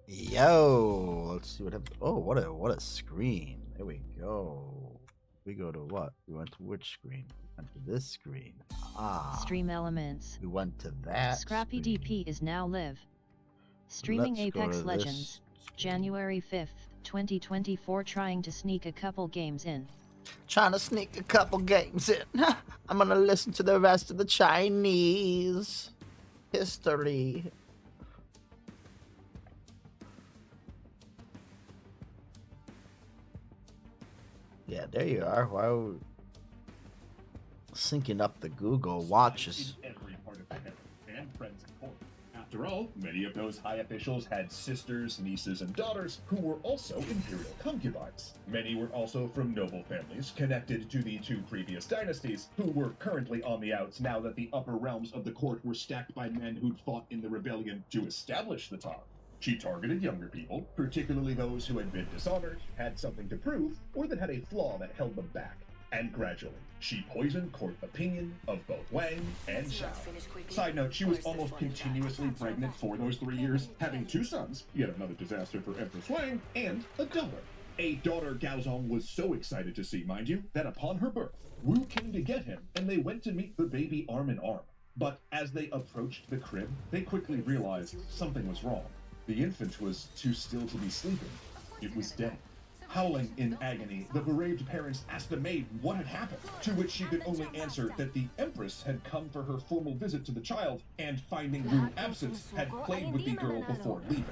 Yo, let's see what happens. Oh, what a screen. There we go. We go to what? We went to which screen? We went to this screen. Ah, Stream Elements. we went to that Scrappy screen. DP is now live. Streaming Let's go Apex to Legends, this screen. January 5th, 2024, trying to sneak a couple games in. Trying to sneak a couple games in. I'm gonna listen to the rest of the Chinese history. Yeah, there you are. Wow. Syncing up the Google watches. In every part of the heaven and friends at court. After all, many of those high officials had sisters, nieces, and daughters who were also imperial concubines. Many were also from noble families connected to the two previous dynasties, who were currently on the outs now that the upper realms of the court were stacked by men who'd fought in the rebellion to establish the Tang. She targeted younger people, particularly those who had been dishonored, had something to prove, or that had a flaw that held them back. And gradually, she poisoned court opinion of both Wang and Xiao. Side note, she was almost continuously pregnant for those 3 years, having 2 sons, yet another disaster for Empress Wang, and a daughter. A daughter Gaozong was so excited to see, mind you, that upon her birth, Wu came to get him, and they went to meet the baby arm in arm. But as they approached the crib, they quickly realized something was wrong. The infant was too still to be sleeping. It was dead. Howling in agony, the bereaved parents asked the maid what had happened, to which she could only answer that the Empress had come for her formal visit to the child, and finding Wu absent, had played with the girl before leaving.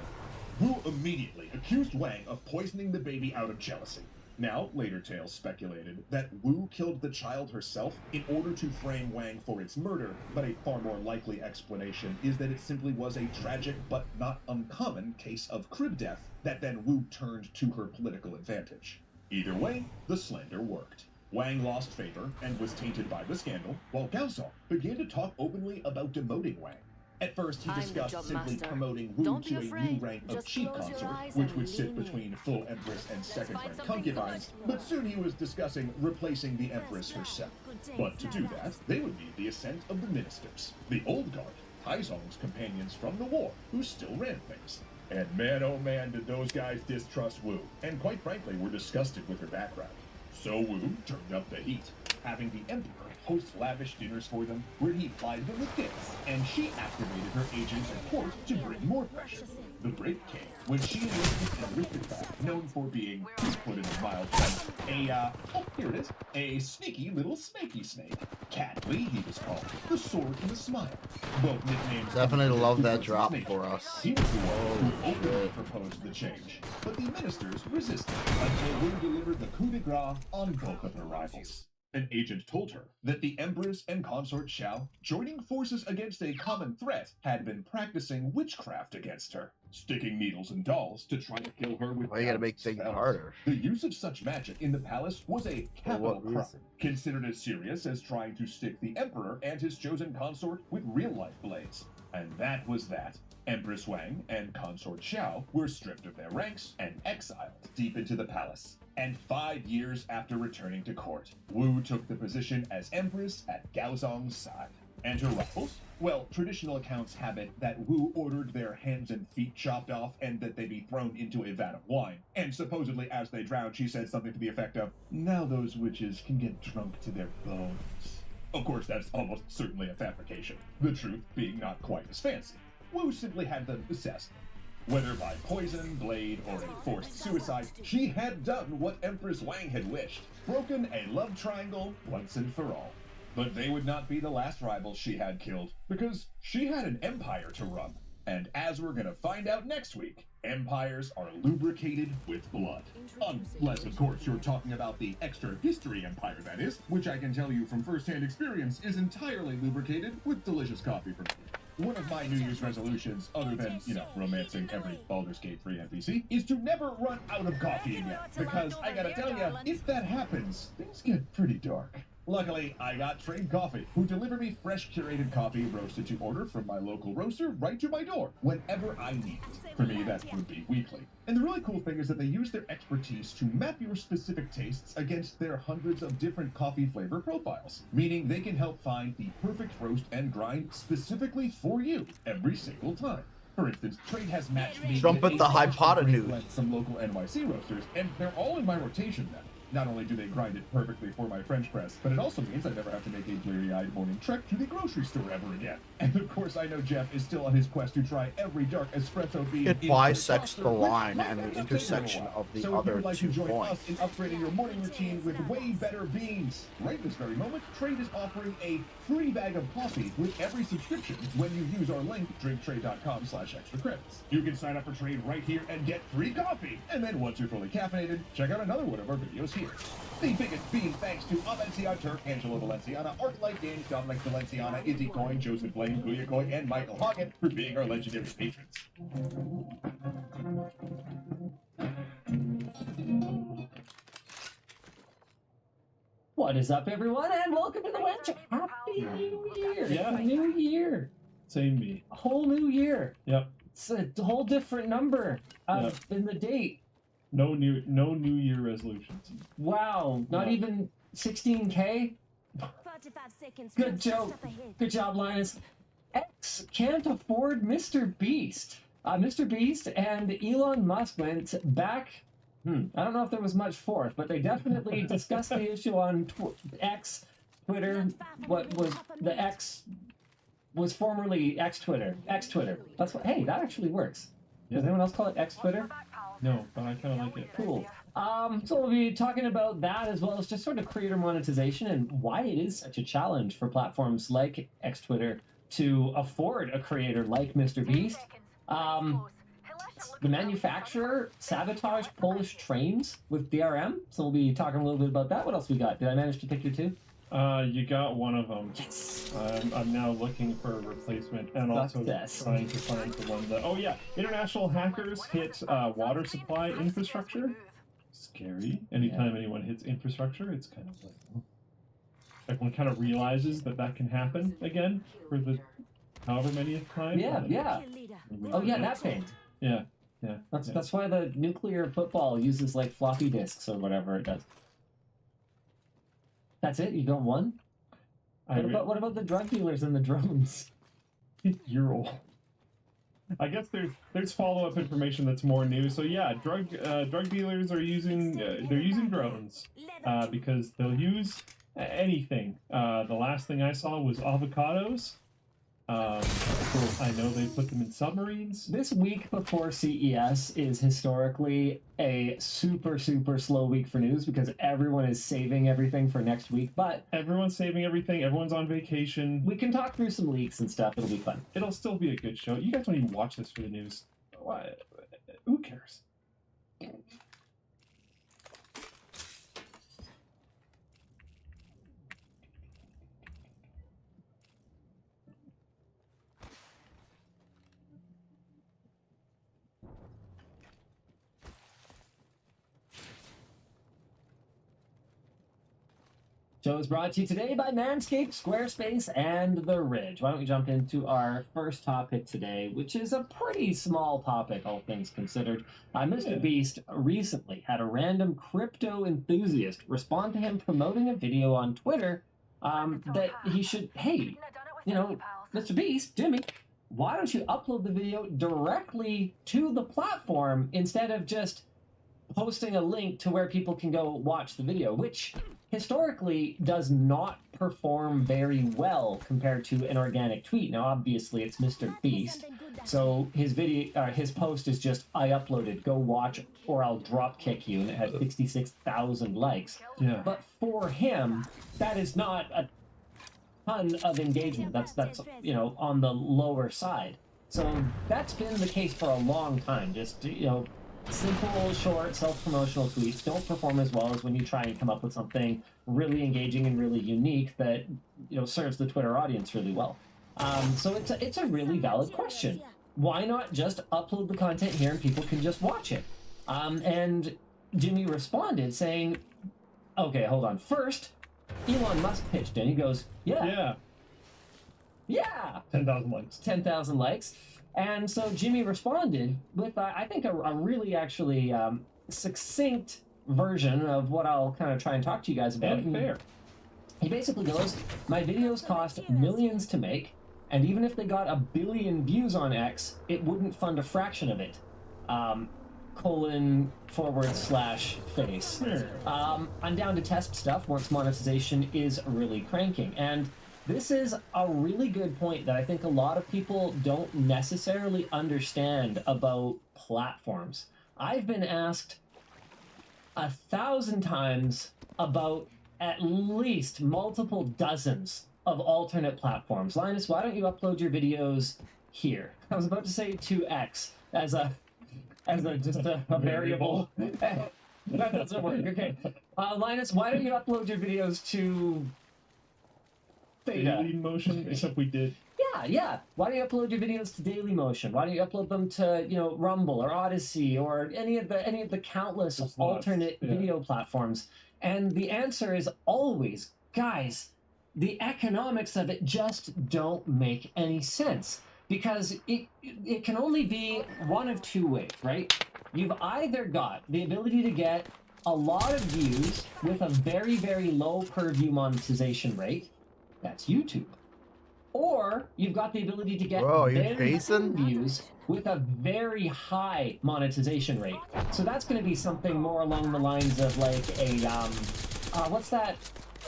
Wu immediately accused Wang of poisoning the baby out of jealousy. Now, later tales speculated that Wu killed the child herself in order to frame Wang for its murder, but a far more likely explanation is that it simply was a tragic but not uncommon case of crib death that then Wu turned to her political advantage. Either way, the slander worked. Wang lost favor and was tainted by the scandal, while Gaozong began to talk openly about demoting Wang. At first, he discussed simply promoting Wu to a new rank of chief consort, which would sit between full empress and second-rank concubines, but soon he was discussing replacing the empress herself. But to do that, they would need the assent of the ministers, the old guard, Taizong's companions from the war, who still ran things. And man oh man did those guys distrust Wu, and quite frankly were disgusted with her background. So Wu turned up the heat, having the emperor host lavish dinners for them, where he plied them with gifts, and she activated her agents at court to bring more pressure. The break came when she enlisted an aristocrat known for being, to put in a mild term, here it is, a sneaky little snaky snake. Cat Lee, he was called, the sword and the smile. Both nicknames. Definitely love that drop for us. He was the one who openly proposed the change, but the ministers resisted until Wu delivered the coup de grace on both of her rivals. An agent told her that the Empress and consort Xiao, joining forces against a common threat, had been practicing witchcraft against her, sticking needles in dolls to try to kill her with. Why you gotta make things spells. harder? The use of such magic in the palace was a capital crime, reason? considered as serious as trying to stick the emperor and his chosen consort with real-life blades. And that was that. Empress Wang and consort Xiao were stripped of their ranks and exiled deep into the palace. And 5 years after returning to court, Wu took the position as empress at Gaozong's side. And her rivals? Well, traditional accounts have it that Wu ordered their hands and feet chopped off and that they be thrown into a vat of wine. And supposedly as they drowned, she said something to the effect of, "Now those witches can get drunk to their bones." Of course, that's almost certainly a fabrication, the truth being not quite as fancy. Wu simply had them assessed. Whether by poison, blade, or a forced suicide, she had done what Empress Wang had wished, broken a love triangle once and for all. But they would not be the last rivals she had killed, because she had an empire to run. And as we're gonna find out next week, empires are lubricated with blood. Unless, of course, you're talking about the extra history empire, that is, which I can tell you from first-hand experience is entirely lubricated with delicious coffee from me. One of my New Year's resolutions, other than, romancing every Baldur's Gate 3 NPC, is to never run out of coffee again. Because I gotta tell ya, if that happens, things get pretty dark. Luckily, I got Trade Coffee, who deliver me fresh curated coffee roasted to order from my local roaster right to my door, whenever I need it. For me, that would be weekly. And the really cool thing is that they use their expertise to map your specific tastes against their hundreds of different coffee flavor profiles, meaning they can help find the perfect roast and grind specifically for you every single time. For instance, Trade has matched me Trumpet with the a bunch of hypotenuse. great blends from local NYC roasters, and they're all in my rotation now. Not only do they grind it perfectly for my French press, but it also means I never have to make a bleary-eyed morning trek to the grocery store ever again. And of course, I know Jeff is still on his quest to try every dark espresso bean. It in bisects Foster, the which line might and the end up intersection taking a while. of the So if other you'd like 2 to join points. us in upgrading your morning routine with way better beans, right this very moment, Trade is offering a free bag of coffee with every subscription when you use our link, drinktrade.com/extra credits. You can sign up for Trade right here and get free coffee. And then once you're fully caffeinated, check out another one of our videos here. The biggest bean thanks to Avencia Turk, Angelo Valenciana, Arclight Games, Dominic Valenciana, Izzy Coin, Joseph Blaine, Kuya Coin, and Michael Hoggett for being our legendary patrons. What is up, everyone, and welcome to the Wedge. Happy New Year! Yeah. New Year! Same me. A whole new year. Yep. It's a whole different number in the date. No New Year resolutions. Wow, not Yeah. even 16K? 45 seconds. Good joke. Good job, Linus. X can't afford Mr. Beast. Mr. Beast and Elon Musk went back. I don't know if there was much forth, but they definitely discussed the issue on X, Twitter. What was the X was formerly X Twitter. X Twitter. That's what. Hey, that actually works. Does anyone else call it X Twitter? No, but I kind of like it. Cool. So we'll be talking about that as well as just sort of creator monetization and why it is such a challenge for platforms like X Twitter to afford a creator like Mr. Beast. The manufacturer sabotaged Polish trains with DRM, so we'll be talking a little bit about that. What else we got? Did I manage to pick your 2? You got one of them. Yes. I'm now looking for a replacement and also Success. trying to find the one that. Oh yeah, international hackers hit water supply infrastructure. Scary. Anytime anyone hits infrastructure, it's kind of like one kind of realizes that can happen again for the however many time. Yeah, yeah. Oh yeah, that thing. Yeah. That's why the nuclear football uses like floppy disks or whatever it does. That's it? You got one? What about the drug dealers and the drones? You're old. I guess there's follow-up information that's more new. So yeah, drug dealers are using they're using drones because they'll use anything. The last thing I saw was avocados. I know they put them in submarines. This week before CES is historically a super, super slow week for news because everyone is saving everything for next week. But Everyone's saving everything. Everyone's on vacation. we can talk through some leaks and stuff. It'll be fun. It'll still be a good show. You guys don't even watch this for the news. Why? Who cares? Show is brought to you today by Manscaped, Squarespace, and The Ridge. Why don't we jump into our first topic today, which is a pretty small topic, all things considered. Mr. Beast recently had a random crypto enthusiast respond to him promoting a video on Twitter that he should, hey, Mr. Beast, Jimmy, why don't you upload the video directly to the platform instead of just posting a link to where people can go watch the video, which historically does not perform very well compared to an organic tweet. Now, obviously, it's Mr. Beast, so his post is just, I uploaded, go watch or I'll drop kick you, and it had 66,000 likes. Yeah. But for him, that is not a ton of engagement. That's on the lower side. So that's been the case for a long time. Just simple, short, self-promotional tweets don't perform as well as when you try and come up with something really engaging and really unique that serves the Twitter audience really well. So it's a really valid question. Why not just upload the content here and people can just watch it? And Jimmy responded saying, okay, hold on. First, Elon Musk pitched in. He goes, yeah. 10,000 likes. 10,000 likes. And so Jimmy responded with, I think, a really actually succinct version of what I'll kind of try and talk to you guys about. And fair. He basically goes, my videos cost millions to make. And even if they got 1 billion views on X, it wouldn't fund a fraction of it. :/face. I'm down to test stuff once monetization is really cranking. And this is a really good point that I think a lot of people don't necessarily understand about platforms. I've been asked 1,000 times about at least multiple dozens of alternate platforms. Linus, why don't you upload your videos here? I was about to say to X as a variable. That doesn't work. Okay, Linus, why don't you upload your videos to Theta? Dailymotion, except we did. Yeah. Why don't you upload your videos to Dailymotion? Why don't you upload them to, Rumble or Odyssey or any of the countless alternate video platforms? And the answer is always, guys, the economics of it just don't make any sense, because it can only be one of two ways, right? You've either got the ability to get a lot of views with a very, very low per view monetization rate. That's YouTube. Or you've got the ability to get very few views with a very high monetization rate. So that's going to be something more along the lines of like a what's that?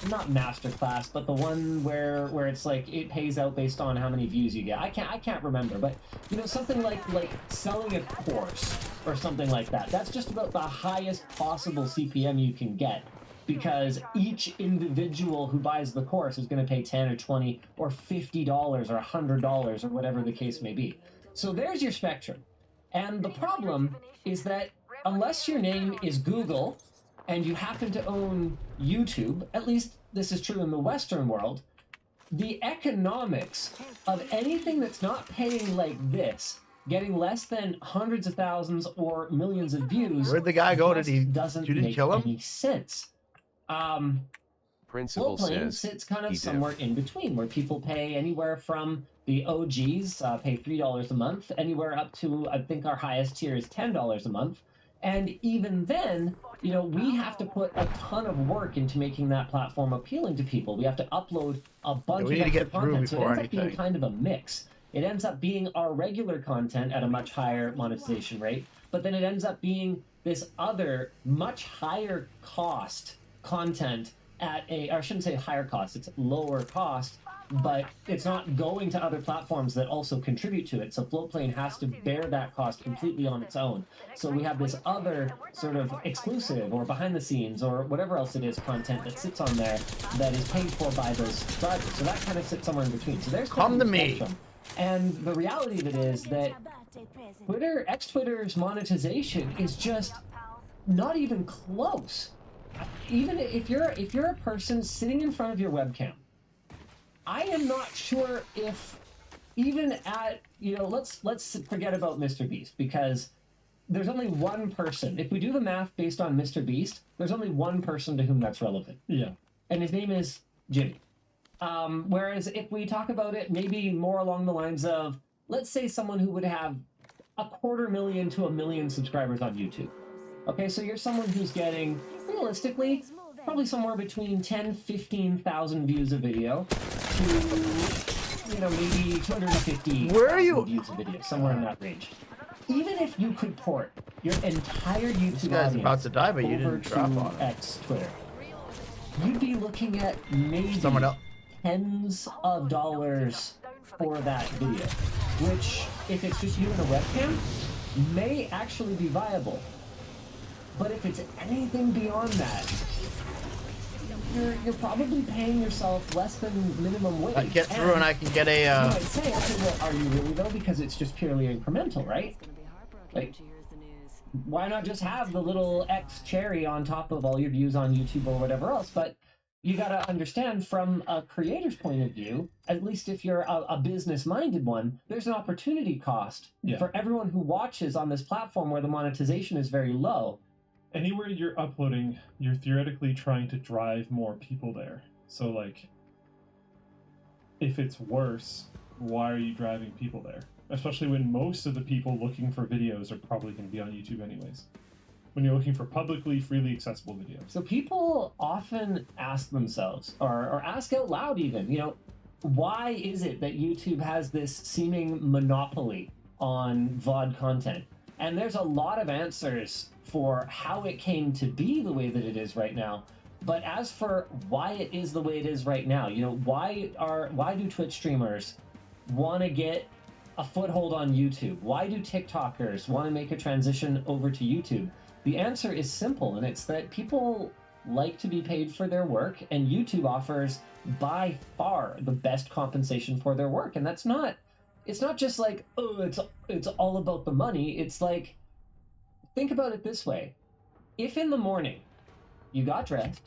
Not masterclass, but the one where it's like it pays out based on how many views you get. I can't remember, but something like selling a course or something like that. That's just about the highest possible CPM you can get, because each individual who buys the course is going to pay $10 or $20 or $50 or $100 or whatever the case may be. So there's your spectrum. And the problem is that unless your name is Google and you happen to own YouTube, at least this is true in the Western world, the economics of anything that's not paying like this, getting less than hundreds of thousands or millions of views, Where'd the guy go? doesn't You didn't make kill him? any sense. Principal Floatplane says sits kind of he somewhere in between, where people pay anywhere from the OGs, pay $3 a month, anywhere up to, I think our highest tier is $10 a month. And even then, we have to put a ton of work into making that platform appealing to people. We have to upload a bunch of extra content. So it ends up being kind of a mix. It ends up being our regular content at a much higher monetization rate, but then it ends up being this other much higher cost content at or I shouldn't say higher cost, it's lower cost, but it's not going to other platforms that also contribute to it. So Floatplane has to bear that cost completely on its own. So we have this other sort of exclusive or behind the scenes or whatever else it is content that sits on there that is paid for by those subscribers. So that kind of sits somewhere in between. So there's Come to me. And the reality of it is that Twitter's monetization is just not even close. Even if you're a person sitting in front of your webcam, I am not sure if even at let's forget about Mr. Beast, because there's only one person. If we do the math based on Mr. Beast, there's only one person to whom that's relevant. Yeah. And his name is Jimmy. Whereas if we talk about it maybe more along the lines of, let's say someone who would have 250,000 to 1 million subscribers on YouTube. Okay, so you're someone who's getting, realistically, probably somewhere between 10,000-15,000 views a video to, maybe 250 Where are you? views a video, somewhere in that range. Even if you could port your entire YouTube This guy's audience about to die, but you over didn't drop to on him. X Twitter, you'd be looking at maybe Someone else. tens of dollars for that video, which, if it's just you and a webcam, may actually be viable. But if it's anything beyond that, you're probably paying yourself less than minimum wage. I get through and I can get a. You might say, okay, well, are you really though? Because it's just purely incremental, right? Like, why not just have the little X cherry on top of all your views on YouTube or whatever else? But you got to understand, from a creator's point of view, at least if you're a business-minded one, there's an opportunity cost for everyone who watches on this platform where the monetization is very low. Anywhere you're uploading, you're theoretically trying to drive more people there. So, like, if it's worse, why are you driving people there? Especially when most of the people looking for videos are probably going to be on YouTube anyways. When you're looking for publicly, freely accessible videos. So people often ask themselves, or ask out loud even, why is it that YouTube has this seeming monopoly on VOD content? And there's a lot of answers for how it came to be the way that it is right now. But as for why it is the way it is right now, you know, why do Twitch streamers want to get a foothold on YouTube? Why do TikTokers want to make a transition over to YouTube? The answer is simple, and it's that people like to be paid for their work, and YouTube offers by far the best compensation for their work. And it's not just like, oh, it's all about the money. It's like, think about it this way. If in the morning you got dressed,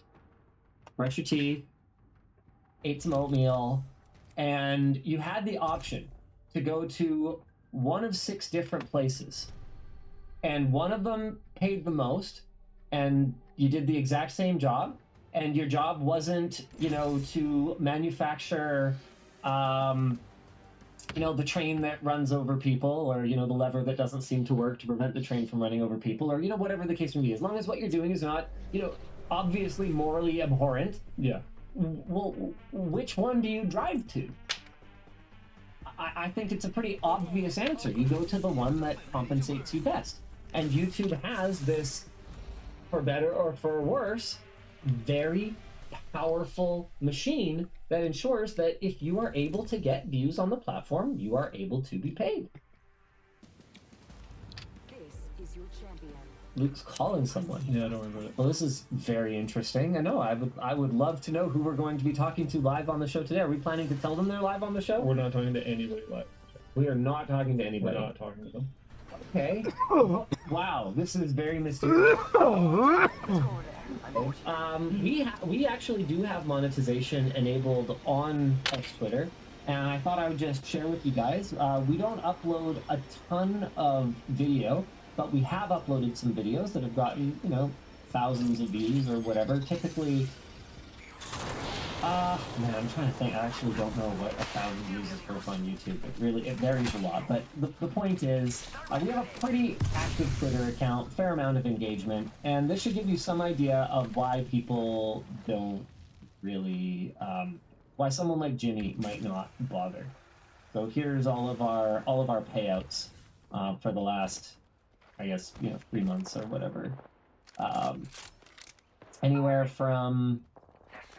brushed your teeth, ate some oatmeal, and you had the option to go to one of 6 different places, and one of them paid the most, and you did the exact same job, and your job wasn't, you know, to manufacture, you know, the train that runs over people, or, you know, the lever that doesn't seem to work to prevent the train from running over people, or, you know, whatever the case may be. As long as what you're doing is not, you know, obviously morally abhorrent. Yeah. Well, which one do you drive to? I think it's a pretty obvious answer. You go to the one that compensates you best. And YouTube has this, for better or for worse, very powerful machine that ensures that if you are able to get views on the platform, you are able to be paid. This is your champion. Luke's calling someone. Yeah, don't worry about it. Well, this is very interesting. I know. I would love to know who we're going to be talking to live on the show today. Are we planning to tell them they're live on the show? We're not talking to anybody live. We are not talking to We're anybody. not talking to them. Okay. Wow, this is very mysterious. We actually do have monetization enabled on X Twitter, and I thought I would just share with you guys. We don't upload a ton of video, but we have uploaded some videos that have gotten, you know, thousands of views or whatever. Typically, man, I'm trying to think. I actually don't know what 1,000 views is worth on YouTube. It varies a lot. But the point is, we have a pretty active Twitter account, fair amount of engagement, and this should give you some idea of why people don't really, why someone like Jimmy might not bother. So here's all of our payouts for the last, I guess, you know, 3 months or whatever. Anywhere from,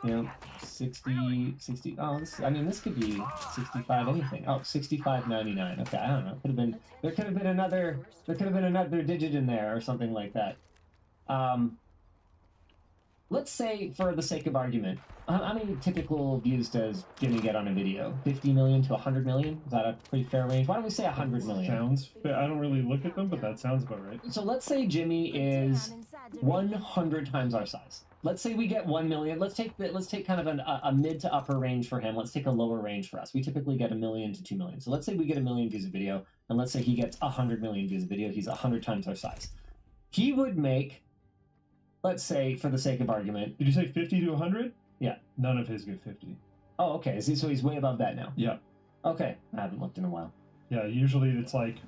you know, 60, oh, I mean, this could be 65 anything. Oh, 65.99. Okay, I don't know. There could have been another digit in there or something like that. Let's say, for the sake of argument, how many typical views does Jimmy get on a video? 50 million to 100 million? Is that a pretty fair range? Why don't we say 100 million? Sounds fair. I don't really look at them, but that sounds about right. So let's say Jimmy is 100 times our size. Let's say we get 1 million. Let's take kind of a mid to upper range for him. Let's take a lower range for us. We typically get 1 million to 2 million. So let's say we get 1 million views a video, and let's say he gets 100 million views a video. He's 100 times our size. He would make, let's say, for the sake of argument. Did you say 50 to 100? Yeah. None of his get 50. Oh, okay. So he's way above that now. Yeah. Okay. I haven't looked in a while. Yeah, usually it's like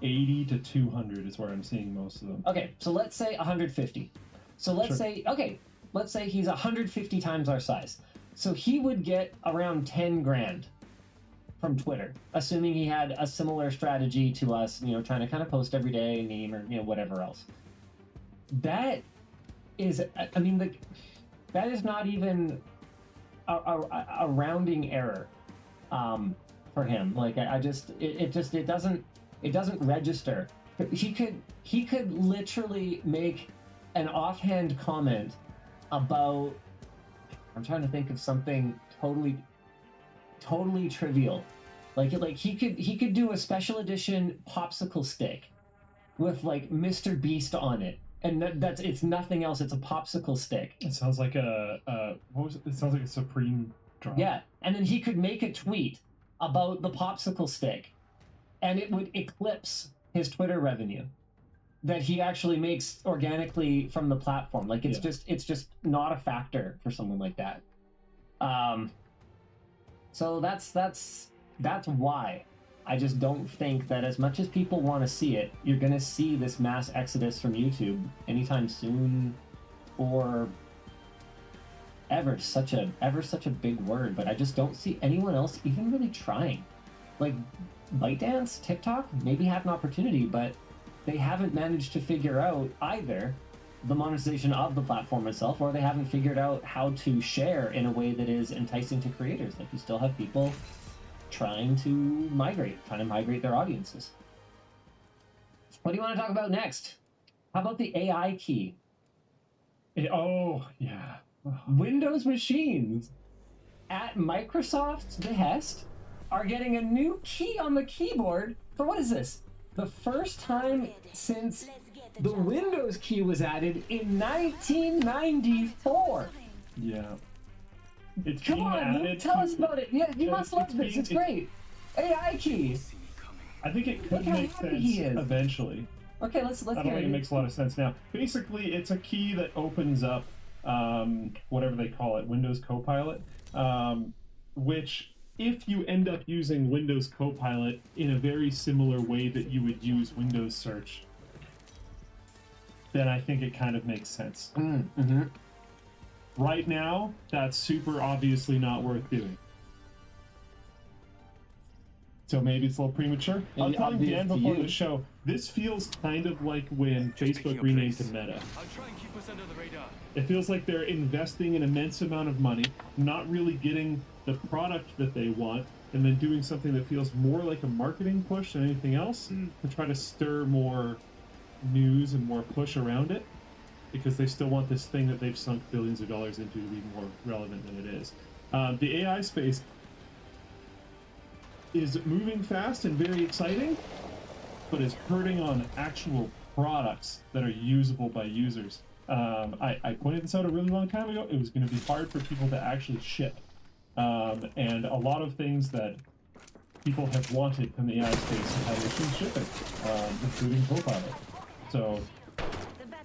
80 to 200 is where I'm seeing most of them. Okay, so let's say 150. So let's say he's 150 times our size. So he would get around 10 grand from Twitter, assuming he had a similar strategy to us, you know, trying to kind of post every day, meme, or, you know, whatever else. That is, I mean, that is not even a rounding error for him. Like, it doesn't register. He could literally make an offhand comment about, I'm trying to think of something totally trivial. Like he could do a special edition popsicle stick with like Mr. Beast on it, and it's nothing else. It's a popsicle stick. It sounds like it sounds like a Supreme drop. Yeah, and then he could make a tweet about the popsicle stick, and it would eclipse his Twitter revenue that he actually makes organically from the platform. Like it's just not a factor for someone like that. So that's why I just don't think that, as much as people want to see it, you're going to see this mass exodus from YouTube anytime soon, or ever such a big word, but I just don't see anyone else even really trying. Like ByteDance, TikTok maybe have an opportunity, but they haven't managed to figure out either the monetization of the platform itself, or they haven't figured out how to share in a way that is enticing to creators. Like, you still have people trying to migrate their audiences. What do you want to talk about next? How about the AI key? Oh, yeah. Windows machines, at Microsoft's behest, are getting a new key on the keyboard for, what is this? The first time since the Windows key was added in 1994. Yeah. It's Come being on, added Luke, tell to- us about it. Yeah, you must love this. It's great. AI key. I think it Look could how make happy sense he is. eventually. Okay, let's I don't hear think it it. makes a lot of sense now. Basically, it's a key that opens up whatever they call it, Windows Copilot, which, if you end up using Windows Copilot in a very similar way that you would use Windows Search, then I think it kind of makes sense. Mm-hmm. Right now, that's super obviously not worth doing. So maybe it's a little premature. I was Maybe telling obvious Dan to before you. the show, this feels kind of like when Facebook renamed to Meta. I'll try and keep us under the radar. It feels like they're investing an immense amount of money, not really getting the product that they want, and then doing something that feels more like a marketing push than anything else to try to stir more news and more push around it, because they still want this thing that they've sunk billions of dollars into to be more relevant than it is. The AI space is moving fast and very exciting, but is hurting on actual products that are usable by users. I pointed this out a really long time ago. It was going to be hard for people to actually ship. And a lot of things that people have wanted from the AI space have had issues shipping, including Copilot. So,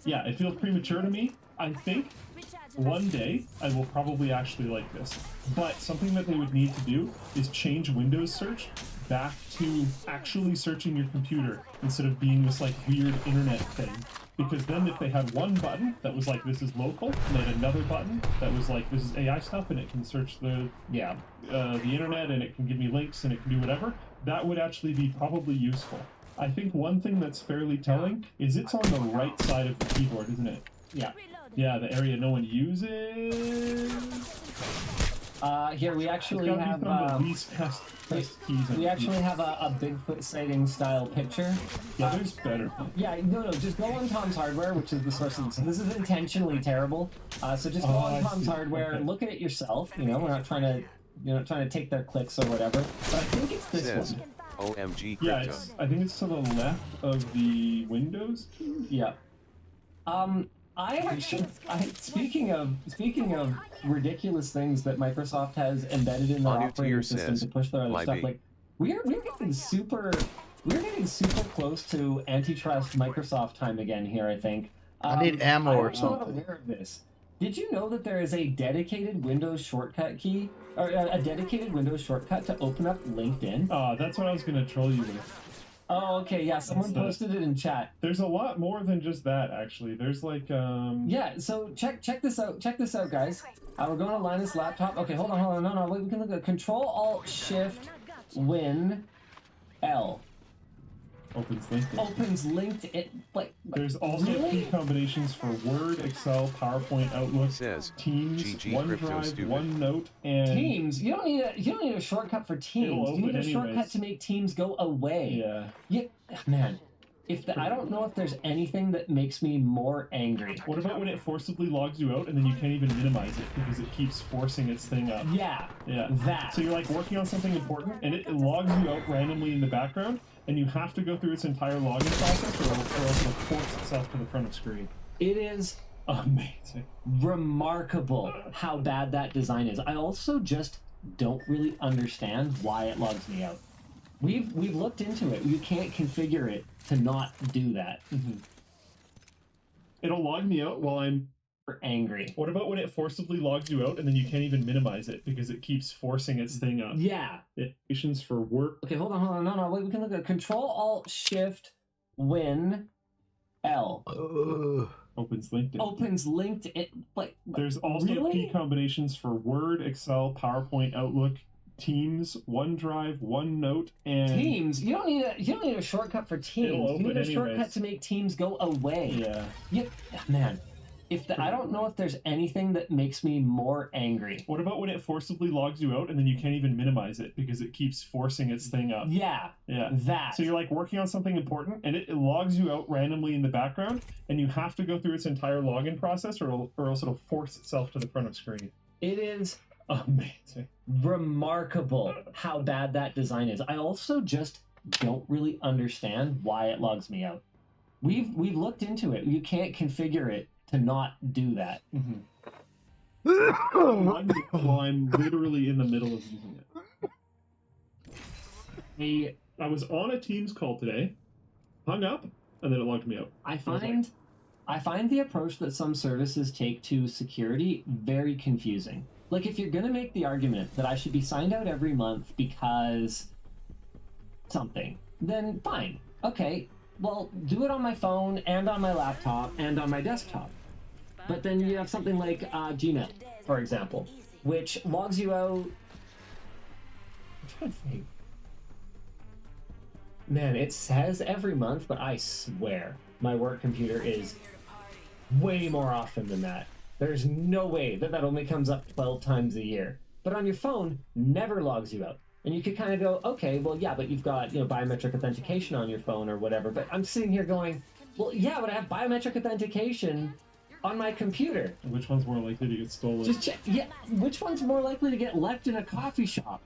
yeah, it feels premature to me. I think one day I will probably actually like this. But something that they would need to do is change Windows search back to actually searching your computer instead of being this like weird internet thing. Because then if they had one button that was like, this is local, and then another button that was like, this is AI stuff, and it can search the internet, and it can give me links, and it can do whatever, that would actually be probably useful. I think one thing that's fairly telling is it's on the right side of the keyboard, isn't it? Yeah. Yeah, the area no one uses. Here we It's actually gotta have be some of the least pressed keys. on we the actually keyboard. have a Bigfoot sighting style picture. Yeah, there's better. Yeah, no, just go on Tom's Hardware, which is the source of this. This is intentionally terrible. So just go on I Tom's see. Hardware, Okay. look at it yourself. You know, we're not trying to take their clicks or whatever. But I think it's this Says, one. OMG Yeah, crypto. I think it's to the left of the Windows key. Yeah. I actually, speaking of ridiculous things that Microsoft has embedded in their Anu operating Tier system says, to push their other "My stuff, B." like we're getting super close to antitrust Microsoft time again here. I think. I need ammo or I was not something. aware of this. Did you know that there is a dedicated Windows shortcut key, or a dedicated Windows shortcut to open up LinkedIn? That's what I was gonna troll you with. Oh, okay, yeah, someone That's the- posted it in chat. There's a lot more than just that, actually. There's like Yeah, so check this out. Check this out, guys. We're going to Linus laptop. Okay, hold on. No, wait, we can look at Control Alt Shift Win L. opens LinkedIn. Opens LinkedIn. Like There's also really? key combinations for Word, Excel, PowerPoint, Outlook, Says, Teams, GG Crypto OneDrive, Stupid. OneNote, and Teams. You don't need a shortcut for Teams. It'll You need a open shortcut anyways. to make Teams go away. Yeah. Man. I don't know if there's anything that makes me more angry. What about when it forcibly logs you out and then you can't even minimize it because it keeps forcing its thing up? Yeah, Yeah. that. So you're like working on something important and it logs you out randomly in the background and you have to go through its entire login process or else it'll force itself to the front of screen. It is Amazing. remarkable how bad that design is. I also just don't really understand why it logs me out. We've looked into it. You can't configure it to not do that. It'll log me out while I'm... We're angry. What about when it forcibly logs you out and then you can't even minimize it because it keeps forcing its thing up? Yeah. Patience for work. Okay, hold on. No, wait, we can look at Control Alt Shift Win L. Opens LinkedIn. Opens LinkedIn. Like, There's also really? key combinations for Word, Excel, PowerPoint, Outlook, Teams, OneDrive, OneNote, and Teams. You don't need a shortcut for Teams. It'll You need open a shortcut anyways. to make Teams go away. Yeah. Man, I don't know if there's anything that makes me more angry. What about when it forcibly logs you out and then you can't even minimize it because it keeps forcing its thing up? Yeah, Yeah. that. So you're like working on something important and it logs you out randomly in the background and you have to go through its entire login process or else it'll force itself to the front of screen. It is Amazing. remarkable how bad that design is. I also just don't really understand why it logs me out. We've looked into it. You can't configure it to not do that. Well, I'm literally in the middle of using it. I was on a Teams call today, hung up, and then it logged me out. I find the approach that some services take to security very confusing. Like, if you're going to make the argument that I should be signed out every month because something, then fine. Okay, well, do it on my phone and on my laptop and on my desktop. But then you have something like Gmail, for example, which logs you out. I'm trying to think. Man, it says every month, but I swear my work computer is way more often than that. There's no way that only comes up 12 times a year. But on your phone, never logs you out. And you could kind of go, okay, well, yeah, but you've got, biometric authentication on your phone or whatever. But I'm sitting here going, well, yeah, but I have biometric authentication on my computer. Which one's more likely to get stolen? Just check. Yeah, which one's more likely to get left in a coffee shop?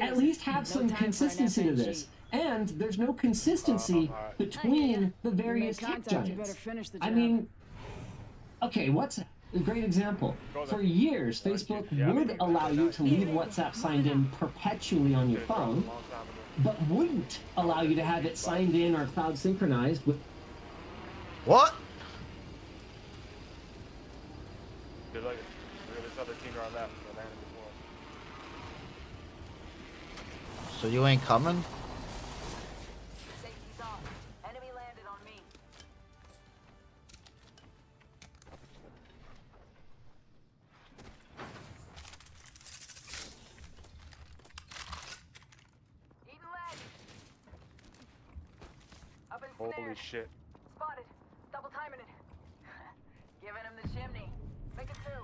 At least have some consistency to this. And there's no consistency between the various tech giants. I mean, okay, WhatsApp, a great example. For years, Facebook would allow you to leave WhatsApp signed in perpetually on your phone, but wouldn't allow you to have it signed in or cloud synchronized with. What? Good luck. Look at this other team to our left. They landed before. So you ain't coming? Safety's off. Enemy landed on me. Eating leg. Up and Holy snared. shit. Spotted. Double timing it. Giving him the chimney. Make it two.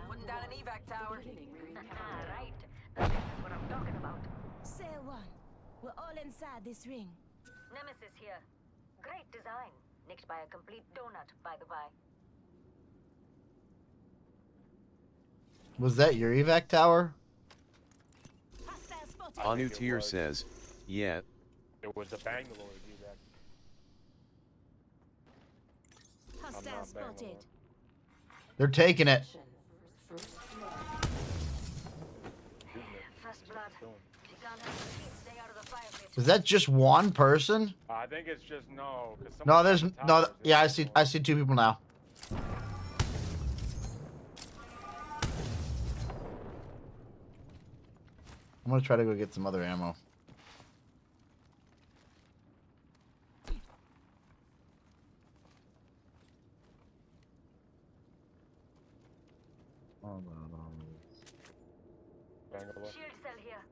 Putting down an evac tower. Right. This is what I'm talking about. Say one. We're all inside this ring. Nemesis here. Great design. Nicked by a complete donut, by the by. Was that your evac tower? Hostile spotted. Anu Anutir says, yeah, It was a Bangalore evac. Hostile not spotted. Bangalore. They're taking it. First blood. You can't have the team stay out of the fire pit. Is that just one person? I think it's just no. 'Cause No, someone there's on the no. towers is Yeah, I Bangalore. see two people now. I'm gonna try to go get some other ammo. Bangalore. Shield cell here.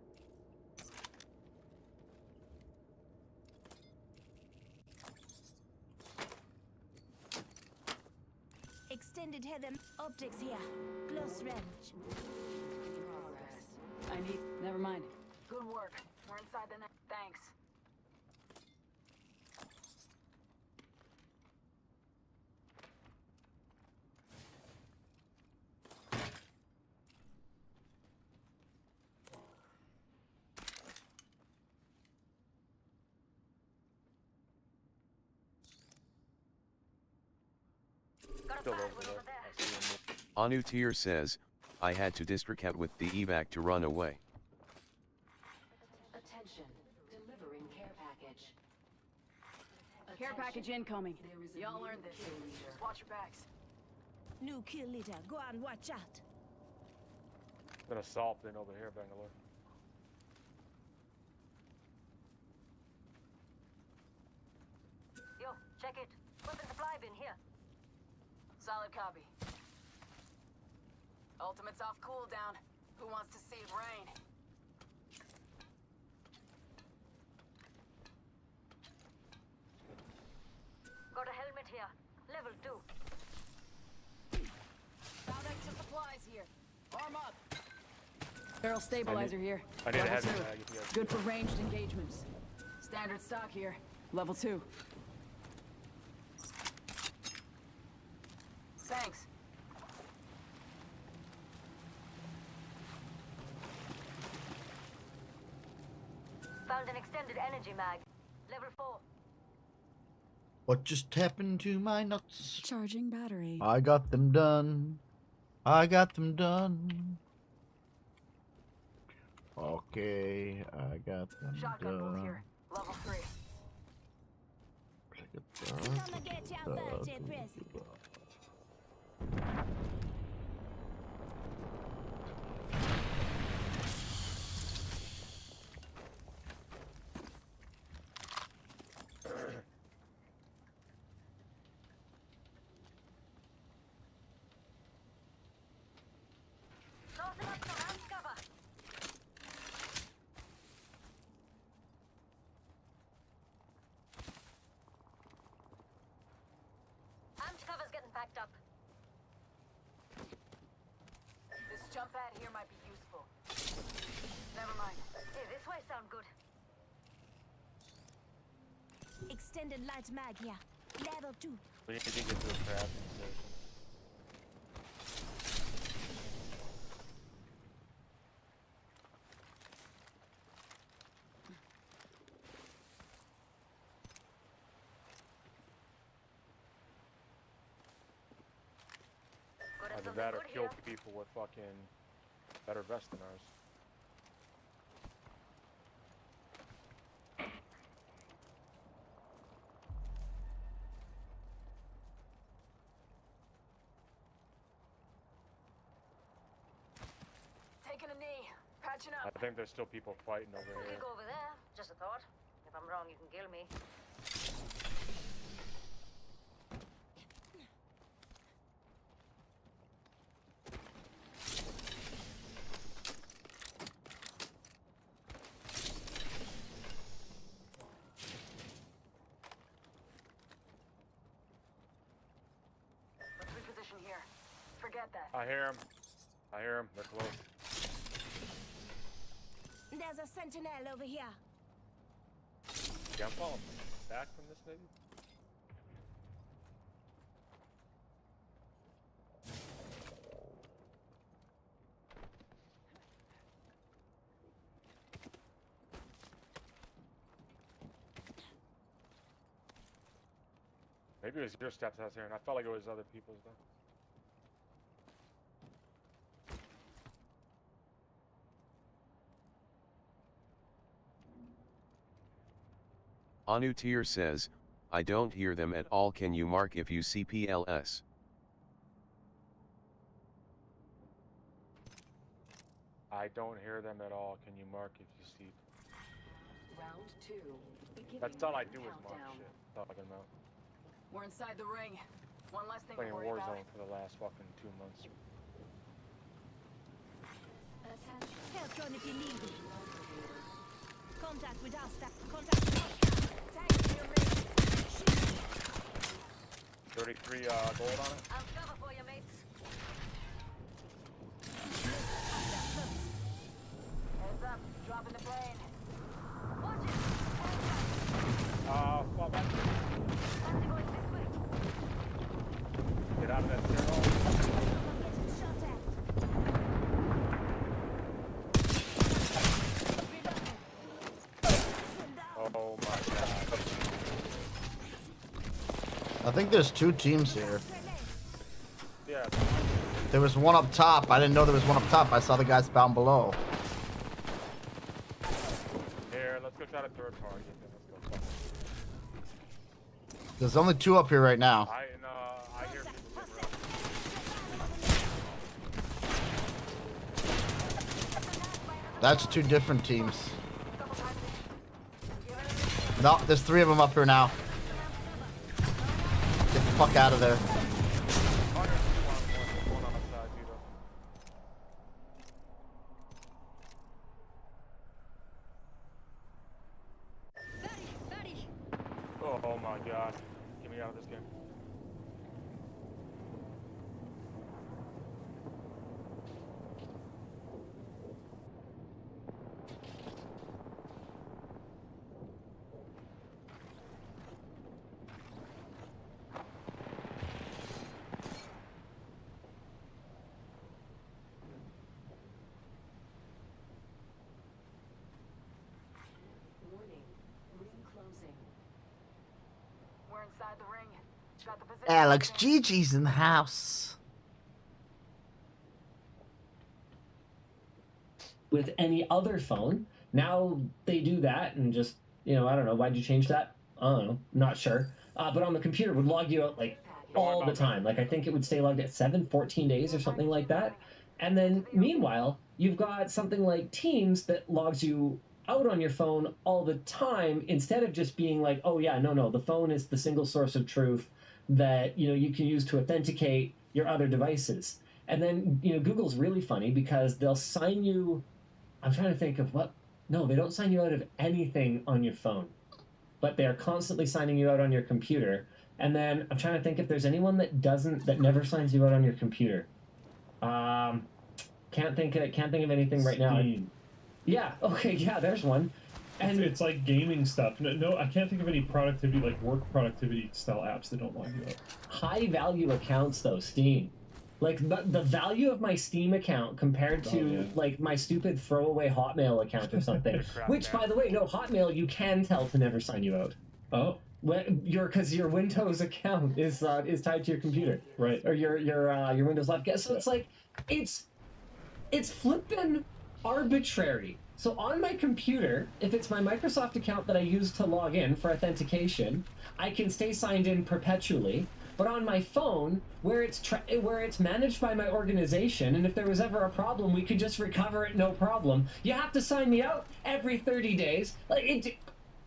Extended heather optics here. Close range. I need. Never mind. Good work. We're inside the net. Thanks. Got a Still bad over one there. over there. I see him. Anutir says, I had to districate with the evac to run away. Attention. Delivering care package. Care package incoming. Y'all learned this. Just watch your backs. New kill leader. Go on, watch out. An assault in over here, Bangalore. Yo, check it. Weapon supply bin here. Solid copy. Ultimate's off cooldown. Who wants to see it rain? Got a helmet here. Level 2. Found extra supplies here. Arm up. Barrel stabilizer here. I need a Level heavy 2. mag if you guys Good for ranged engagements. Standard stock here. Level 2. Thanks. Found an extended energy mag. Level 4. What just happened to my nuts? Charging battery. I got them done. I got them done. Okay, I got them Shotgun bolt done. here. Level 3. Gonna get your birthday present. Tossing up some amp cover. Amp cover's getting packed up. This jump pad here might be useful. Never mind. Hey, this way sound good. Extended light mag here. Level 2. We need to get to a crafting station. Good at Either something that or good kill here. people with fucking better vests than ours. Taking a knee. Patching I up. think there's still people fighting over We here. could go over there. Just a thought. If I'm wrong, you can kill me. Let's reposition here. Forget that. I hear him. I hear him. They're close. There's a sentinel over here. Yeah, I'm falling back from this maybe. Maybe it was your steps I was hearing. I felt like it was other people's though. Anu Tier says, I don't hear them at all. Can you mark if you see PLS? I don't hear them at all. Can you mark if you see? Round 2. That's all I do is mark shit. Talking about We're inside the ring. One less thing playing to worry about. Warzone for the last fucking 2 months. Help John if you need me. Contact with us. Contact with us. Tank to your rear. 33 gold on it. I'll cover for you, mates. Heads up. Dropping the plane. Watch it. Fall back. Fancy going this way. Get out of that zero. I'm getting shot at. Oh my god. I think there's 2 teams here. Yeah. There was one up top. I didn't know there was one up top. I saw the guys down below. Here, let's go try the third party. Let's go. There's only 2 up here right now. I hear people getting around. That's 2 different teams. No, there's 3 of them up here now. Get the fuck out of there. Oh my god. Get me out of this game. We're inside the ring. Got the position. Alex Gigi's in the house. With any other phone, now they do that and just, I don't know, why'd you change that? I don't know, not sure. But on the computer, it would log you out like all the time. Like I think it would stay logged at 14 days or something like that. And then meanwhile, you've got something like Teams that logs you out on your phone all the time instead of just being like, oh yeah, no, the phone is the single source of truth that you can use to authenticate your other devices. And then Google's really funny because they'll sign you. I'm trying to think of what. No, they don't sign you out of anything on your phone, but they're constantly signing you out on your computer. And then I'm trying to think if there's anyone that never signs you out on your computer. Can't think of anything right now. Yeah. Okay. Yeah. There's one. And it's like gaming stuff. No, I can't think of any productivity, like work productivity style apps that don't log you out. High value accounts though, Steam. Like the value of my Steam account compared to like my stupid throwaway Hotmail account or something. Which, by the way, no, Hotmail you can tell to never sign you out. Oh. Because your Windows account is tied to your computer, right? Or your Windows laptop. So it's like it's flippin' arbitrary. So on my computer, if it's my Microsoft account that I use to log in for authentication, I can stay signed in perpetually. But on my phone, where it's managed by my organization, and if there was ever a problem, we could just recover it, no problem. You have to sign me out every 30 days. Like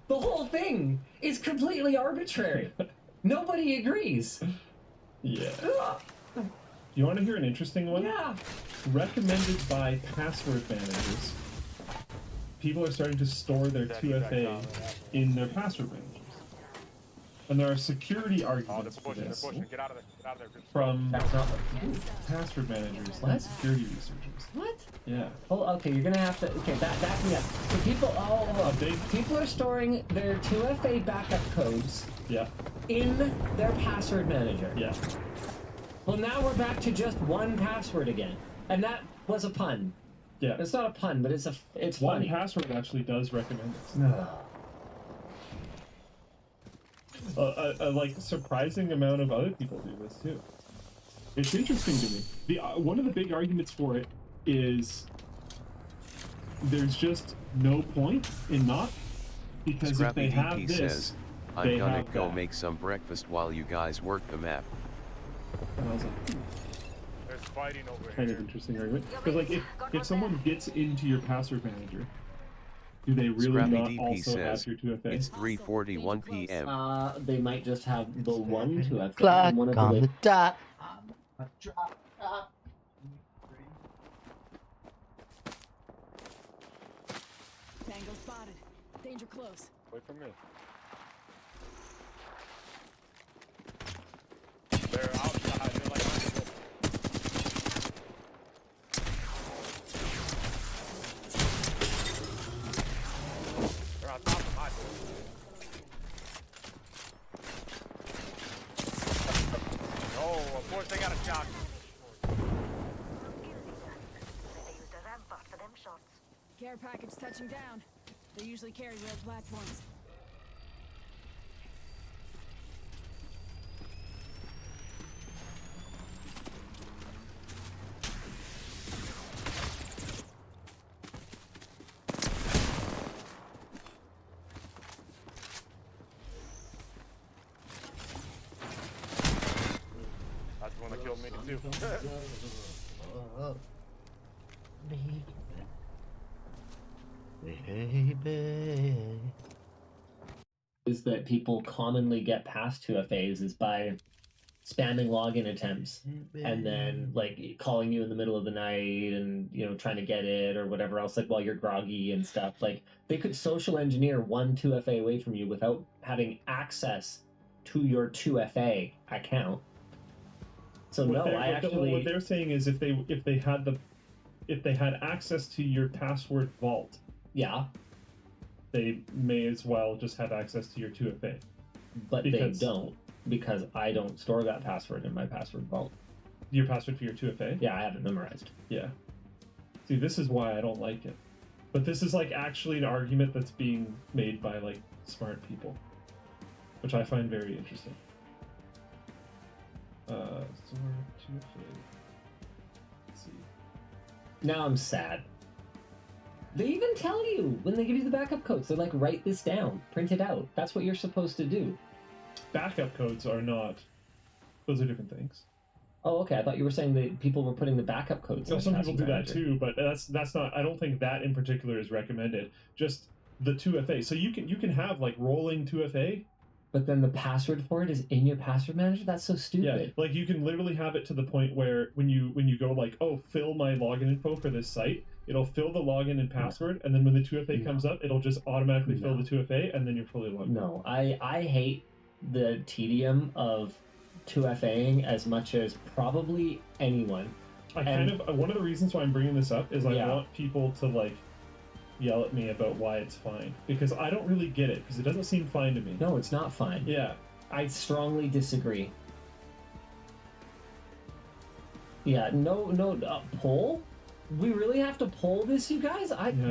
the whole thing is completely arbitrary. Nobody agrees. Yeah. You want to hear an interesting one? Yeah. Recommended by password managers. People are starting to store their 2FA in their password managers. And there are security arguments for this Get out of there. from That's not password managers What? and security researchers. What? Yeah. Oh, okay. You're gonna have to. Okay, back me up. So people are storing their 2FA backup codes. Yeah. In their password manager. Yeah. Well, now we're back to just one password again, and that was a pun. Yeah. It's not a pun, but it's One funny. password actually does recommend this. No. A like surprising amount of other people do this too. It's interesting to me. One of the big arguments for it is there's just no point in not, because if they have DP this, says, I'm they gonna have go that. make some breakfast while you guys work the map. And I was like, There's fighting over kind here. of interesting argument. Because like if someone gets into your password manager, do they really Scrappy not DP also says, have your 2FA? it's 3:41 p.m. They might just have the one 2FA. Clock one of on the dot. Tango spotted. Danger close. Wait for me. They're outside. They're like on the roof. They're on top of my roof. No, of course they got a shot. Care package touching down. They usually carry red platforms. That's the one that killed me too. Baby. Is that people commonly get past 2FAs is by spamming login attempts, and then like calling you in the middle of the night and trying to get it or whatever else, like while you're groggy and stuff. Like they could social engineer 2FA away from you without having access to your 2FA account. So what what they're saying is if they had access to your password vault, yeah, they may as well just have access to your 2FA. But they don't, because I don't store that password in my password vault. Your password for your 2FA? Yeah, I have it memorized. Yeah. See, this is why I don't like it. But this is like actually an argument that's being made by like smart people, which I find very interesting. Store 2FA. Let's see. Now I'm sad. They even tell you when they give you the backup codes. They're like, write this down, print it out. That's what you're supposed to do. Backup codes are not. Those are different things. Oh, okay. I thought you were saying that people were putting the backup codes. No, some people do that too, but that's not. I don't think that in particular is recommended. Just the 2FA. So you can have like rolling 2FA. But then the password for it is in your password manager. That's so stupid. Yeah, like you can literally have it to the point where when you go like, oh, fill my login info for this site, it'll fill the login and password, and then when the 2FA comes up, it'll just automatically fill the 2FA, and then you're fully logged in. No, I hate the tedium of 2FAing as much as probably anyone. One of the reasons why I'm bringing this up is I want people to like yell at me about why it's fine, because I don't really get it, because it doesn't seem fine to me. No, it's not fine. Yeah. I strongly disagree. Yeah, no, poll? We really have to poll this, you guys? Fine,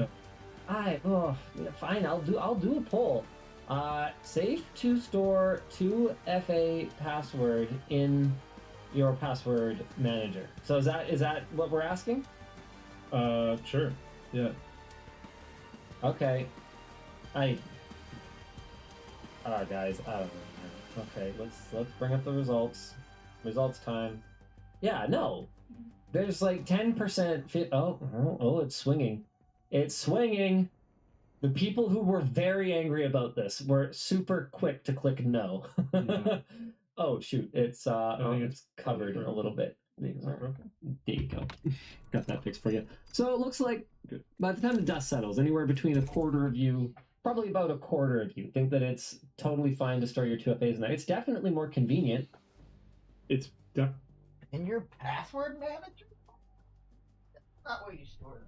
I'll do a poll. Safe to store 2FA password in your password manager. So is that what we're asking? Sure. Yeah. Okay. Guys, I don't know. Okay, let's bring up the results. Results time. Yeah, no. There's like 10% oh, it's swinging. It's swinging. The people who were very angry about this were super quick to click no. Yeah. Oh shoot, it's covered a little bit. There you go. Got that fixed for you. So it looks like by the time the dust settles, anywhere between a quarter of you, probably about a quarter of you, think that it's totally fine to store your 2FAs in there. It's definitely more convenient. It's in your password manager? That's not where you store them.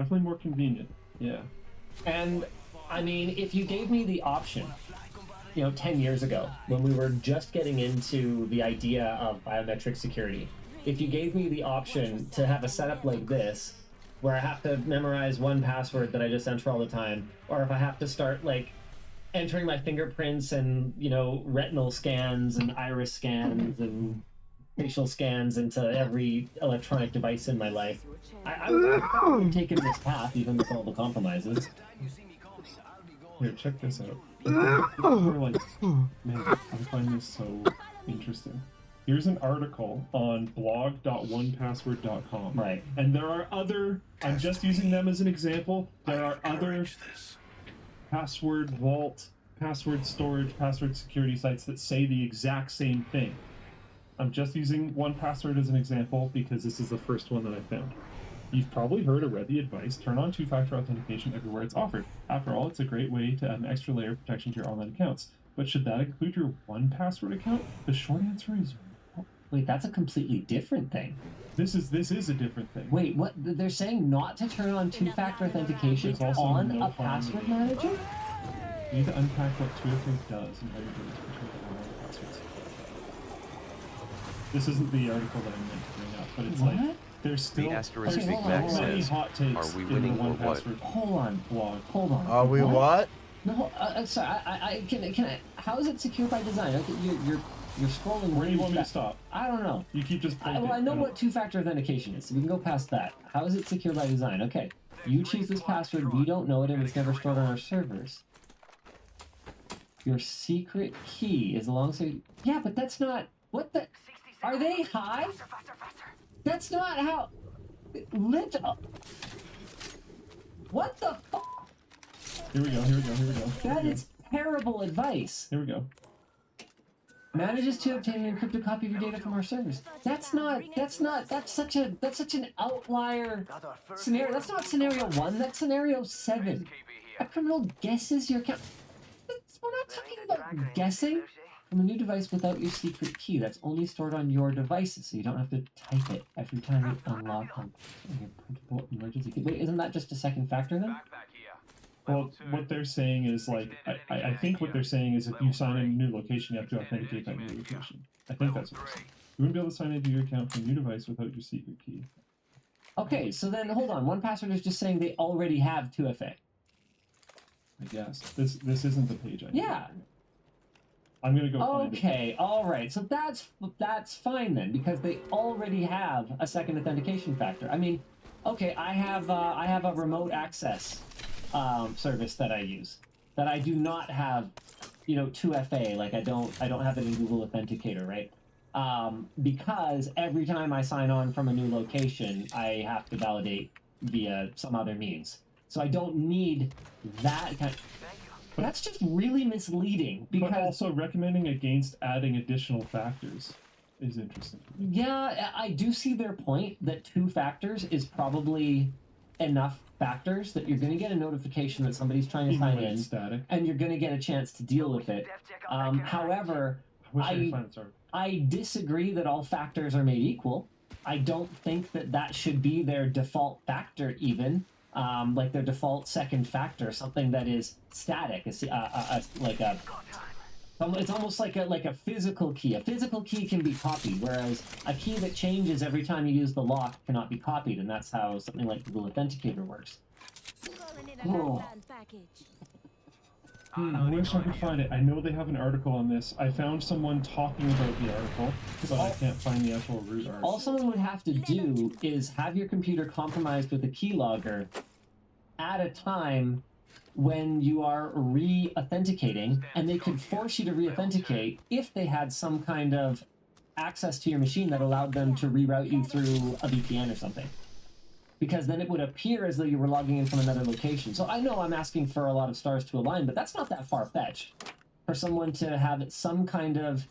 Definitely more convenient. Yeah. And I mean, if you gave me the option, 10 years ago, when we were just getting into the idea of biometric security, if you gave me the option to have a setup like this, where I have to memorize one password that I just enter all the time, or if I have to start like entering my fingerprints and retinal scans and iris scans and facial scans into every electronic device in my life, I would have taken this path even with all the compromises. Here, check this out. You're like, man, I find this so interesting. Here's an article on blog.onepassword.com. Right. And there are other, I'm just using them as an example, there are other password vault, password storage, password security sites that say the exact same thing. I'm just using 1Password as an example because this is the first one that I found. You've probably heard or read the advice, turn on two-factor authentication everywhere it's offered. After all, it's a great way to add an extra layer of protection to your online accounts. But should that include your 1Password account? The short answer is no. Wait, that's a completely different thing. This is a different thing. Wait, what? They're saying not to turn on two-factor authentication on a password manager? You need to unpack what 2FA does and how you're doing to protect online passwords. This isn't the article that I meant to bring up, but it's what? Like there's still The asterisk okay, hold on, Mac hold on. says, hot takes are we in winning the or what? 1Password Hold on. blog. Hold on. Are we what? No, sorry. I can I? How is it secure by design? Okay, you're scrolling. Where do you want me to stop? I don't know. You keep just pointing. I know what two-factor authentication is, so we can go past that. How is it secure by design? Okay, you choose this password. We don't know it, and it's never stored on our servers. Your secret key is alongside. Yeah, but that's not. What the? Are they high? That's not how. Lit up. What the fuck? Here we go. That is terrible advice. Here we go. Manages to obtain an encrypted copy of your data from our servers. That's such an outlier scenario. That's not scenario 1, that's scenario 7. A criminal guesses your account. We're not talking about guessing. From a new device without your secret key. That's only stored on your devices, so you don't have to type it every time you unlock on your printable emergency key. Wait, isn't that just a second factor then? Well, what they're saying is like, I think what they're saying is if you sign in a new location, you have to authenticate that new location. I think that's what they're saying. You wouldn't be able to sign into your account from a new device without your secret key. Okay, so then hold on. 1Password is just saying they already have 2FA. I guess this isn't the page I need. Yeah. I'm gonna go. Okay, all right. So that's fine then, because they already have a second authentication factor. I mean, okay, I have a remote access service that I use that I do not have, 2FA. Like I don't have it in Google Authenticator, right? Because every time I sign on from a new location, I have to validate via some other means. So I don't need that kind of... That's just really misleading, because... But also recommending against adding additional factors is interesting. Yeah, I do see their point that 2 factors is probably enough factors that you're going to get a notification that somebody's trying to sign in, and you're going to get a chance to deal with it. However, I disagree that all factors are made equal. I don't think that should be their default factor even. Like their default second factor, something that is static, it's almost like a physical key. A physical key can be copied, whereas a key that changes every time you use the lock cannot be copied, and that's how something like Google Authenticator works. Oh. I wish I could find it. I know they have an article on this. I found someone talking about the article, but I can't find the actual root article. All someone would have to do is have your computer compromised with a keylogger at a time when you are re-authenticating, and they could force you to re-authenticate if they had some kind of access to your machine that allowed them to reroute you through a VPN or something. Because then it would appear as though you were logging in from another location. So I know I'm asking for a lot of stars to align, but that's not that far-fetched. For someone to have some kind of...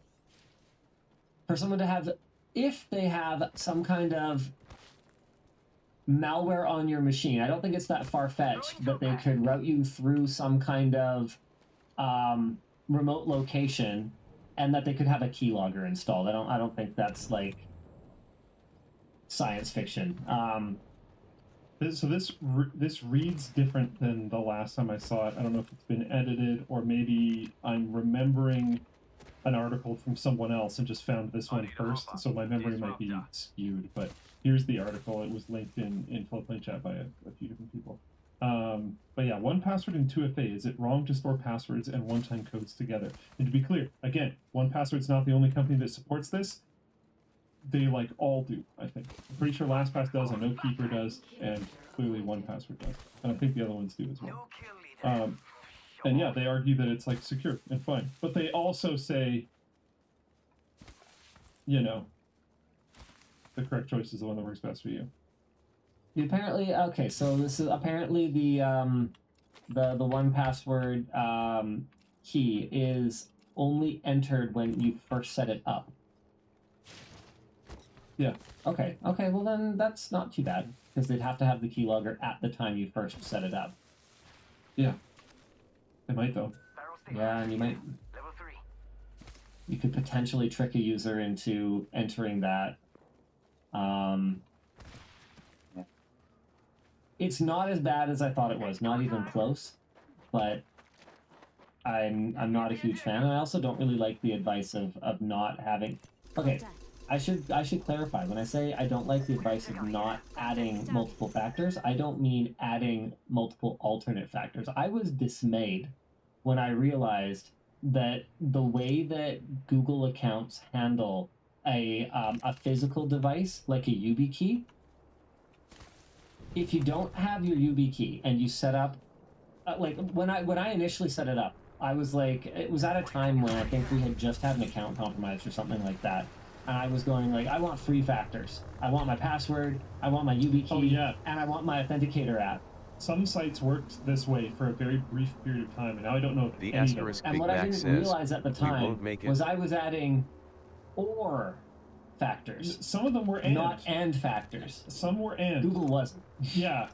If they have some kind of malware on your machine, I don't think it's that far-fetched that they could route you through some kind of remote location, and that they could have a keylogger installed. I don't think that's like science fiction. This reads different than the last time I saw it. I don't know if it's been edited or maybe I'm remembering an article from someone else and just found this one first, so my memory might be skewed. But here's the article. It was linked in Floodplain chat by a few different people. But yeah, 1Password and 2FA. Is it wrong to store passwords and one-time codes together? And to be clear, again, 1Password's not the only company that supports this. They like all do, I think. I'm pretty sure LastPass does, I know Keeper does, and clearly 1Password does. And I think the other ones do as well. And yeah, they argue that it's like secure and fine. But they also say, you know, the correct choice is the one that works best for you. Apparently, okay, so this is apparently the 1Password key is only entered when you first set it up. Yeah. Okay, well then that's not too bad, because they'd have to have the keylogger at the time you first set it up. Yeah. They might, though. Yeah, and you might... You could potentially trick a user into entering that. It's not as bad as I thought it was, not even close, but I'm not a huge fan, and I also don't really like the advice of not having... Okay, I should clarify. When I say I don't like the advice of not adding multiple factors, I don't mean adding multiple alternate factors. I was dismayed when I realized that the way that Google accounts handle a physical device like a YubiKey, if you don't have your YubiKey and you set up, like when I initially set it up, I was like, it was at a time when I think we had just had an account compromised or something like that. And I was going like, I want 3 factors. I want my password, I want my YubiKey, and I want my authenticator app. Some sites worked this way for a very brief period of time, and now I don't know if the any asterisk and what I didn't realize at the time was I was adding OR factors. Some of them were AND. Not AND factors. Some were AND. Google wasn't. Yeah.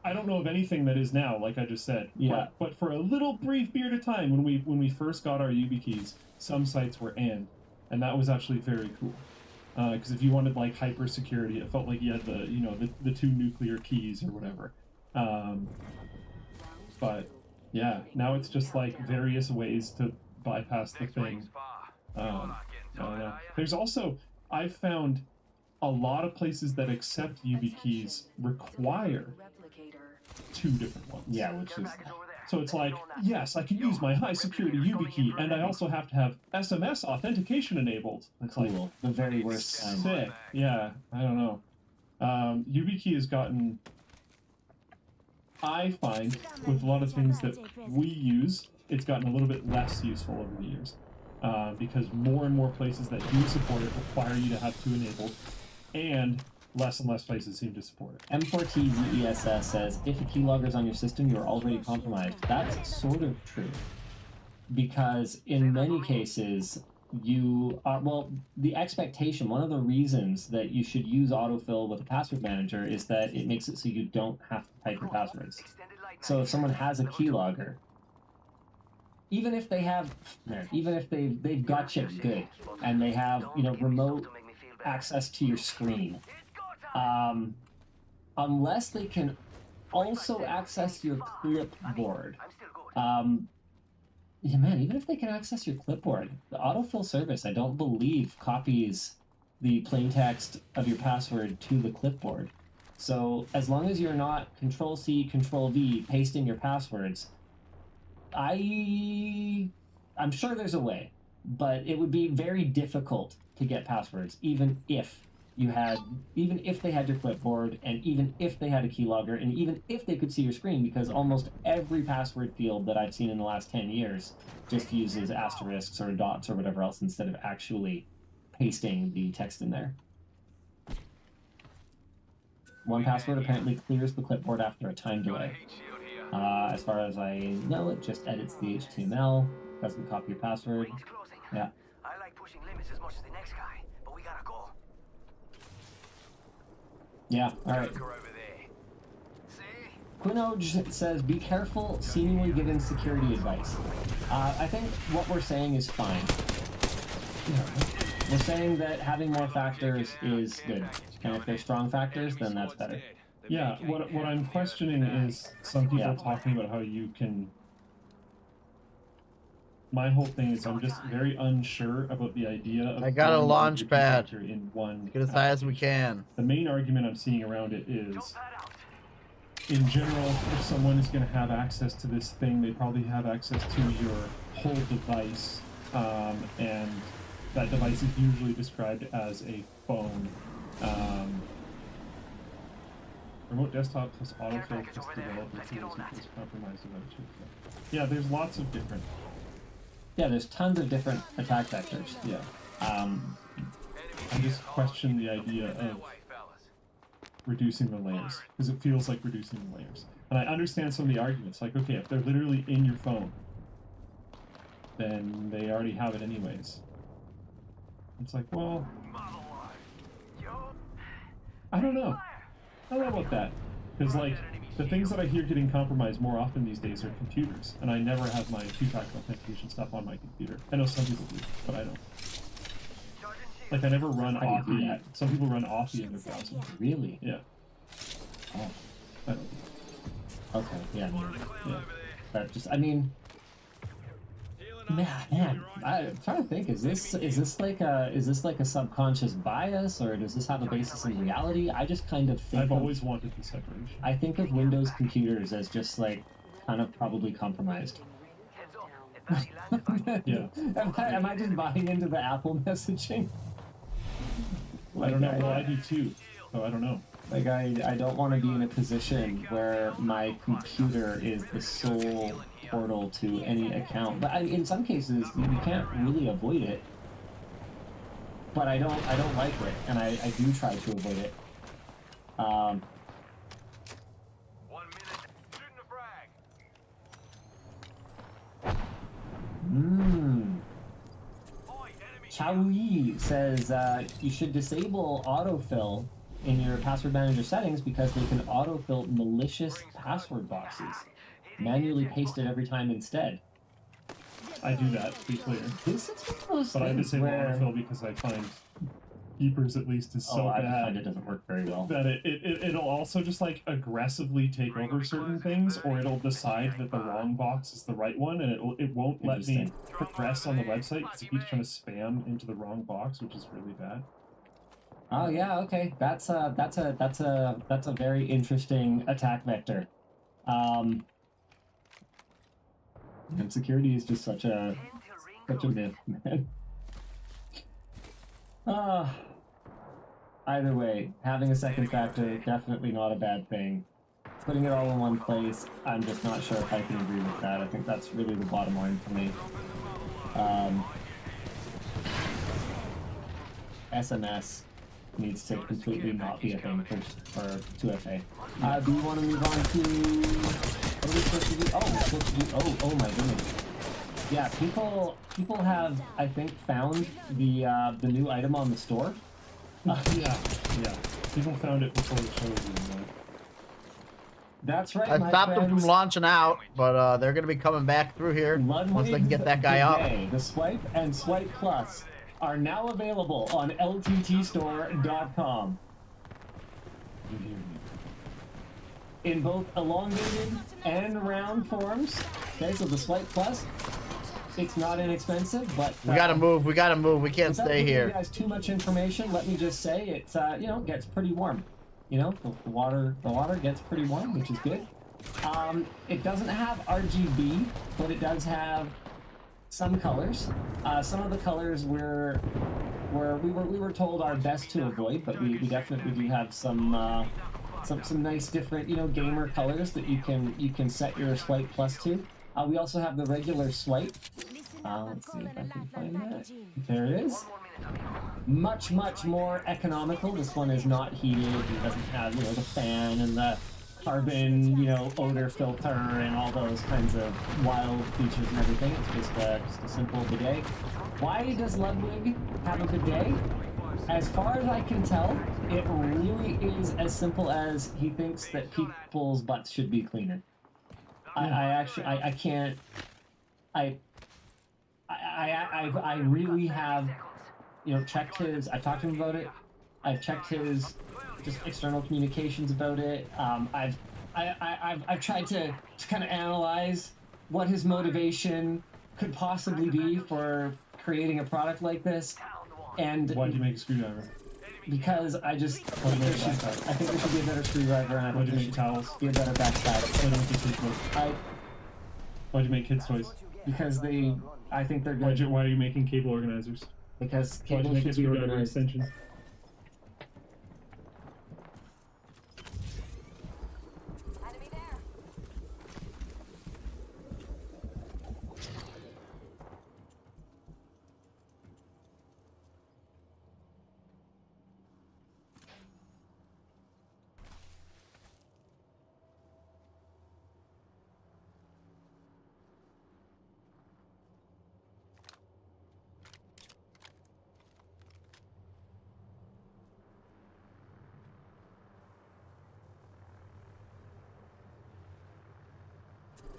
I don't know of anything that is now, like I just said. Yeah. But for a little brief period of time, when we first got our YubiKeys, some sites were AND, and that was actually very cool. Because if you wanted like hyper security, it felt like you had the 2 nuclear keys or whatever. But yeah, now it's just like various ways to bypass the thing. I don't know. There's also, I've found a lot of places that accept YubiKeys require 2 different ones. Yeah, which is... So it's like, yes, I can use my high security YubiKey, and I also have to have SMS authentication enabled. It's cool. Like, the very worst sick. Yeah, I don't know. YubiKey has gotten, I find, with a lot of things that we use, it's gotten a little bit less useful over the years. Because more and more places that do support it require you to have 2 enabled, and less places seem to support it. M4TZESS says, if a keylogger is on your system, you're already compromised. That's sort of true. Because in many cases, you are, well, the expectation, one of the reasons that you should use autofill with a password manager is that it makes it so you don't have to type your passwords. So if someone has a keylogger, even if they have, even if they've got you good, and they have, remote access to your screen, unless they can also access your clipboard, yeah, man, even if they can access your clipboard, the autofill service, I don't believe, copies the plaintext of your password to the clipboard. So as long as you're not Control-C, Control-V, pasting your passwords, I'm sure there's a way, but it would be very difficult to get passwords, even if they had your clipboard, and even if they had a keylogger, and even if they could see your screen, because almost every password field that I've seen in the last 10 years just uses asterisks or dots or whatever else instead of actually pasting the text in there. 1Password apparently clears the clipboard after a time delay. As far as I know, it just edits the HTML, doesn't copy your password. Yeah. I like pushing limits as much as the next guy, but we gotta go. Yeah, alright. Quinoj says, be careful seemingly giving security advice. I think what we're saying is fine. We're saying that having more factors is good. And if they're strong factors, then that's better. Yeah, what I'm questioning is some people talking about how you can. My whole thing is I'm just very unsure about the idea of. I got a throwing launch every pad. character in one. Get as high as we can. The main argument I'm seeing around it is, in general, if someone is going to have access to this thing, they probably have access to your whole device, and that device is usually described as a phone. Remote desktop plus autofill plus developer tools equals compromised eventually. Yeah, there's lots of different. Yeah, there's tons of different attack vectors. Yeah. I just question the idea of reducing the layers, because it feels like reducing the layers. And I understand some of the arguments, like, okay, if they're literally in your phone, then they already have it anyways. It's like, well, I don't know. I don't know about that. Because, like, the things that I hear getting compromised more often these days are computers, and I never have my two-factor authentication stuff on my computer. I know some people do, but I don't. Like, I never run Authy. Some people run Authy in their browser. Really? Yeah. Oh. I don't. Okay, yeah. Yeah. But just, I mean, man, I'm trying to think. Is this like a subconscious bias, or does this have a basis in reality? I just kind of think. I've always wanted the separation. I think of Windows computers as just like kind of probably compromised. Yeah. Am I just buying into the Apple messaging? I don't know. Well, I do too. So I don't know. Like, I don't want to be in a position where my computer is the sole portal to any account. But in some cases, you can't really avoid it. But I don't like it, and I do try to avoid it. 1 minute. Shooting a frag. Chaui says you should disable autofill in your password manager settings because they can autofill malicious password boxes. Manually paste it every time instead. I do that, to be clear. This is one of those but I things disable where... autofill because I find Keepers at least is so I bad find it doesn't work very well. that it'll also just like aggressively take over certain things, or it'll decide that the wrong box is the right one, and it won't let me progress on the website because it keeps trying to spam into the wrong box, which is really bad. Oh yeah, okay. That's a very interesting attack vector. And security is just such a myth, man. Either way, having a second factor, definitely not a bad thing. Putting it all in one place, I'm just not sure if I can agree with that. I think that's really the bottom line for me. SMS needs to completely not be a thing for 2FA. Do you want to move on to... What are we supposed to do? Oh, we're supposed to do... Oh my goodness. Yeah, people have, I think, found the new item on the store. Yeah. People found it before the show was even. That's right, I stopped them from launching out, but they're going to be coming back through here once they can get that guy up. The Swipe and Swipe Plus are now available on lttstore.com. In both elongated and round forms. Okay, so the Swipe Plus, it's not inexpensive, but we gotta move. We gotta move. We can't stay here. Without giving you guys too much information, let me just say it. Gets pretty warm. The water gets pretty warm, which is good. It doesn't have RGB, but it does have some colors. Some of the colors we were told are best to avoid, but we definitely do have some nice different gamer colors that you can set your Swipe Plus to. We also have the regular Swipe. Let's see if I can find that. There it is. Much more economical. This one is not heated. It doesn't have the fan and the carbon odor filter and all those kinds of wild features and everything. It's just a simple bidet. Why does Ludwig have a bidet? As far as I can tell, it really is as simple as he thinks that people's butts should be cleaner. I really have, checked his. I talked to him about it. I've checked his just external communications about it. I've tried to kind of analyze what his motivation could possibly be for creating a product like this, and Why'd you make a screwdriver? because I just think there should be a better screwdriver, and I Why'd think you there make should towels? be a better backside. Why don't you kids toys? Why'd you make kids toys? Because I think they're Why good. are you making cable organizers? Because Why'd you cable make a should be screwdriver organized. extension? Enemy there.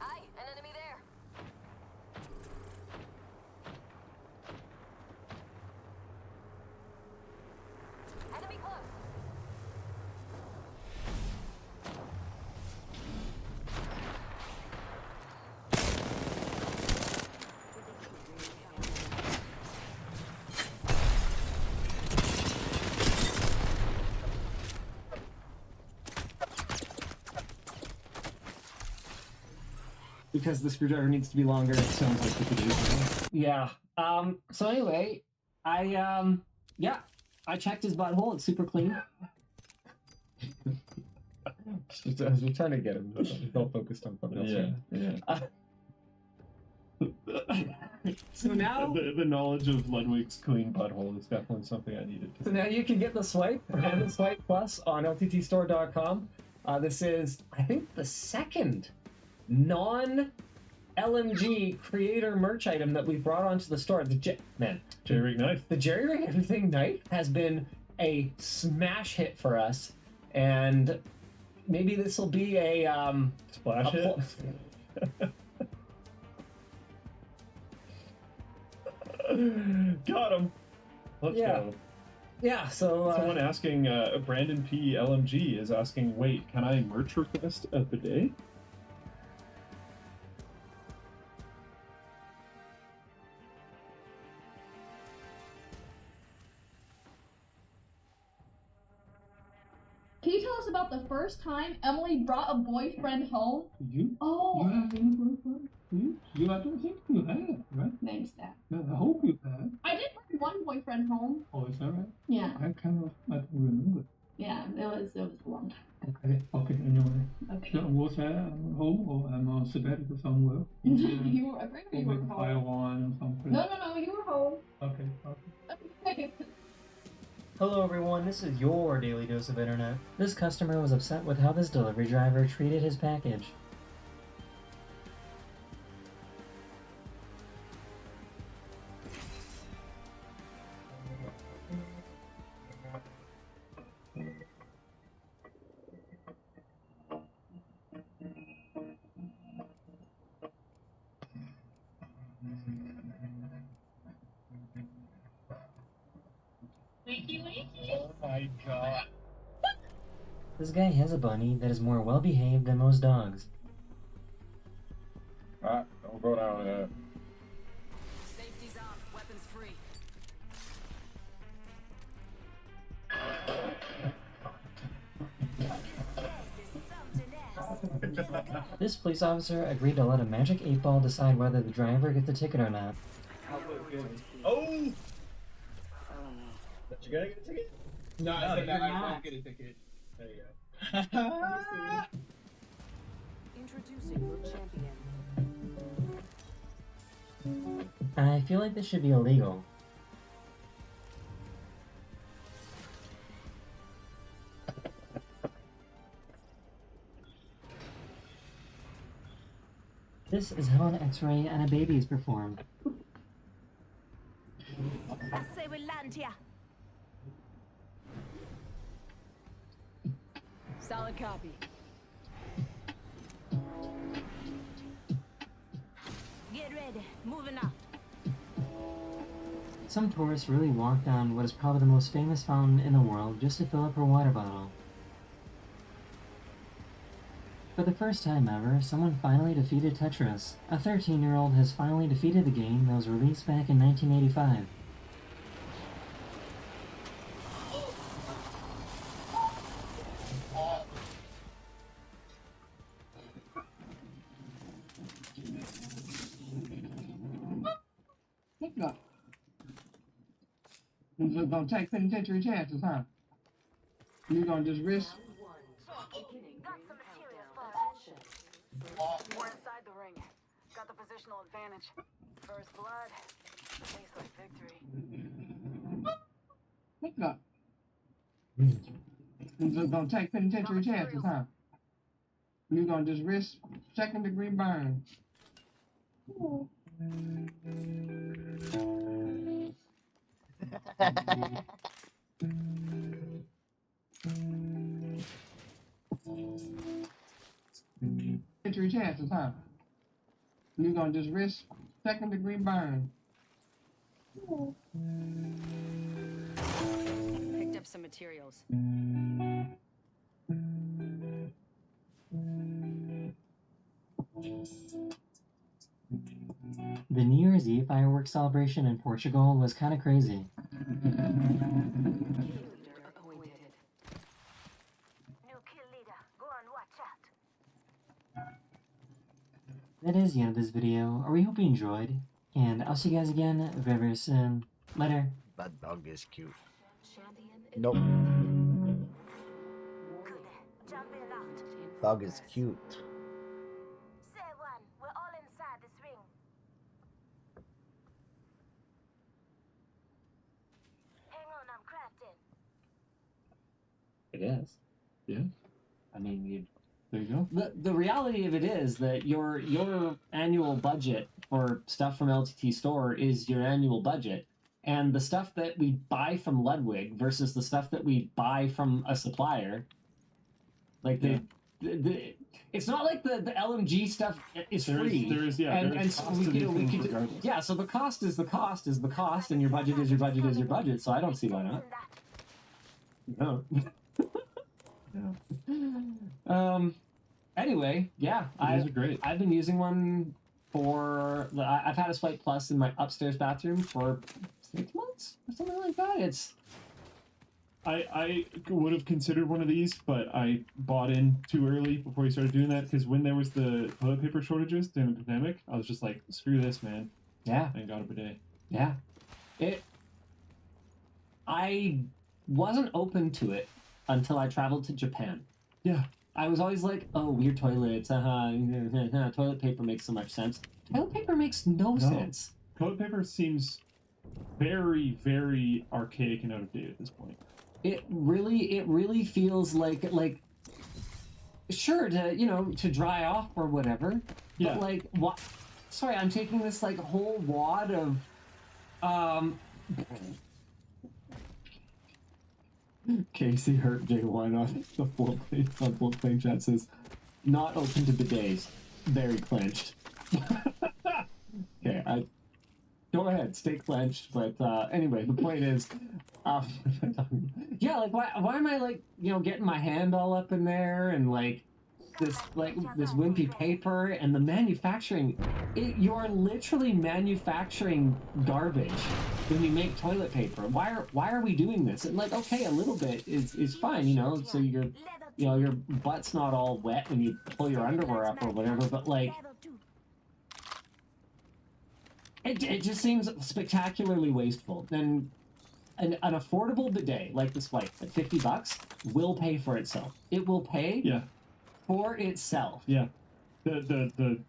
Hi, an enemy there. Enemy close. Because the screwdriver needs to be longer. It sounds like we could use it. Yeah. So anyway, I checked his butthole. It's super clean. As we're trying to get him, he's all focused on something else. Yeah. So now, The knowledge of Ludwig's clean butthole is definitely something I needed to. so now you can get the Swipe and the Swipe Plus on lttstore.com. This is, I think, the second non-LMG creator merch item that we've brought onto the store. Jerry Rig knife. The Jerry Rig Everything knife has been a smash hit for us, and maybe this will be a Splash hit. Got him. Let's go. Yeah. So Someone asking, Brandon P. LMG is asking, wait, can I merch request a bidet? Can you tell us about the first time Emily brought a boyfriend home? You? Oh, You have any boyfriend? You? I don't think you have, right? thanks, Dad. No, I hope you have. I did bring one boyfriend home. Oh, is that right? Yeah, I don't remember. yeah, it was a long time. Okay, anyway. Okay. So was I home or I'm on sabbatical somewhere? You were, I think you were Maybe home. Taiwan or something. No, you were home. Okay. Okay. Hello everyone, this is your Daily Dose of Internet. This customer was upset with how this delivery driver treated his package. Oh my god. This guy has a bunny that is more well-behaved than most dogs. Don't go down there. Safety's off, weapons free. This police officer agreed to let a magic 8-ball decide whether the driver gets a ticket or not. Oh! But you gotta get a ticket? No, I said that I won't get a ticket. There you go. Introducing your champion. I feel like this should be illegal. This is how an X-ray and a baby is performed. I say we land here. Solid copy. Get ready. Moving out. some tourists really walked down what is probably the most famous fountain in the world just to fill up her water bottle. For the first time ever, someone finally defeated Tetris. A 13-year-old has finally defeated the game that was released back in 1985. Look. You're just gonna take penitentiary chances, huh? You're gonna just risk. We're inside the ring. Got the positional advantage. First blood. Tastes like victory. Look. You're just gonna take penitentiary chances, huh? You're gonna just risk second-degree burn. Penitentiary chances, huh? You're gonna just risk second-degree burn. Picked up some materials. The New Year's Eve fireworks celebration in Portugal was kind of crazy. New kill leader. Go on, watch out. That is the end of this video. I really hope you enjoyed, and I'll see you guys again very, very soon. Later. That dog is cute. Nope. Dog is cute. Say one. We're all inside this ring. Hang on, I'm crafting. It is. Yeah. I mean, there you go. The reality of it is that your annual budget for stuff from LTT Store is your annual budget. And the stuff that we buy from Ludwig versus the stuff that we buy from a supplier, like it's not like the LMG stuff is free. And so we could yeah. So the cost is the cost is the cost, and your budget is your budget is your budget. So I don't see why not. No. Anyway, yeah, These are great. I've been using one for. I've had a Swipe Plus in my upstairs bathroom for 6 months or something like that. It's. I would have considered one of these, but I bought in too early before we started doing that, because when there was the toilet paper shortages during the pandemic, I was just like, screw this, man. Yeah. I got a bidet. Yeah. I wasn't open to it until I traveled to Japan. Yeah. I was always like, oh, weird toilets. Toilet paper makes so much sense. Toilet paper makes no sense. Toilet paper seems very, very archaic and out of date at this point. It really feels like sure to dry off or whatever. Yeah. But like what? Sorry, I'm taking this like whole wad of Casey hurt J1 on the full plane chat says not open to bidets. Very clenched. Okay, go ahead, stay clenched. But anyway, the point is, yeah, like why am I like getting my hand all up in there and like this wimpy paper and the manufacturing? You are literally manufacturing garbage when you make toilet paper. Why are we doing this? And like, okay, a little bit is fine, so your butt's not all wet when you pull your underwear up or whatever. But like. It just seems spectacularly wasteful. And an affordable bidet like the Swipe at $50 will pay for itself. It will pay for itself. Yeah. The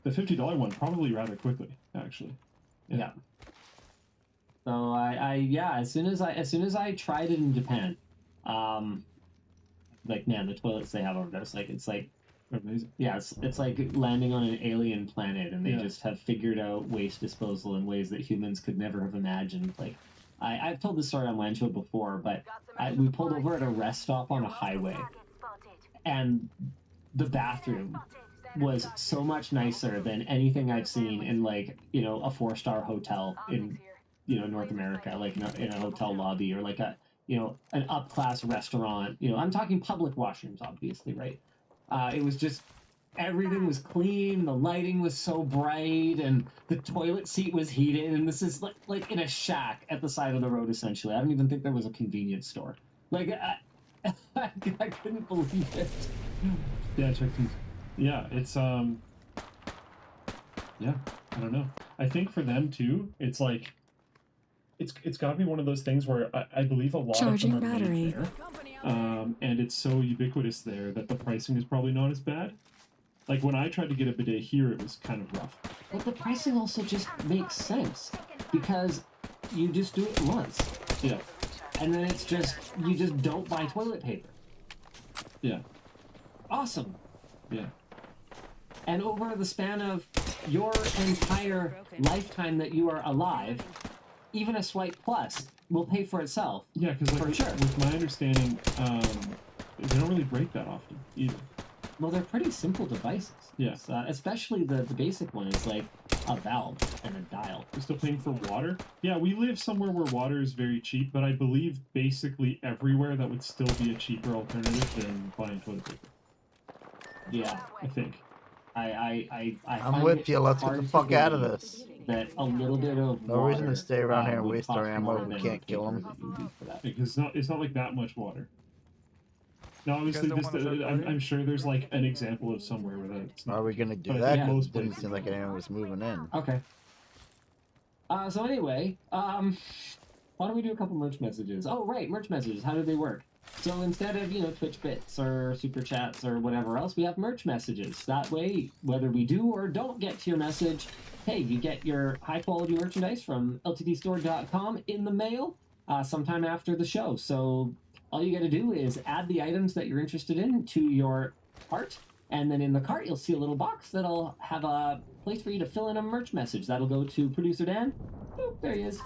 $50 one probably rather quickly, actually. Yeah. So as soon as I tried it in Japan, like man, the toilets they have over there, it's like amazing. Yeah, it's like landing on an alien planet, and they just have figured out waste disposal in ways that humans could never have imagined. Like, I've told this story on Lancho before, but we pulled over at a rest stop on a highway, and the bathroom was so much nicer than anything I've seen in like a 4-star hotel in North America, like in a hotel lobby or like an up-class restaurant. I'm talking public washrooms, obviously, right? It was just everything was clean, the lighting was so bright, and the toilet seat was heated. And this is like in a shack at the side of the road, essentially. I don't even think there was a convenience store. Like I couldn't believe it. Yeah, yeah, it's yeah, I don't know. I think for them too, it's like it's got to be one of those things where I believe a lot Charging of them are battery. made there, and it's so ubiquitous there that the pricing is probably not as bad. Like when I tried to get a bidet here, it was kind of rough. But the pricing also just makes sense because you just do it once. Yeah. And then it's just you just don't buy toilet paper. Yeah. Awesome. Yeah. And over the span of your entire lifetime that you are alive, even a Swipe Plus will pay for itself. Yeah, because for sure. With my understanding, they don't really break that often either. Well, they're pretty simple devices. Yes. Especially the basic one is like a valve and a dial. You're still paying for water? Yeah, we live somewhere where water is very cheap, but I believe basically everywhere that would still be a cheaper alternative than buying toilet paper. Yeah. I think. I'm with you. Let's get the fuck out of this. That a little bit of no reason to stay around here and waste our ammo. We can't kill them. Because it's not like that much water. No, obviously, I'm sure there's like an example of somewhere where that's not. Are we gonna do that? It didn't seem like anyone was moving in. Okay. So anyway, why don't we do a couple merch messages? Oh, right, merch messages. How do they work? So instead of, Twitch bits or super chats or whatever else, we have merch messages. That way, whether we do or don't get to your message, hey, you get your high-quality merchandise from ltdstore.com in the mail sometime after the show. So all you got to do is add the items that you're interested in to your cart, and then in the cart, you'll see a little box that'll have a place for you to fill in a merch message. That'll go to producer Dan. Boop, there he is.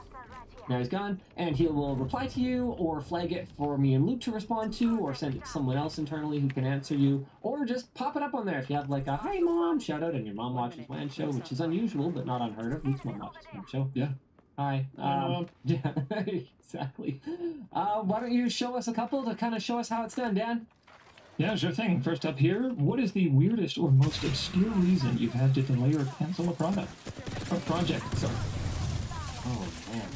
Now he's gone, and he will reply to you, or flag it for me and Luke to respond to, or send it to someone else internally who can answer you, or just pop it up on there if you have like a "Hi Mom" shout out and your mom watches WAN show, which is unusual but not unheard of. Luke's mom watches WAN show. Yeah. Hi. Yeah, exactly. Why don't you show us a couple to kind of show us how it's done, Dan? Yeah, sure thing. First up here, what is the weirdest or most obscure reason you've had to delay or cancel a project? Sorry. Oh man.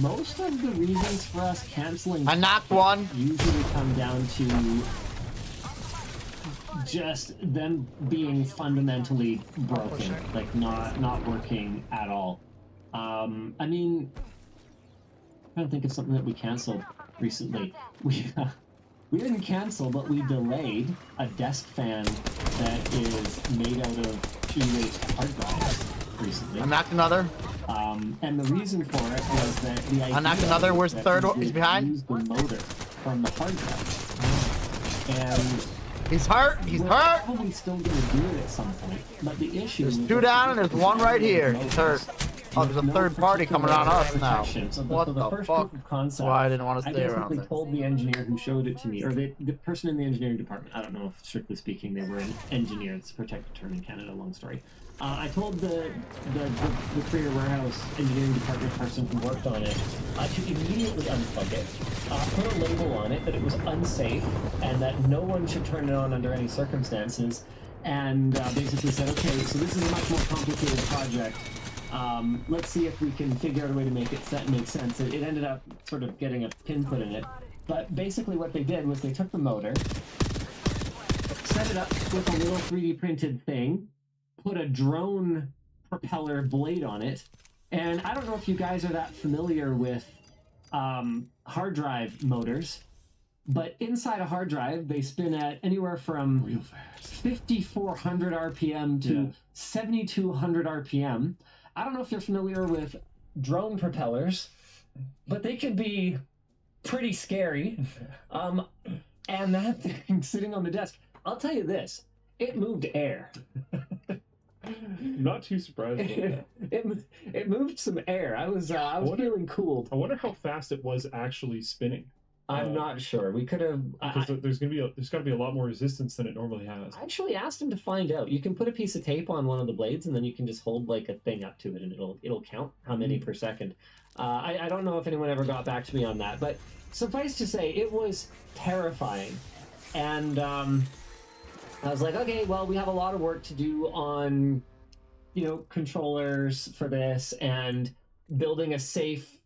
Most of the reasons for us canceling I knocked one usually come down to just them being fundamentally broken, like not working at all. I mean, I'm trying to think of something that we canceled recently. We didn't cancel, but we delayed a desk fan that is made out of erased hard drives recently. I knocked another. And the reason for it was that the idea I knocked another. Where's the third one? He's behind. Use the motor from the hard drive. And he's hurt. He's we're hurt. Probably still going to do it at some point. But the issue There's is two down and there's one right here. He's hurt. Oh, there's a third party coming on us now. What the fuck? That's why I didn't want to stay around there. I told the engineer who showed it to me, or the person in the engineering department. I don't know if, strictly speaking, they were an engineer. It's a protected term in Canada. Long story. I told the Creator Warehouse engineering department person who worked on it to immediately unplug it, put a label on it that it was unsafe and that no one should turn it on under any circumstances, and basically said, okay, so this is a much more complicated project. Let's see if we can figure out a way to make it make sense. It ended up sort of getting a pin put in it, but basically what they did was they took the motor, set it up with a little 3D printed thing, put a drone propeller blade on it, and I don't know if you guys are that familiar with hard drive motors, but inside a hard drive they spin at anywhere from 5,400 RPM to 7,200 RPM. I don't know if you're familiar with drone propellers, but they could be pretty scary. And that thing sitting on the desk, I'll tell you this, it moved air. Not too surprised about that. It moved some air. I was feeling cool. I wonder how fast it was actually spinning. I'm not sure. We could have. Because there's got to be a lot more resistance than it normally has. I actually asked him to find out. You can put a piece of tape on one of the blades, and then you can just hold like a thing up to it, and it'll count how many per second. I don't know if anyone ever got back to me on that, but suffice to say, it was terrifying. And I was like, okay, well, we have a lot of work to do on, controllers for this and building a safe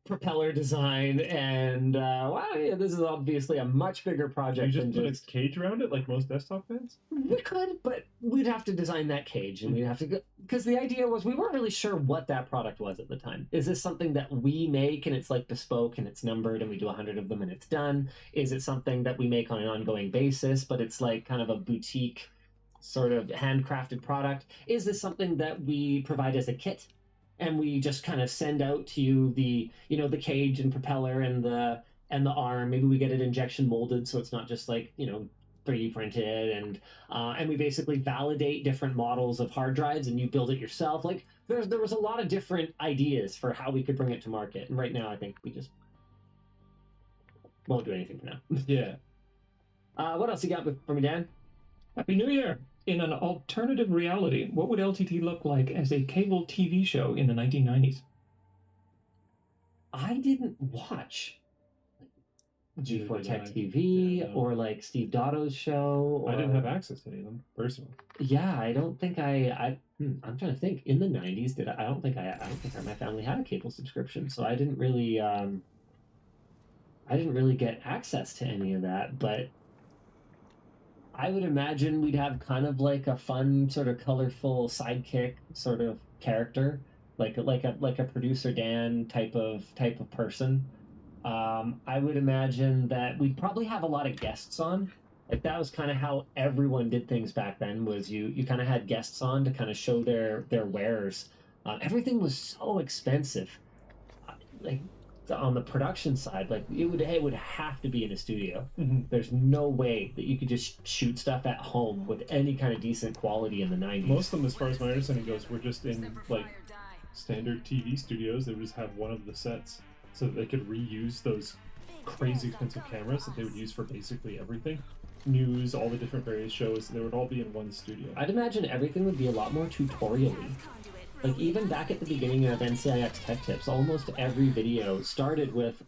propeller design. And this is obviously a much bigger project. You just put a cage around it like most desktop fans? We could, but we'd have to design that cage, and we'd have to go, because the idea was we weren't really sure what that product was at the time. Is this something that we make and it's like bespoke and it's numbered and we do 100 of them and it's done? Is it something that we make on an ongoing basis, but it's like kind of a boutique sort of handcrafted product? Is this something that we provide as a kit and we just kind of send out to you the cage and propeller and the arm? Maybe we get it injection molded so it's not just like 3D printed, and we basically validate different models of hard drives and you build it yourself. Like there was a lot of different ideas for how we could bring it to market, and right now I think we just won't do anything for now. Yeah. What else you got for me, Dan? Happy New Year! In an alternative reality, what would LTT look like as a cable TV show in the 1990s? I didn't watch G4 Tech TV or like Steve Dotto's show. I didn't have access to any of them personally. Yeah, I don't think I'm trying to think. In the 90s, I don't think my family had a cable subscription, so I didn't really get access to any of that. But I would imagine we'd have kind of like a fun, sort of colorful sidekick sort of character, like a producer Dan type of person. I would imagine that we'd probably have a lot of guests on. Like that was kind of how everyone did things back then. Was you kind of had guests on to kind of show their wares. Everything was so expensive. Like on the production side, like it would have to be in a studio. Mm-hmm. There's no way that you could just shoot stuff at home with any kind of decent quality in the 90s. Most of them, as far as my understanding goes, were just in like standard TV studios. They would just have one of the sets so that they could reuse those crazy expensive cameras that they would use for basically everything. News, all the different various shows, they would all be in one studio. I'd imagine everything would be a lot more tutorial-y. Like even back at the beginning of NCIX Tech Tips, almost every video started with,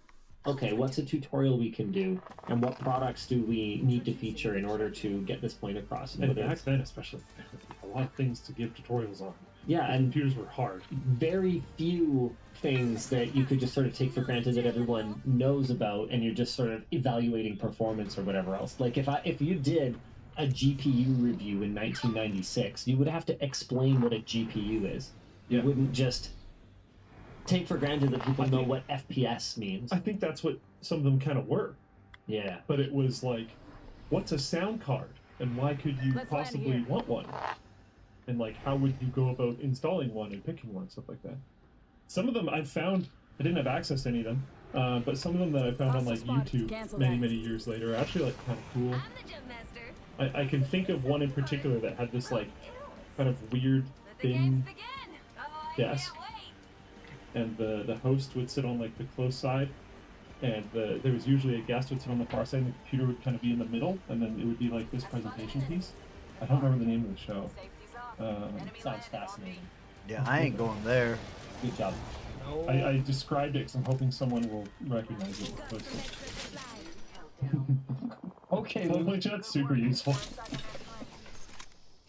okay, what's a tutorial we can do, and what products do we need to feature in order to get this point across? And back then, especially, there were a lot of things to give tutorials on. Yeah, and computers were hard. Very few things that you could just sort of take for granted that everyone knows about, and you're just sort of evaluating performance or whatever else. Like if you did a GPU review in 1996, you would have to explain what a GPU is. You wouldn't just take for granted that people know what FPS means. I think that's what some of them kind of were. Yeah. But it was like, what's a sound card? And why could you possibly want one? And like, how would you go about installing one and picking one, stuff like that. Some of them I've found, I didn't have access to any of them, but some of them that I found on like YouTube many years later are actually like kind of cool. I can think of one in particular that had this like kind of weird thin desk, and the host would sit on like the close side, and there was usually a guest would sit on the far side, and the computer would kind of be in the middle, and then it would be like this presentation piece. I don't remember the name of the show. Sounds fascinating. Yeah, I ain't going there. Good job. I described it because I'm hoping someone will recognize it. Okay, Play chat's super useful.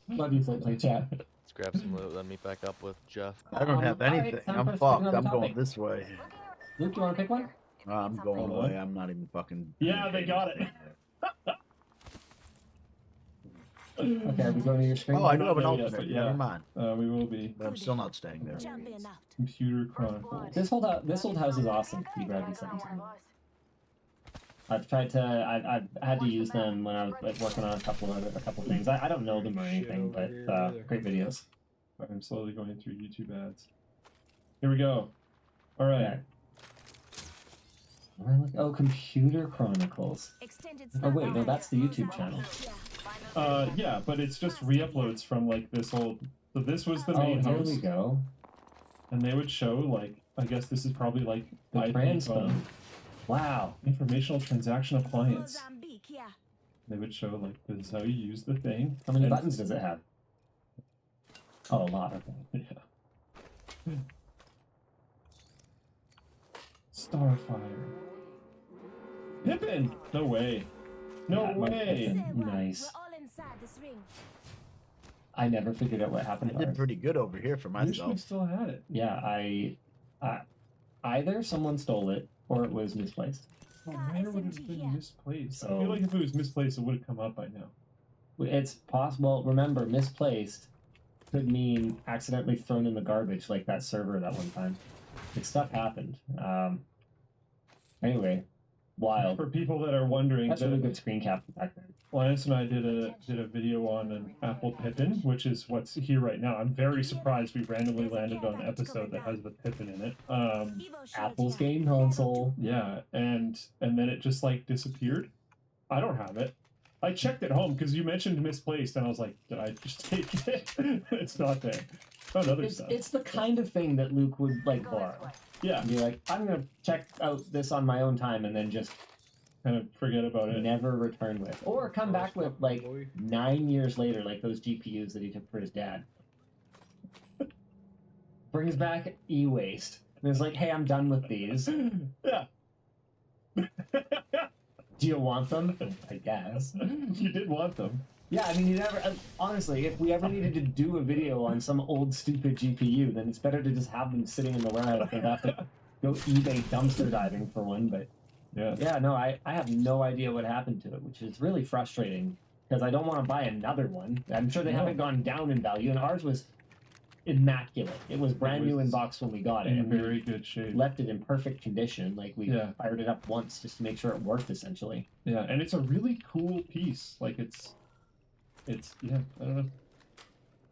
Love you, Play Chat. Let's grab some loot. Let me back up with Jeff. I don't have anything. I'm fucked. I'm going this way. Luke, do you want to pick one? I'm going away. I'm not even fucking. Yeah, they got it. Okay, are we going to your screen? Oh, I do have an Not yet, alternate. but yeah. Never mind. We will be. But I'm still not staying there. Computer Chronicles. This old house is awesome. You grab these things. I've tried to. I've had to use them when I was like, working on a couple things. I don't know them or anything, but great videos. I'm slowly going through YouTube ads. Here we go. All right. Oh, Computer Chronicles. Oh wait, no, that's the YouTube channel. Yeah, but it's just re-uploads from like this old. So this was the main house. There we go. And they would show like, I guess this is probably like the transphone. Wow. Informational transaction appliance. Mozambique here. They would show like this is how you use the thing. How many And- buttons does it have? Oh, a lot. Okay. Yeah. Starfire. Pippin! No way. No Yeah, Mark way. Pippin. Nice. We're all inside this ring. I never figured out what I happened to did ours. pretty good over here for I wish we myself. still had it. Yeah, either someone stole it or it was misplaced. Oh, where would it have been misplaced? I So- feel like if it was misplaced, it would have come up by now. It's possible. Remember, misplaced could mean accidentally thrown in the garbage, like that server that one time. Like, stuff happened. Anyway, wild. For people that are wondering, That's really good screen cap back then. Linus and I did a video on an Apple Pippin, which is what's here right now. I'm very surprised we randomly landed on an episode that has the Pippin in it. Apple's game console. Yeah, and then it just like disappeared. I don't have it. I checked at home because you mentioned misplaced, and I was like, did I just take it? It's not there. Found other stuff. It's the kind of thing that Luke would like borrow. Yeah. And be like, I'm gonna check out this on my own time, and then just kind of forget about it. Never return with, or come back with like 9 years later, like those GPUs that he took for his dad. Brings back e-waste. And it's like, hey, I'm done with these. Yeah. Do you want them? I guess. You did want them. Yeah, I mean, you never. Honestly, if we ever needed to do a video on some old stupid GPU, then it's better to just have them sitting in the warehouse than have to go eBay dumpster diving for one. But yeah, no, I have no idea what happened to it, which is really frustrating because I don't want to buy another one. I'm sure they haven't gone down in value, and ours was immaculate. It was brand new in box when we got it. In and we very good shape. Left it in perfect condition. Like we fired it up once just to make sure it worked. Essentially. Yeah, and it's a really cool piece. Like it's yeah, I don't know.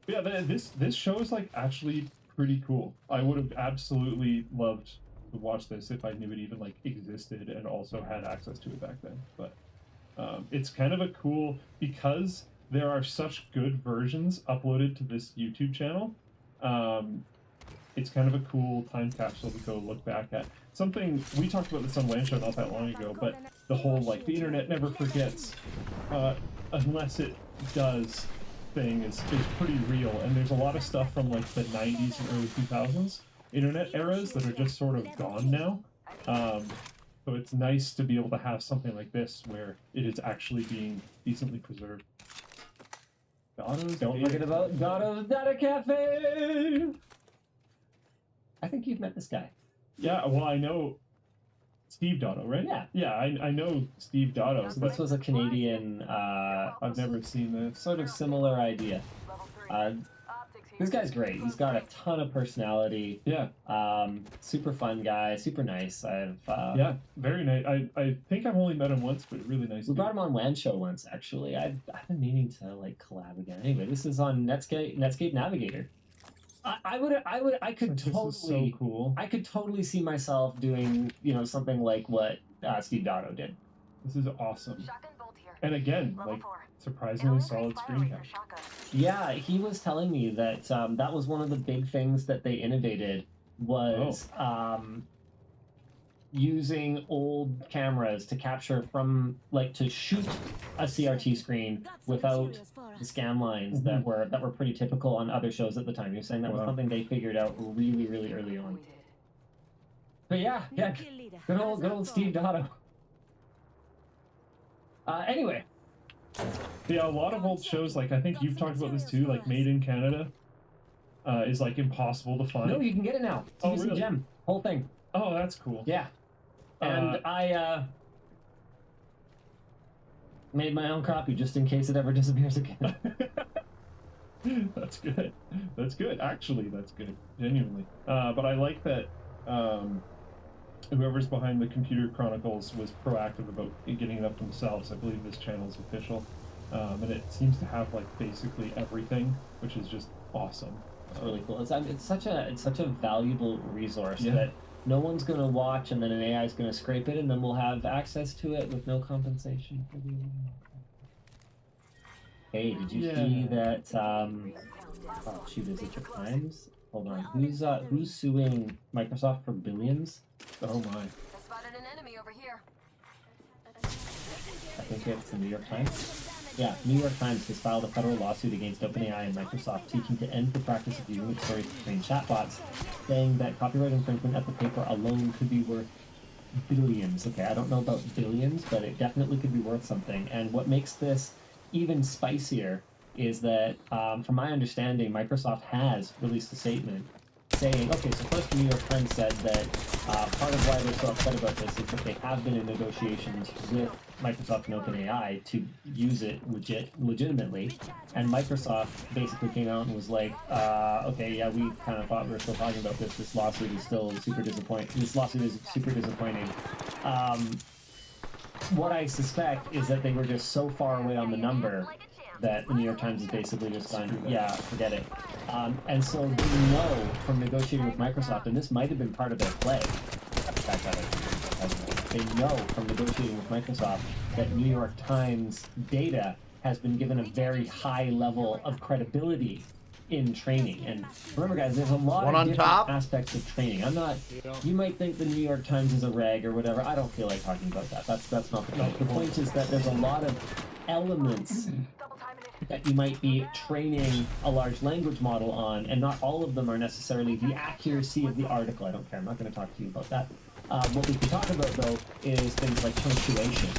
But yeah, this show is like actually pretty cool. I would have absolutely loved to watch this if I knew it even like existed and also had access to it back then. But it's kind of a cool because there are such good versions uploaded to this YouTube channel. It's kind of a cool time capsule to go look back at. Something we talked about this on Land Show not that long ago, but the whole like the internet never forgets unless it does thing is pretty real, and there's a lot of stuff from like the 90s and early 2000s internet eras that are just sort of gone now. So it's nice to be able to have something like this where it is actually being decently preserved. Don't forget about Dotto's Data Cafe! I think you've met this guy. Yeah, well, I know Steve Dotto, right? Yeah. Yeah, I know Steve Dotto. So this was a Canadian, I've never seen this. Sort of similar idea. This guy's great. He's got a ton of personality. Yeah. Super fun guy. Super nice. Yeah, very nice. I think I've only met him once, but really nice. We brought him on Land Show once, actually. I've been meaning to like collab again. Anyway, this is on Netscape Navigator. I could totally. So cool. I could totally see myself doing, something like what Steve Dotto did. This is awesome. And again, like surprisingly solid screen cap. Yeah, he was telling me that that was one of the big things that they innovated was using old cameras to capture to shoot a CRT screen without the scan lines that were pretty typical on other shows at the time. You're saying that was something they figured out really, really early on. But yeah, good old Steve Dotto. Anyway. Yeah, a lot of old shows, like I think you've talked about this too, like Made in Canada, is like impossible to find. No, you can get it now. Oh, TVC really? Gem, whole thing. Oh, that's cool. Yeah. And I made my own copy just in case it ever disappears again. That's good. That's good. Actually, that's good. Genuinely. But I like that whoever's behind the Computer Chronicles was proactive about getting it up themselves. I believe this channel is official. And it seems to have like basically everything, which is just awesome. It's really cool. It's such a valuable resource that no one's gonna watch, and then an AI is gonna scrape it, and then we'll have access to it with no compensation. Hey, did you see that? Oh shoot, is it your Times? Hold on, who's suing Microsoft for billions? Oh my! I spotted an enemy over here. think it's the New York Times. Yeah, New York Times has filed a federal lawsuit against OpenAI and Microsoft seeking to end the practice of using its stories to train chatbots, saying that copyright infringement at the paper alone could be worth billions. Okay, I don't know about billions, but it definitely could be worth something. And what makes this even spicier is that, from my understanding, Microsoft has released a statement saying, okay, so first the New York Times said that part of why they're so upset about this is that they have been in negotiations with Microsoft and OpenAI to use it legitimately, and Microsoft basically came out and was like, okay, yeah, we kind of thought we were still talking about this. This lawsuit is still super disappointing. This lawsuit is super disappointing. What I suspect is that they were just so far away on the number that the New York Times is basically just going, yeah, forget it. And so they know from negotiating with Microsoft, and this might have been part of their play. They know from negotiating with Microsoft that New York Times data has been given a very high level of credibility in training. And remember, guys, there's a lot of different aspects of training. I'm not. You might think the New York Times is a rag or whatever. I don't feel like talking about that. That's not the point. The point is that there's a lot of elements that you might be training a large language model on, and not all of them are necessarily the accuracy of the article. I don't care. I'm not going to talk to you about that. What we can talk about, though, is things like punctuation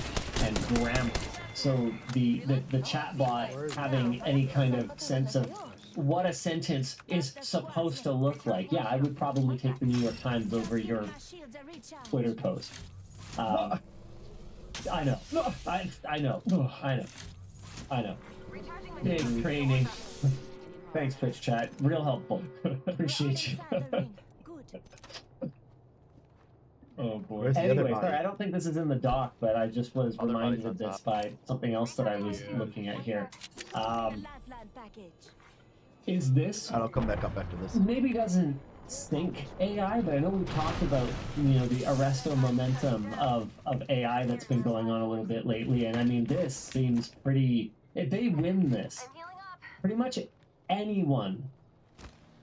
and grammar. So the chatbot having any kind of sense of what a sentence is supposed to look like. Yeah, I would probably take the New York Times over your Twitter post. I know. I know. Big training. Thanks, Twitch chat. Real helpful. Appreciate you. Oh boy. Anyway, sorry, I don't think this is in the doc, but I just was reminded of this by something else that I was looking at here. Is this? I'll come back up after this. Maybe doesn't think AI, but I know we've talked about, you know, the arresto momentum of AI that's been going on a little bit lately, and I mean, this seems pretty. If they win this, pretty much anyone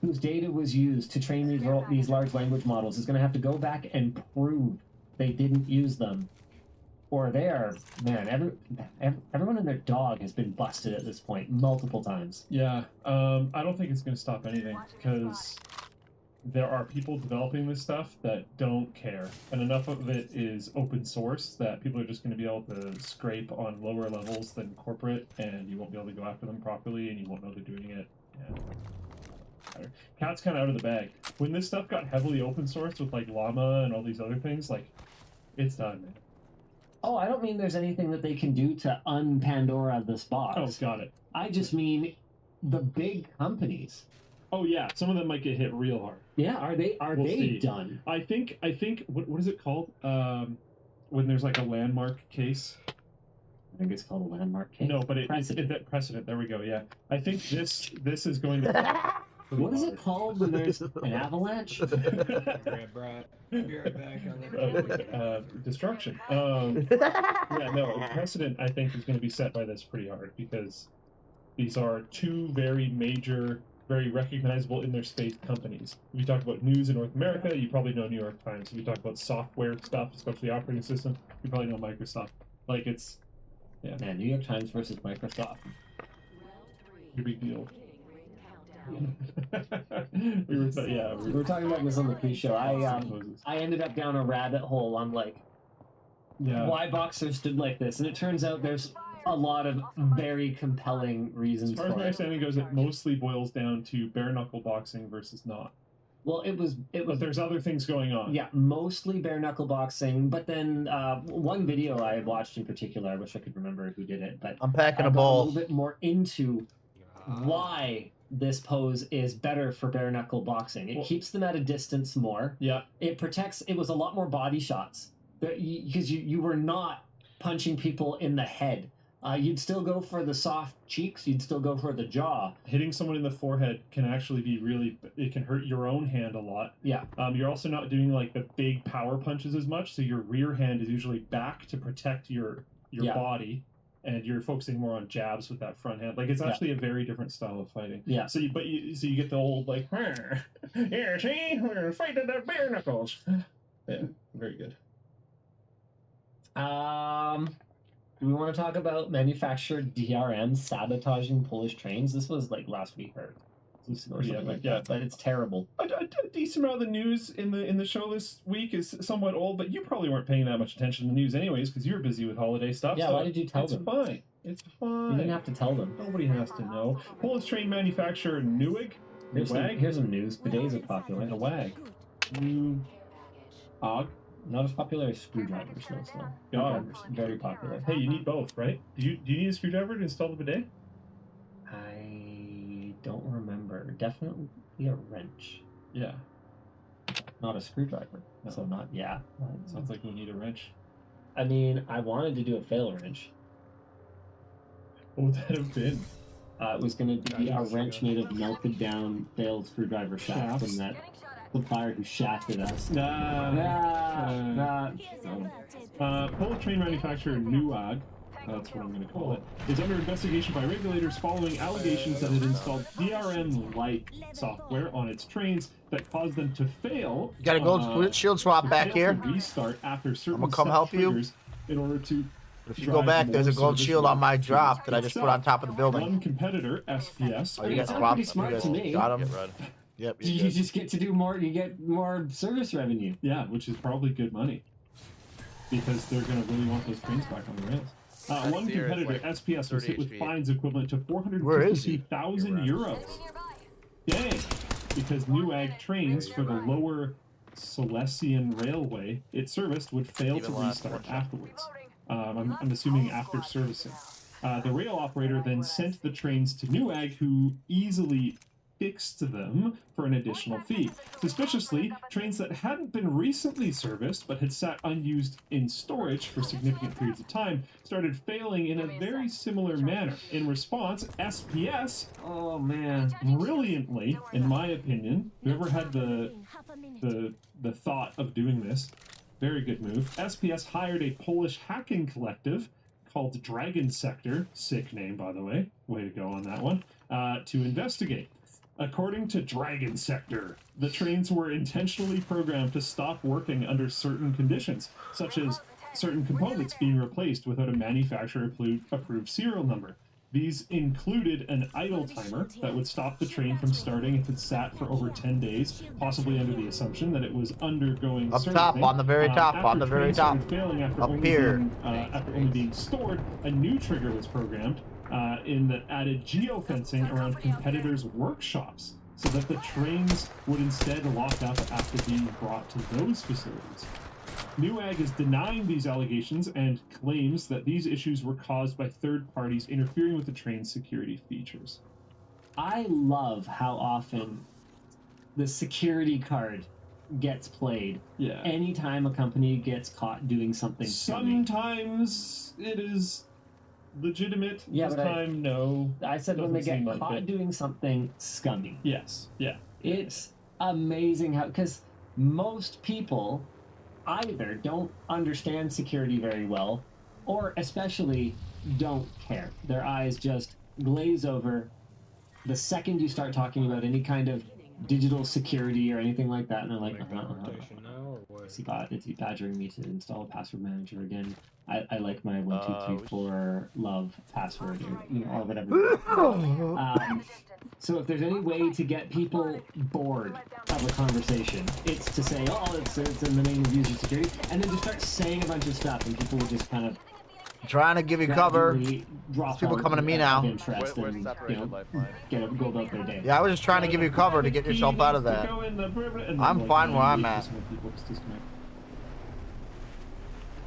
whose data was used to train these large language models is going to have to go back and prove they didn't use them, or they are, man, everyone and their dog has been busted at this point multiple times. Yeah, I don't think it's going to stop anything, because there are people developing this stuff that don't care, and enough of it is open source that people are just going to be able to scrape on lower levels than corporate, and you won't be able to go after them properly, and you won't know they're doing it. And Cat's kind of out of the bag. When this stuff got heavily open source with like Llama and all these other things, like, it's done, man. Oh, I don't mean there's anything that they can do to un-Pandora this box. Oh, got it. I just mean the big companies. Oh yeah, some of them might get hit real hard. Yeah, are they done? I think what is it called? When there's like a landmark case. I think it's called a landmark case. No, but precedent. Precedent. There we go. Yeah, I think this is going to. What is it called when there's an avalanche? Destruction. Yeah, no, precedent I think is going to be set by this pretty hard, because these are two very major, very recognizable in their space companies. If you talk about news in North America, you probably know New York Times. If you talk about software stuff, especially operating system, you probably know Microsoft. Like, it's, yeah. Man, New York Times versus Microsoft. Big deal. we were talking about this on the pre-show. I ended up down a rabbit hole on like why boxers stood like this, and it turns out there's a lot of very compelling reasons. As far as my understanding goes, it mostly boils down to bare knuckle boxing versus not. Well, it was. But there's other things going on. Yeah, mostly bare knuckle boxing. But then one video I had watched in particular, I wish I could remember who did it, but I'm packing a got ball. a little bit more into why this pose is better for bare knuckle boxing. It keeps them at a distance more. Yeah. It protects. It was a lot more body shots because you were not punching people in the head. You'd still go for the soft cheeks. You'd still go for the jaw. Hitting someone in the forehead can actually be really. It can hurt your own hand a lot. Yeah. You're also not doing like the big power punches as much, so your rear hand is usually back to protect your body. And you're focusing more on jabs with that front hand. Like, it's actually a very different style of fighting. Yeah. So you get the old like, yeah, see, we're fighting the bare knuckles. Yeah, very good. Do we want to talk about manufactured DRM sabotaging Polish trains? This was like last week or something like that, but it's terrible. A decent amount of the news in the show this week is somewhat old, but you probably weren't paying that much attention to the news anyways because you were busy with holiday stuff. Yeah, so why did you tell them? It's fine. It's fine. You didn't have to tell them. Nobody has to know. Polish train manufacturer Neweg. Here's some news. Bidets are popular. Neweg. Neweg. Not as popular as screwdrivers, though. Screwdrivers, very popular. Hey, you need both, right? Do you need a screwdriver to install the bidet? I don't remember. Definitely a wrench. Yeah. Not a screwdriver. No. So not, yeah. Sounds like you need a wrench. I mean, I wanted to do a fail wrench. What would that have been? It was going to be a wrench made of melted down failed screwdriver shaft from that supplier who shafted us. Polish train manufacturer Neweg, that's what I'm going to call it, is under investigation by regulators following allegations that it installed DRM-like software on its trains that caused them to fail. You got a gold shield swap back here. Restart after certain I'm gonna come help you. In order to. If you go back, there's a gold shield on my drop that I just put on top of the building. One competitor, SPS. Oh, you guys pretty smart to me. Got him. Yep. You just get to do more. You get more service revenue. Yeah, which is probably good money because they're going to really want those trains back on the rails. One competitor, SPS, was hit with fines equivalent to 450,000 euros. Dang! Because Neweg trains for the lower Silesian Railway it serviced would fail to restart afterwards. I'm assuming after servicing. The rail operator then sent the trains to Neweg, who easily fixed them for an additional fee. Suspiciously, trains that hadn't been recently serviced but had sat unused in storage for significant periods of time started failing in a very similar manner. In response, SPS, oh man, brilliantly, in my opinion, whoever had the thought of doing this, very good move. SPS hired a Polish hacking collective called Dragon Sector, sick name by the way, way to go on that one, to investigate. According to Dragon Sector, the trains were intentionally programmed to stop working under certain conditions, such as certain components being replaced without a manufacturer-approved serial number. These included an idle timer that would stop the train from starting if it sat for over 10 days, possibly under the assumption that it was undergoing up servicing. top, on the very top, on the very top. Failing after up only here. After only being stored, a new trigger was programmed in that added geofencing around competitors' workshops so that the trains would instead lock up after being brought to those facilities. Neweg is denying these allegations and claims that these issues were caused by third parties interfering with the train's security features. I love how often the security card gets played. Yeah. Anytime a company gets caught doing something scummy. Sometimes it is legitimate. Yeah, this but time, no. I said when they get caught doing something scummy. Yes. Yeah. It's amazing how, because most people either don't understand security very well, or especially don't care. Their eyes just glaze over the second you start talking about any kind of digital security or anything like that, and they're like, it's badgering me to install a password manager again. I like my 1234 love password or whatever. So if there's any way to get people bored of a conversation, it's to say, oh, it's in the name of user security, and then just start saying a bunch of stuff, and people will just kind of trying to give you cover. There's people coming to me now. Go about their day. Yeah, I was just trying to give you cover to get yourself out of that. I'm fine where I'm at.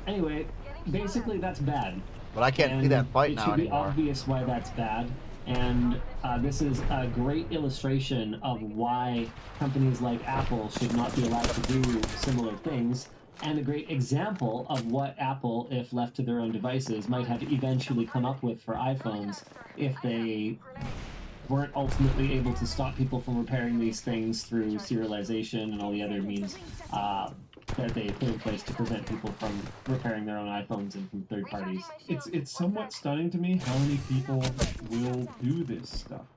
Anyway, basically that's bad. But I can't see that fight now anymore. It should be anymore. obvious why that's bad. And this is a great illustration of why companies like Apple should not be allowed to do similar things, and a great example of what Apple, if left to their own devices, might have eventually come up with for iPhones if they weren't ultimately able to stop people from repairing these things through serialization and all the other means that they put in place to prevent people from repairing their own iPhones and from third parties. It's somewhat stunning to me how many people will do this stuff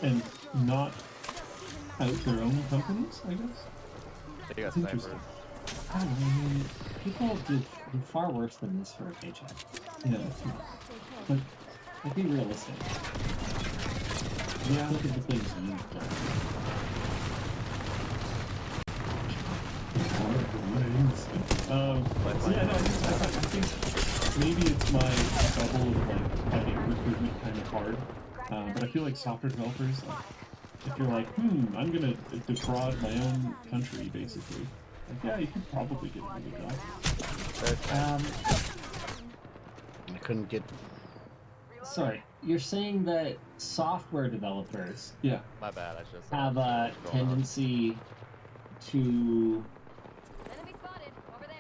and not out their own companies, I guess. They got It's interesting. I don't know, people you're far worse than this for a paycheck. Yeah. But be realistic. Yeah. Look at the things you've done. Yeah, no, I think maybe it's my bubble of like finding recruitment kind of hard. But I feel like software developers, like, if you're like, I'm gonna defraud my own country, basically. Like, yeah, you could probably get a good job. I couldn't get. Sorry, you're saying that software developers My bad, I just have a tendency to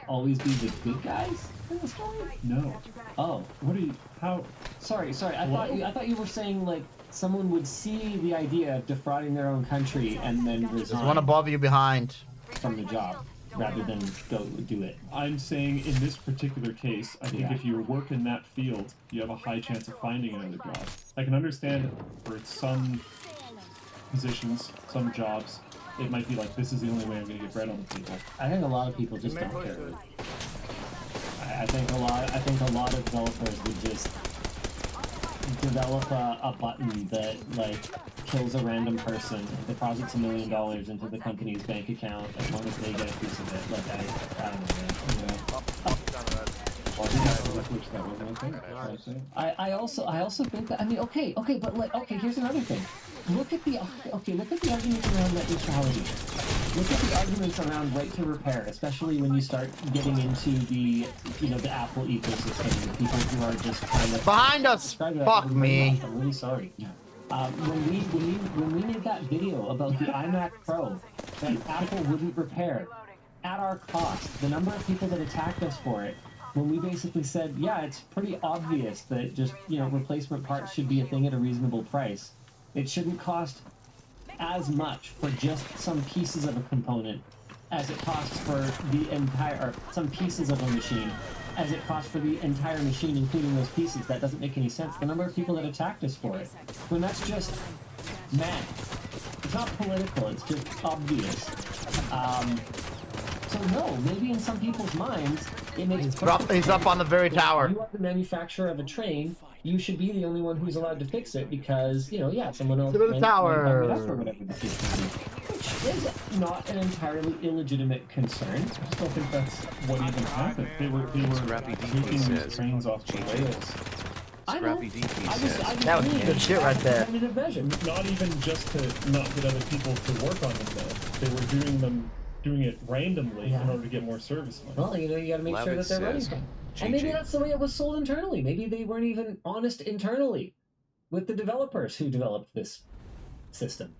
always be the good guys in the story? No. Oh. What are you? How? Sorry. I thought you were saying like someone would see the idea of defrauding their own country and then There's resign one above you behind. from the job rather than go do it. I'm saying in this particular case, I think if you work in that field, you have a high chance of finding another job. I can understand for some positions, some jobs, it might be like, this is the only way I'm going to get bread on the table. I think a lot of people just don't care. I think a lot of developers would just develop a button that like kills a random person, deposits $1 million into the company's bank account as long as they get a piece of it. Like I don't know. I also think that okay, but like here's another thing. Look at the arguments around net neutrality. Look at the arguments around right to repair, especially when you start getting into the the Apple ecosystem, the people who are just kind of behind us. Fuck me. I'm really sorry. When we made that video about the iMac Pro that Apple wouldn't repair at our cost, the number of people that attacked us for it, when we basically said, yeah, it's pretty obvious that just replacement parts should be a thing at a reasonable price. It shouldn't cost as much for just some pieces of a component as it costs for the entire, or some pieces of a machine, as it costs for the entire machine, including those pieces. That doesn't make any sense. The number of people that attacked us for it, when that's just math. It's not political, it's just obvious. So no, maybe in some people's minds, it makes He's up on the very tower. You are the manufacturer of a train, you should be the only one who's allowed to fix it because, someone else to the tower. Or whatever the case may be. Which is not an entirely illegitimate concern. I just don't think that's what even happened. They were taking these trains off the rails. Scrappy DP says. That was good shit right there. Not even just to not get other people to work on them though. They were doing it randomly in order to get more service money. Well, you got to make sure that they're running. And maybe that's the way it was sold internally. Maybe they weren't even honest internally with the developers who developed this system.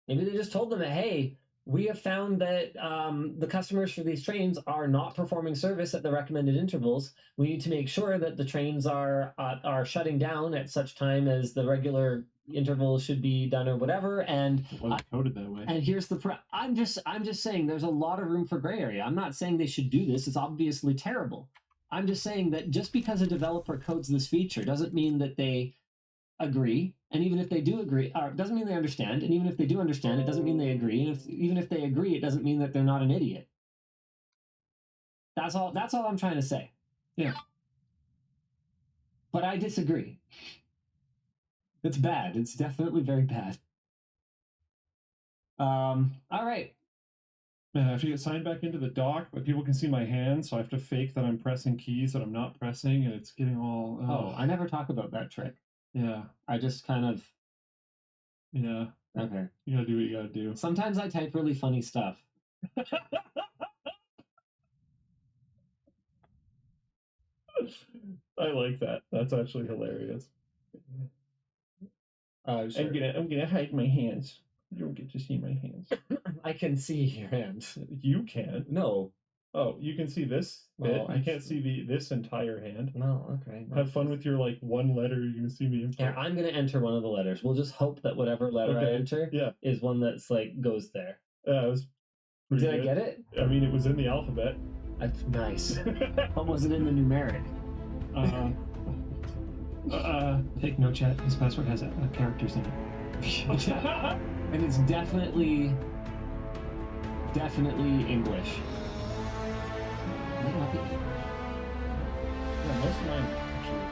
Maybe they just told them that, hey, we have found that the customers for these trains are not performing service at the recommended intervals. We need to make sure that the trains are shutting down at such time as the regular intervals should be done or whatever. And it wasn't coded that way. And here's the I'm just saying there's a lot of room for gray area. I'm not saying they should do this. It's obviously terrible. I'm just saying that just because a developer codes this feature doesn't mean that they agree. And even if they do agree, it doesn't mean they understand. And even if they do understand, it doesn't mean they agree. And even if they agree, it doesn't mean that they're not an idiot. That's all I'm trying to say. Yeah. But I disagree. It's bad. It's definitely very bad. All right. Man, I have to get signed back into the dock, but people can see my hands, so I have to fake that I'm pressing keys that I'm not pressing, and it's getting all... Oh, I never talk about that trick. Yeah. I just kind of... Yeah. Okay. You gotta do what you gotta do. Sometimes I type really funny stuff. I like that. That's actually hilarious. Sure. I'm gonna hide my hands. You don't get to see my hands. I can see your hands. You can. No. Oh, you can see this bit. Oh, I can't see this entire hand. No, okay. Have fun with your one letter. You're gonna see me. Here, I'm gonna enter one of the letters. We'll just hope that whatever letter I enter is one that's goes there. Yeah, it was. Did good. I get it? I mean, it was in the alphabet. That's nice. But was it in the numeric? Take no chat. His password has characters in it. And it's definitely English. Might not be. Yeah, most of mine actually.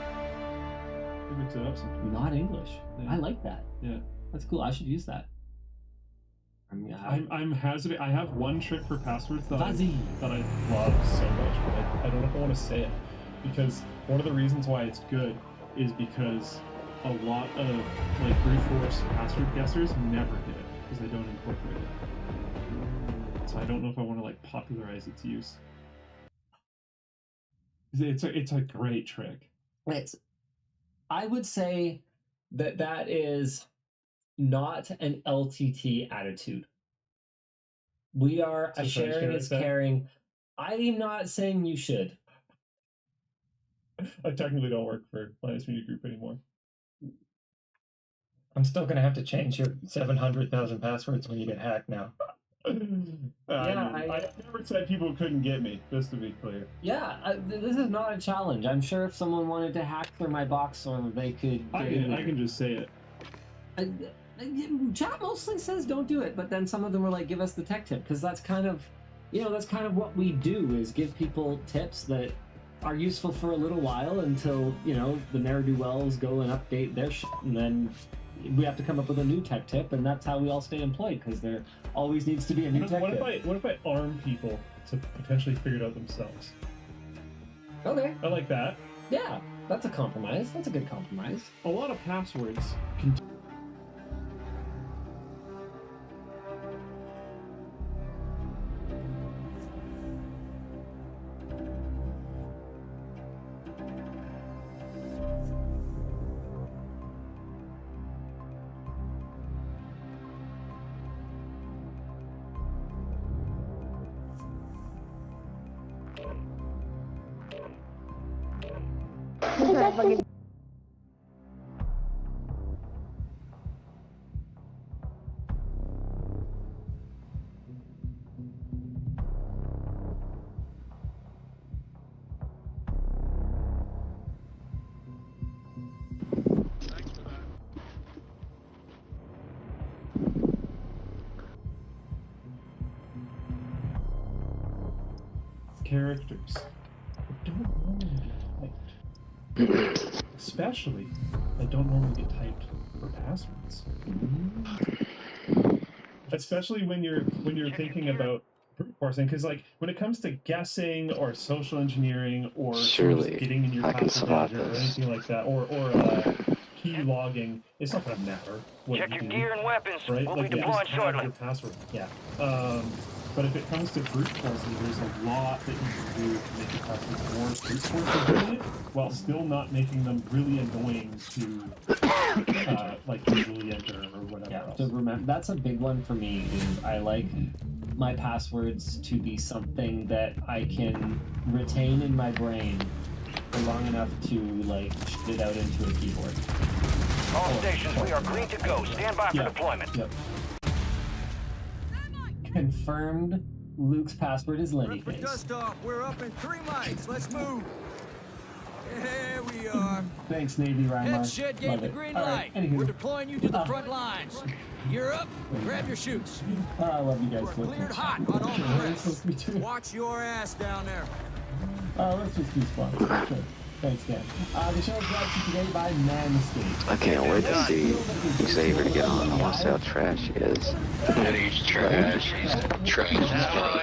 Mix it up sometimes. Not English. Yeah. I like that. Yeah. That's cool. I should use that. I mean, I'm hazarding. I have one trick for passwords that I Fuzzy. love so much, but I don't know if I want to say it because one of the reasons why it's good is because a lot of like brute force password guessers never get it because they don't incorporate it. So I don't know if I want to like popularize its use. It's a great trick. I would say that is not an LTT attitude. We are a sharing is caring. I'm not saying you should. I technically don't work for Linus Media Group anymore. I'm still gonna have to change your 700,000 passwords when you get hacked now. I never said people couldn't get me, just to be clear. Yeah, this is not a challenge. I'm sure if someone wanted to hack through my box, or they could. I can just say it. Chat mostly says don't do it, but then some of them were like, give us the tech tip, because that's kind of, that's kind of what we do, is give people tips that are useful for a little while until, the ne'er-do-wells go and update their shit, and then we have to come up with a new tech tip, and that's how we all stay employed, because there always needs to be a new tech tip. What if I arm people to potentially figure it out themselves? Okay. I like that. Yeah, that's a compromise. That's a good compromise. A lot of passwords can... characters that don't normally get typed. Especially that don't normally get typed for passwords. Especially when you're thinking about brute forcing, because like when it comes to guessing or social engineering or Surely getting in your I can password spot manager or this. anything like that, or key logging, it's not gonna matter what Check you your do, gear and weapons. right? We'll Like, be you deploying just have shortly. your password. Yeah. But if it comes to brute forcing, there's a lot that you can do to make your passwords more brute force legitimate, while still not making them really annoying to like visually enter or whatever else. So remember, that's a big one for me. Is I like my passwords to be something that I can retain in my brain for long enough to like spit out into a keyboard. All stations, we are green to go. Stand by for deployment. Yep. Confirmed. Luke's password is Lenny For Face. dust off, we're up in 3 mics. Let's move. There we are. Thanks, Navy Rhymer. Head shed gave Love the it. green All light. right, anywho. We're deploying you to the front lines. You're up. Grab your chutes. I love you guys. We're cleared hot on all threats. Watch your ass down there. Let's just do spawns. Sure. Thanks, Dan. The show is brought to you today by Manscaped. I can't wait to see Xavier get on. I want to see how trash he is. He's trash. He's trash as fuck.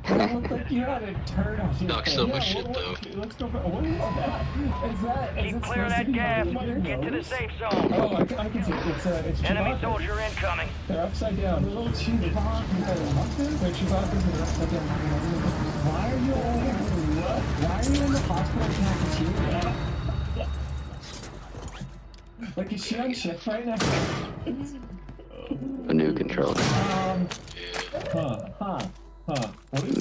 You look like you had a turd on your Talk so much shit though. Let's go. What is that? Is that? Keep clear of that gas. Get to the safe zone. Oh, I can see it. It's Enemy Chewbacca. soldier incoming. They're upside down. Little Chewbacca. They're Chewbacca's are upside down. Why are you Why are you in the hospital cafeteria? Like, is she on shift right now? A new controller.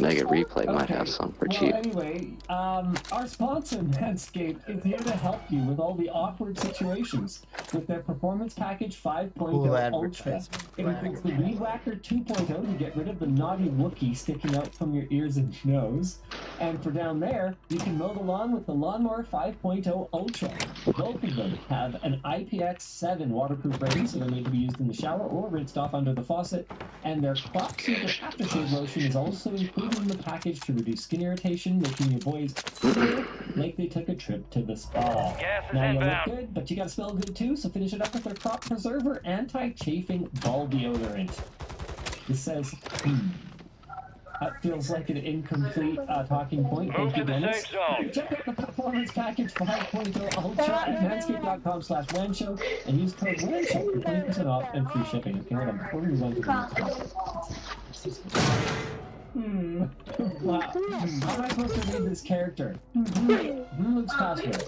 Mega Replay might have some for cheap. Well, anyway, our sponsor, Manscaped, is here to help you with all the awkward situations with their Performance Package 5.0 Cool Ultra. advertisement. It includes the Weed Whacker 2.0 to get rid of the naughty Wookiee sticking out from your ears and nose, And for down there, you can mow the lawn with the Lawnmower 5.0 Ultra. Both of them have an IPX7 waterproof rating, so they're made to be used in the shower or rinsed off under the faucet. And their Crop Super Aftershave Lotion is also included in the package to reduce skin irritation, making your boys feel like they took a trip to the spa. Now you look good, but you gotta smell good too, so finish it up with their Crop Preserver Anti-Chafing Ball Deodorant. This says, that feels like an incomplete talking point. Thank you, Dennis. Check out the Performance Package 5.0 Ultra at manscaped.com/WANSHOW and use code WANSHOW for 20% off and free shipping. Okay, hold on, before we move on to the next one. Wow. How am I supposed to read this character? Luke's password.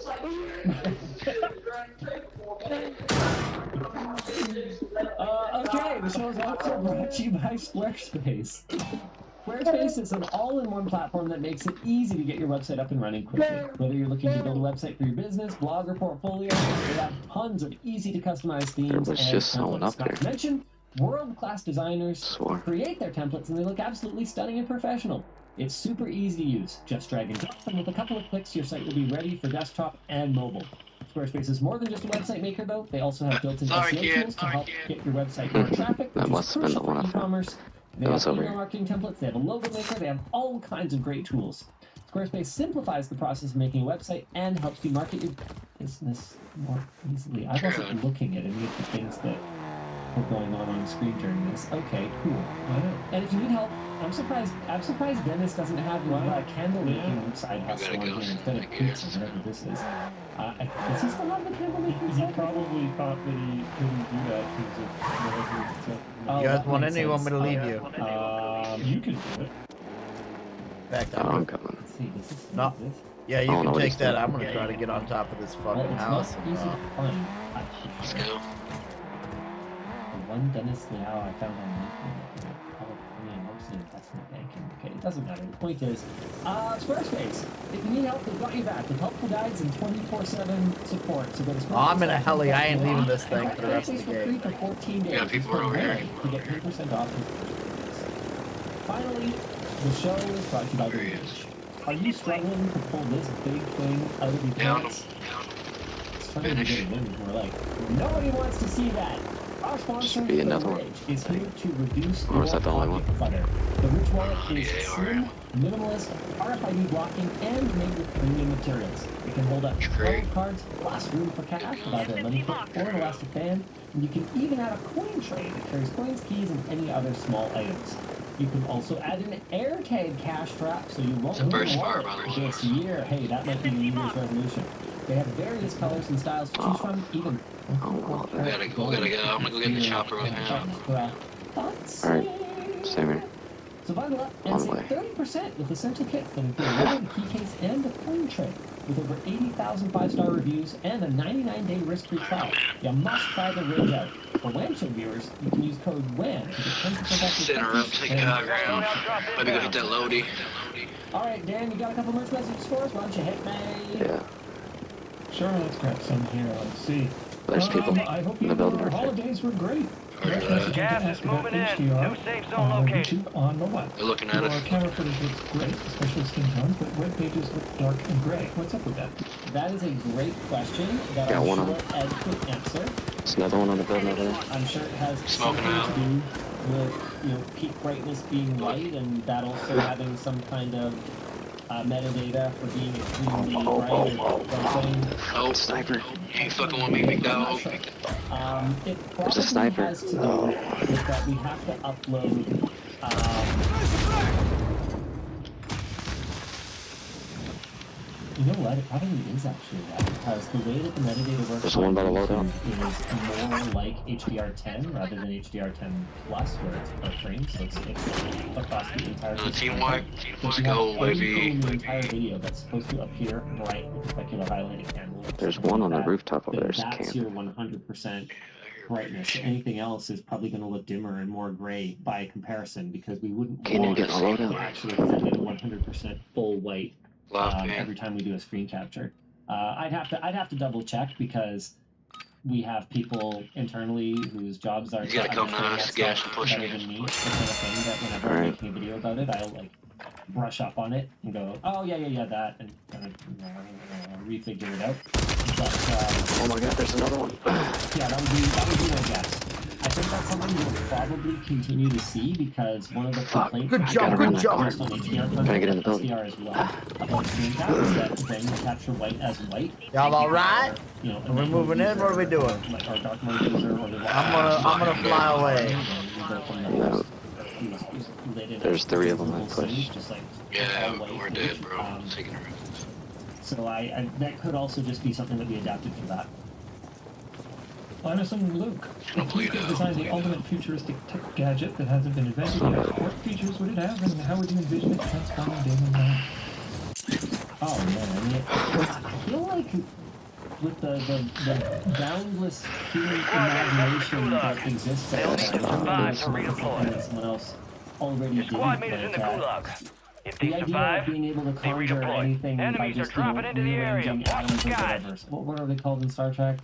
Okay, the show's also brought to you by Squarespace. Squarespace is an all-in-one platform that makes it easy to get your website up and running quickly. Whether you're looking to build a website for your business, blog, or portfolio, they have tons of easy-to-customize themes and templates. Not to mention, world-class designers create their templates and they look absolutely stunning and professional. It's super easy to use. Just drag and drop, and with a couple of clicks, your site will be ready for desktop and mobile. Squarespace is more than just a website maker, though. They also have built-in SEO tools to help get your website more traffic, which is crucial for e-commerce. They have email marketing templates, they have a logo maker, they have all kinds of great tools. Squarespace simplifies the process of making a website and helps you market your business more easily. I wasn't looking at any of the things that were going on the screen during this. Okay, cool. And if you need help, I'm surprised Dennis doesn't have a candle making side hustle on here instead of pizza, whatever this is. Does he still have the candle making side? He probably thought that he couldn't do that because of you guys want in or you want me to leave you? You can do it. Back Oh, I'm coming. No. Yeah, you can take that. I'm gonna try to get on top of this fucking house. Easy to find. Let's go. The one Dennis Liao I found on California mostly investment banking. Okay, it doesn't matter. The point is, Squarespace. If you need help, they've got you back with helpful guides and 24/7 support. So go to Squarespace. I'm in a heli. I ain't leaving this thing for the rest of the game. For 14 days. Yeah, people are over here. To get 10% off. Finally, the show is brought to you by The Ridge. Are you struggling to pull this big thing out of your pants? It's starting to get a wind. We're like, nobody wants to see that. Our sponsor, The Ridge, is here to reduce your pocket clutter. The Ridge wallet is slim, minimalist, RFID blocking, and made with premium materials. It can hold up 12 cards plus room for cash with either a money clip or an elastic band, and you can even add a coin tray that carries coins, keys, and any other small items. You can also add an AirTag cash strap so you won't lose your wallet this year. Hey, that might be the New Year's resolution. They have various colors and styles to choose from, even... Oh, we gotta go. I'm gonna go get the chopper right now. Alright, same here. So bundle up and save 30% with Essential Kits that include a loaded key case and a coin tray. With over 80,000 5-star reviews and a 99-day risk-free trial, you must try The Ridge out. For WANSHOW viewers, you can use code WAN to get 10% off your Sit her up, take a high ground. Maybe go hit that loady. Alright, Dan, you got a couple merch messages for us? Why don't you hit me? Yeah. Sure, let's grab some here. Let's see. There's people I hope in the building your right there. holidays were great. Gas is moving in. New safe zone located. On the left. They're looking at us. Our camera footage looks great, especially skin tones, but web pages look dark and gray. What's up with that? That is a great question that Got I'm one sure on. Ed could answer. There's another one on the building over there. I'm sure it has Smoking something out. to do with peak brightness being light, and that also having some kind of metadata for being extremely bright or something. Oh, sniper. You ain't fucking with me, big dog. It There's probably a sniper. has to do with that we have to upload. You know what? It probably is actually that, because the way that the metadata works There's one by the loadout. is more like HDR10 rather than HDR10 Plus, where it's per frame, so it's across the entire Team White. Let's go, baby. The entire video that's supposed to appear bright with a specular highlighted candle. There's one on the rooftop over there. Just That's camp. your 100% brightness. Anything else is probably going to look dimmer and more gray by comparison, because we wouldn't Can't even want get a loadout. to actually present it at 100% full white every time we do a screen capture. I'd have to double check, because we have people internally whose jobs are You gotta come understand nice, that gas stuff and push better it. than me. It's the kind of thing that whenever I'm making a video about it, I'll like brush up on it and go, oh yeah, that, and kind of refigure it out. But, oh my god, there's another one. Yeah, that would be my guess. I think that's something we'll probably continue to see because one of the complaints good job. Can I get in the building? SDR as well about screen cap is that when you capture white as white, Y'all all right? You know, Are we moving in? What are we doing? Like our dark mode user or the I'm gonna fly away. No. There's 3 of them I pushed. Yeah, we're dead, bro. So I that could also just be something that we adapted for that. Linus and Luke, if you could design the ultimate futuristic tech gadget that hasn't been invented yet, what features would it have and how would you envision it transforming daily life? Oh man, I mean, I feel like with the boundless human imagination that exists out there, someone else already did the idea of being able to conjure anything by just rearranging atoms or whatever. What are they called in Star Trek?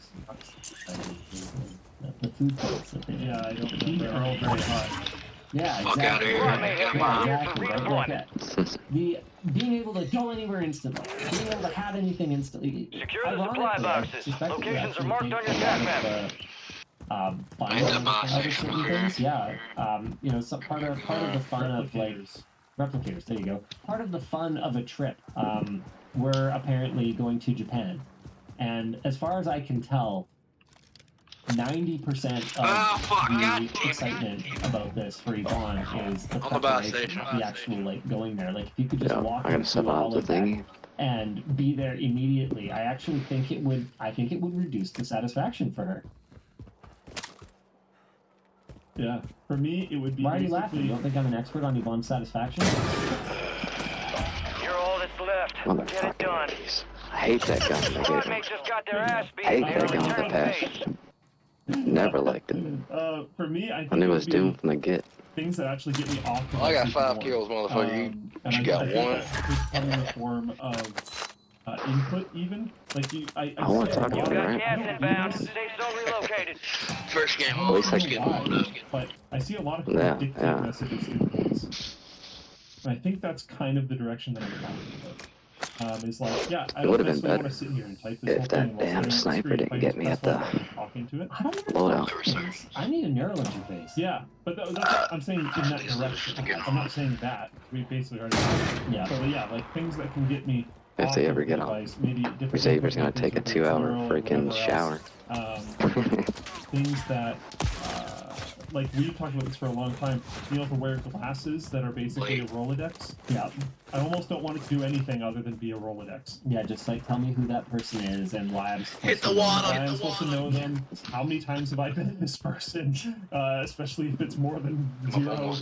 The food points that they Yeah, I don't know. They're all very hot. Yeah, exactly. Exactly. Right? Like that. Being able to go anywhere instantly, being able to have anything instantly. Secure the supply boxes. Locations are marked on your attack map. Fun of certain things, yeah. You know, some part of the fun of like replicators. There you go. Part of the fun of a trip. We're apparently going to Japan, and as far as I can tell, 90% of the excitement about this for Yvonne is the preparation, the actual like going there. Like if you could just walk into all of that and be there immediately, I actually think it would. I think it would reduce the satisfaction for her. Yeah, for me it would be. Why are you laughing? You don't think I'm an expert on Yvonne's satisfaction? You're all that's left. Get it done. I hate that gun. I hate that gun with the passion. Never liked it. For me, I knew it was doomed from the get. Things that actually get me off. I got 5 kills, motherfucker. You got 1. It's in the form of input, even like you. I want to talk about it, right? Inbound. Stay so relocated. First game. At least I get but I see a lot of people dictate messages through voice. And I think that's kind of the direction that I'm going about. Is like, yeah, I don't necessarily want to sit here and type this whole thing. If that damn sniper didn't get me at the loadout. I need a neural interface. Yeah, but I'm saying in that direction. I'm not saying that. We basically already. Yeah. So yeah, like things that can get me. If they ever get on. Xavier's gonna take a 2-hour freaking shower. Things that. Like we've talked about this for a long time, being able to wear glasses that are basically a Rolodex. Yeah. I almost don't want it to do anything other than be a Rolodex. Yeah, just like tell me who that person is and why I'm supposed to know them. How many times have I been this person? Especially if it's more than 0.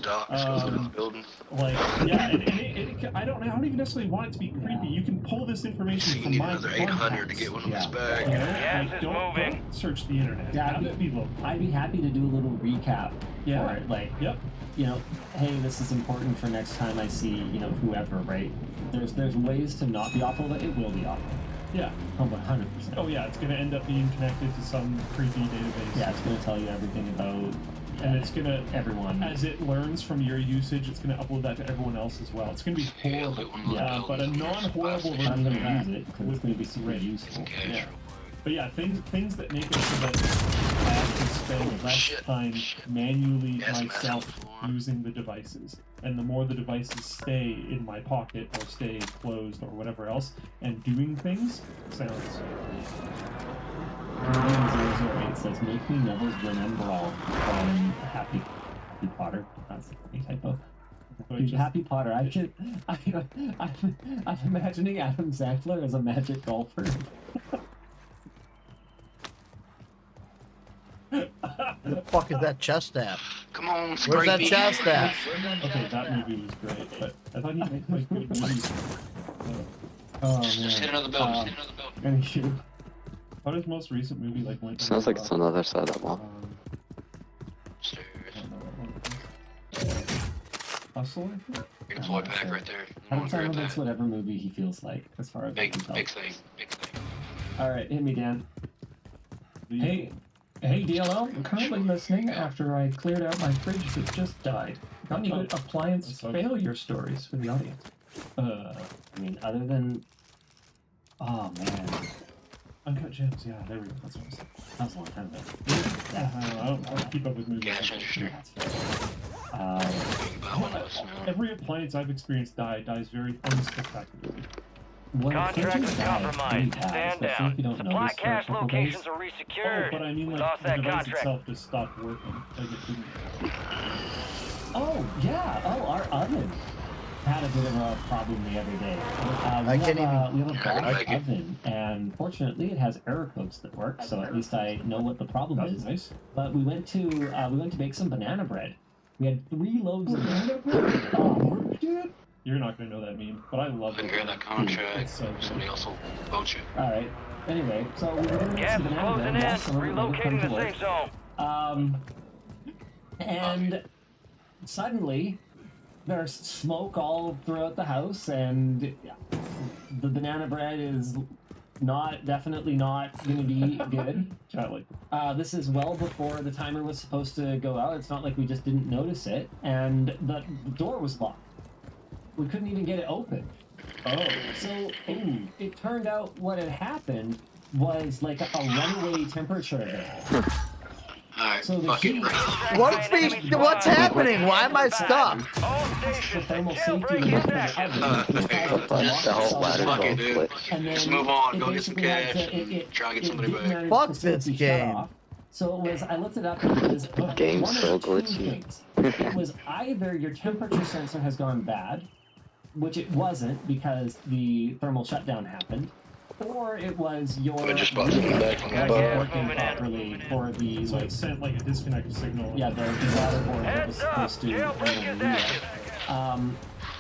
Like, yeah, I don't even necessarily want it to be creepy. You can pull this information from my contacts. 800 to get one of this bag. You know? Like, don't search the internet. Yeah, I'd be happy to do a little recap. Yeah. For it. Like, you know, hey, this is important for next time I see, you know, whoever, right? There's ways to not be awful, but it will be awful. Yeah. 100%. Oh yeah, it's going to end up being connected to some creepy database. Yeah, it's going to tell you everything about. And it's going to, everyone. As it learns from your usage, it's going to upload that to everyone else as well. It's going to be horrible. Yeah. But a non-horrible version I'm going of to that use it because it's going to be super useful. Yeah. But yeah, things that make it so that I have to spend less time manually myself using the devices. And the more the devices stay in my pocket or stay closed or whatever else, and doing things, sounds great. 008 says, make me Neville's Remember All from Happy Potter. That's a typo. Dude, Happy Potter. I'm imagining Adam Sandler as a magic golfer. Where the fuck is that chest at? Come on, where's that chest at? Okay, that movie was great, but I thought he made like good movies. Oh man. Just hit another building. Any shoot. What his most recent movie like went? Sounds like it's on the other side of that wall. Hustle, I think? Big Floyd pack right there. Adam Sandler makes whatever movie he feels like, as far as big thing. Alright, hit me, Dan. Hey, Hey DLL, I'm currently listening after I cleared out my fridge that just died. Got any good appliance failure stories for the audience? I mean, other than... Oh, man. Uncut Gems, yeah, there we go. That's what I said. That was a long time ago. I don't keep up with movies. Every appliance I've experienced dies very unspectacularly. Contract is compromised. Stand down. Supply cache locations are Oh, resecured. but I mean, like, Lost the that device contract. itself just stopped working. Like, it didn't. Oh, yeah. Oh, our oven had a bit of a problem the other day. I can't we have a Bosch oven, and fortunately it has error codes that work, so at least I know what the problem is. Nice. But we went to bake some banana bread. We had 3 loaves of banana bread. Oh, dude. You're not going to know that meme, but I love it. Hear that contract. It's so good. Somebody else will vote you. Alright. Anyway, so we were going to make Gas some is banana closing bread. in. Yes, and we're gonna come Relocating to the work. safe zone. And suddenly there's smoke all throughout the house, and the banana bread is definitely not gonna be good. This is well before the timer was supposed to go out. It's not like we just didn't notice it, and the door was locked. We couldn't even get it open. Oh. So it turned out what had happened was like a runaway temperature there. Alright, So the heat... What's happening? Why am I stuck? The thermal safety limit for the oven. The whole ladder Fuck it, dude. Just move on, go get some cash, try and get somebody back. Fuck this game. So it was, I looked it up, and it was Game's one so of two glitchy. things. It was either your temperature sensor has gone bad, which it wasn't because the thermal shutdown happened, or it was your I just bought something back from the wasn't bar. working properly for the So it sent like a disconnect signal. yeah, the ladder board that was supposed to handle the relay.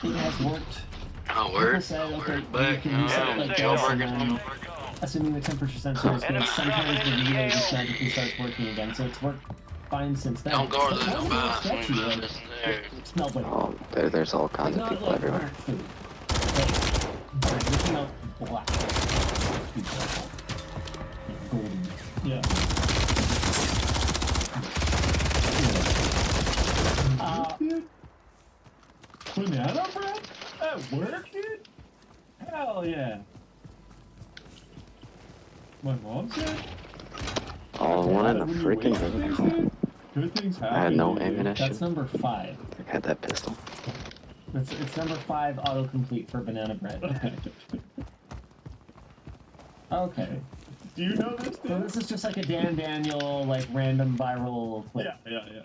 It has worked. Oh, People word. said, okay, you Back. can reset it like this, and then, assuming the temperature sensor is good, sometimes the relay just magically starts working again, so it's worked fine since then. Don't go to But the it wasn't bath. sketchy, like, it smelled like There's all kinds of not people like everywhere. burnt food. Like, it smelled black. Golden. Yeah. Banana bread? That worked, dude? Hell yeah. My mom said? All in one in the freaking room. Good things happen. I had no dude. ammunition. That's number 5. I had that pistol. It's number 5 autocomplete for banana bread. Okay. Do you know this, So dude? this is just like a Dan Daniel, like, random viral clip. Yeah.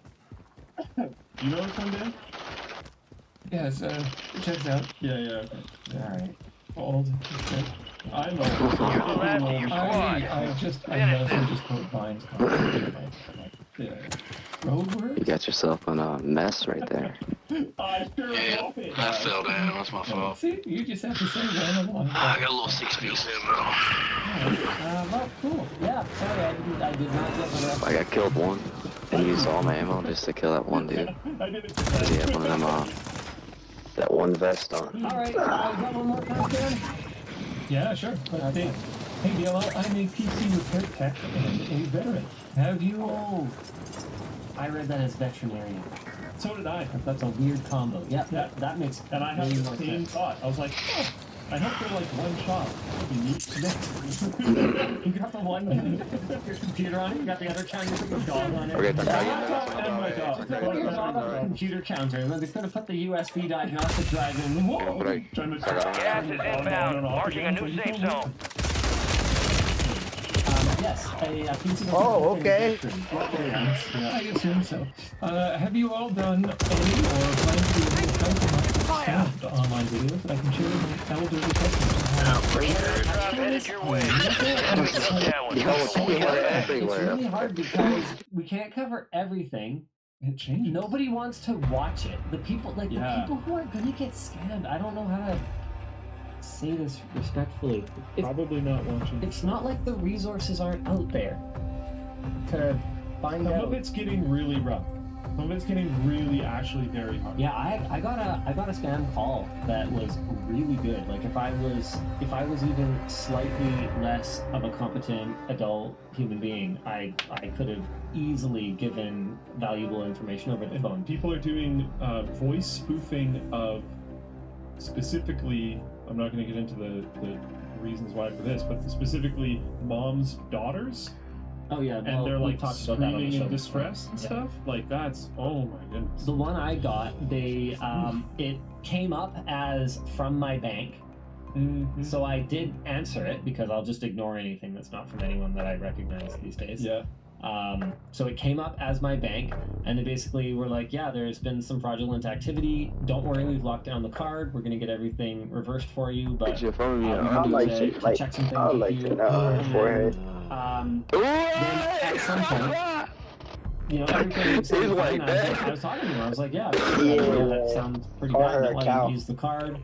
You know this one, Dan? Yes, it checks out. Yeah, okay. Alright. Old. Okay. I know. I mostly just put vines. Yeah. Roadwork? You got yourself in a mess right there. I sure hope it I fell down. That's my fault. See, you just have to say random one. I got a little 6-piece ammo. Well, cool. Yeah, sorry, I did not get the rest. I got killed one and used all my ammo just to kill that one dude. I did it. Cause he had one of them, that one vest on. Alright, I got one more question. Yeah, sure. But hey, DLL, I'm a PC repair tech and a veteran. Have you... Oh, I read that as veterinarian. So did I. That's a weird combo. Yeah, that makes And I had way the more same sense. thought. I was like, oh, I hope they're like one shot. Unique. You got the one your computer on it, you got the other counter with your dog on it. Okay, My laptop and my dog. Just put your dog on the computer counter, and then they're gonna put the USB diagnostic drive in. Whoa! Trying to Gas is inbound. Marking a new safe zone. Yes, a PC. Oh, okay. I assume so. Have you all done any or plan to do any compromised online videos that I can share with my elderly customers? Drop headed your way. It's really hard because we can't cover everything. It changes. Nobody wants to watch it. The people, like Yeah. the people who are gonna get scammed. I don't know how to say this respectfully. Probably not watching. It's not like the resources aren't out there to find Some out. of it's getting really rough. Some of it's getting really, actually very hard. Yeah, I got a spam call that was really good. Like if I was even slightly less of a competent adult human being, I could have easily given valuable information over the phone. People are doing voice spoofing of specifically. I'm not going to get into the reasons why for this, but specifically moms' daughters. Oh yeah, and they're like talked about that on the screaming show in distress and stuff. Like that's oh my goodness. The one I got, they it came up as from my bank, so I did answer it because I'll just ignore anything that's not from anyone that I recognize these days. Yeah. So it came up as my bank, and they basically were like, yeah, there's been some fraudulent activity. Don't worry, we've locked down the card. We're going to get everything reversed for you, but check some things with you. Then at some point, you know, everything was fine. I was talking to him. I was like, yeah, that sounds pretty bad. Don't let him use the card.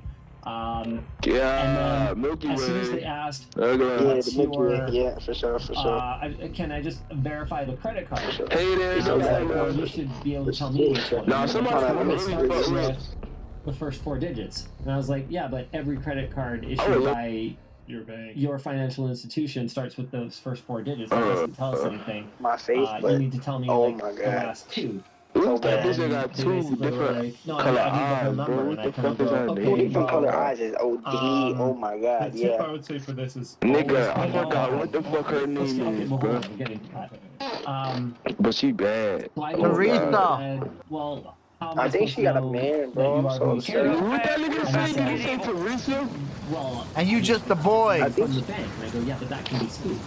And then as soon as they asked, what's your, for sure. can I just verify the credit card? Hey there, and I was like, well, you should be able to tell me which one. No, somebody starts with the first 4 digits. And I was like, yeah, but every credit card issued by your bank, your financial institution starts with those first 4 digits. That doesn't tell us anything. My face, you need to tell me the last 2. Look at this, they got 2 different color eyes, bro. What the fuck is that? 2 different color eyes is OD. Oh my god, the yeah. tip I would say for this is nigga, I forgot what the fuck her name is, bro. But she bad. Teresa. Well, I think she got a man, bro. I'm so upset. What that nigga say? Did he say Teresa? Well, and you just a boy. From the bank, and I go, yeah, but that can be spoofed.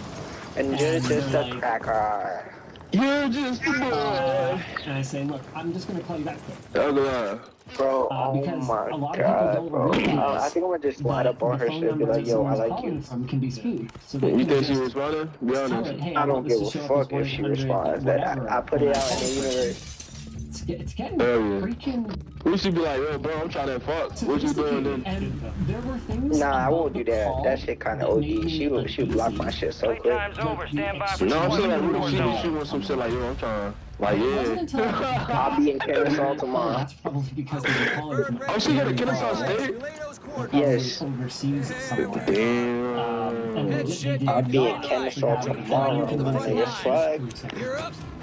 And you're just a cracker. You're just a boy. And I say, look, I'm just gonna call you back quick. Bro, oh my god, bro. I think I'm gonna just slide up on her shit and be like, yo, I like you. Can be spoofed. So you think she responded? Be honest. I don't give a fuck if she responds. I put it out in the universe. It's getting freaking. We should be like, yo, bro, I'm trying to fuck. What you doing then? And there were things. Nah, I won't do that. That shit kind of OD. She would block my shit so quick. Over. Stand by for no, I'm saying like, she wants some shit like, yo, I'm trying. Like, yeah. I'll be in Kennesaw tomorrow. That's probably because they were calling from. Oh, she got a Kennesaw State? Yes. Overseas somewhere. Damn. I'll be in Kennesaw tomorrow. Nigga, fuck.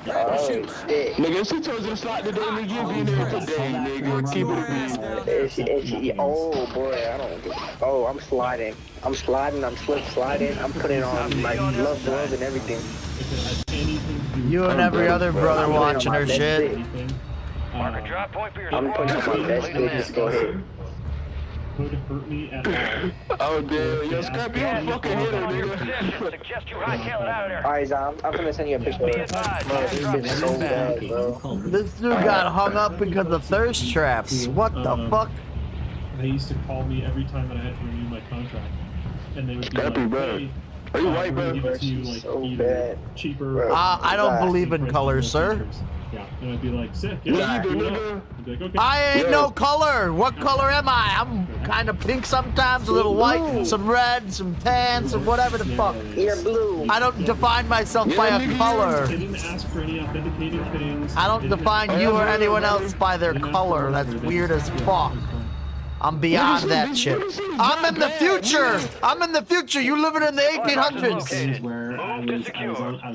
Oh, shit. Nigga, she told you to slide today, nigga. You be in there today, nigga. Keep it real. Oh, boy, I don't give. Oh, I'm sliding. I'm slip sliding. I'm putting on my love glove and everything. You and every other brother watching her shit. Mark a drop point for your I'm putting on my best bitch. Just go ahead. Could hurt me at all. Oh, damn. Yo, Scrap, you a fucking hitter, nigga. Suggest you hightail it out of there. Alright, Zom, I'm gonna send you a picture of it. Bro, this bitch so bad, bro. This dude got hung up because of thirst traps. What the fuck? They used to call me every time that I had to renew my contract. And they would be Scrappy, like, bro. hey, Are you white, bro? give it to you, like, So either bad. cheaper. I don't believe in color, sir. Yeah, and I'd be like, sick. Yeah, you do, I'd nigga. be like, okay. I ain't no color. What color am I? I'm kind of pink sometimes, a little white, some red, some tan, some whatever the fuck. You're blue. I don't define myself by a color. They didn't ask for any authenticating things. I don't define you or anyone else by their color. That's weird as fuck. I'm beyond that shit. I'm in the future. I'm in the future. You living in the 1800s. Where I was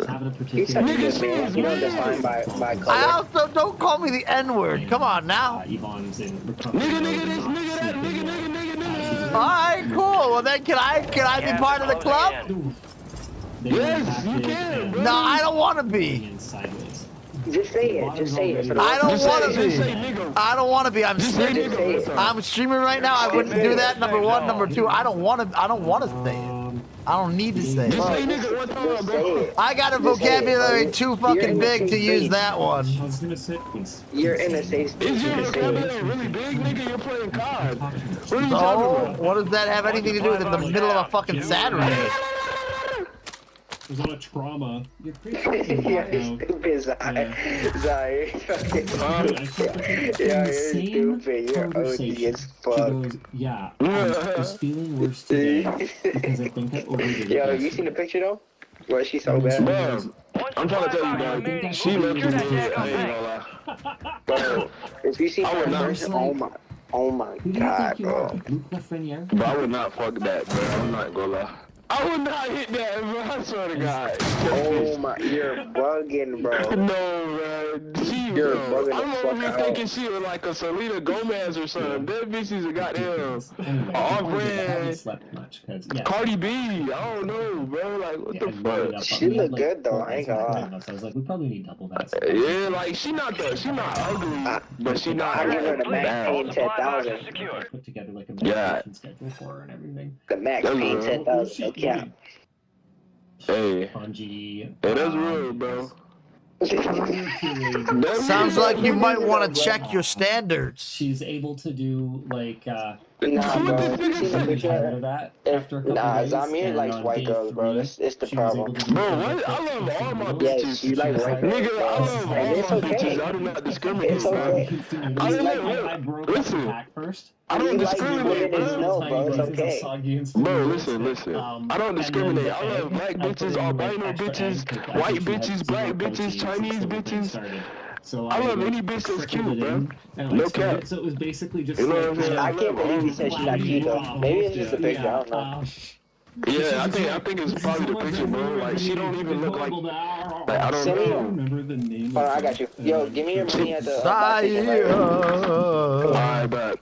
having a particular. You don't define by color. I also don't call me the N-word. Come on now. Yvonne's in All right, cool. Well then, can I be part of the club? Yes, you can. No, I don't want to be. Just say it. Just say it. I don't want to be. I don't want to be. I'm streaming right now. I wouldn't do that. Number one. Number two. I don't want to. I don't want to say it. I don't need to say it. I got a vocabulary too fucking big to use that one. I was gonna say, you're in a safe space. Is your vocabulary really big, nigga? You're playing cards. What are you talking about? What does that have anything to do with it in the middle of a fucking Saturday? There's a lot of trauma. You're stupid, Zai. Zai, you're stupid. You're OD as fuck. Yeah, I was feeling worse today because I think I overdid it. Yo, you seen the picture though? Where she's so bad? I'm trying to tell you, man. She looks good. I ain't gonna lie. Bro, if you see my person, oh my god, bro. But I would not fuck that, bro. I'm not gonna lie. I would not hit that, bro. I swear to God. Oh my, you're bugging, bro. No, man. You're bugging. I'm over here thinking she was like a Selena Gomez or something. That bitch is a goddamn off-brand Cardi B. I don't know, bro. Like, what the fuck? She look good though. I ain't gonna lie. I was like, we probably need double that. Yeah, like she not ugly, but she not. I give her the Max Payne 10,000. Put together like a medication schedule for her and everything. The Max Payne 10,000. Yeah. Hey. Bungie. Hey, that's real, bro. Sounds like you might want to check your standards. She's able to do like nah, bro. That after a couple days, Zamir likes white girls, bro. It's the problem. Bro, what? I love all my bitches. Yes, you like white girls. Nigga, I love all my bitches. I do not discriminate. It's okay. I broke the pack first. I don't discriminate, bro. It's okay. Bro, listen. I don't discriminate. I love black bitches, albino bitches, white bitches, black bitches, Chinese bitches. So I love any bitch that's cute, bro. No cap. So it was basically just. I can't believe you said she not cute though. Maybe it's just a picture. I don't know. Yeah, I think it's probably the picture, bro. Like she don't even look like I don't know. Remember the name. Oh, I got you. Yo, give me your money at the. Alright, but.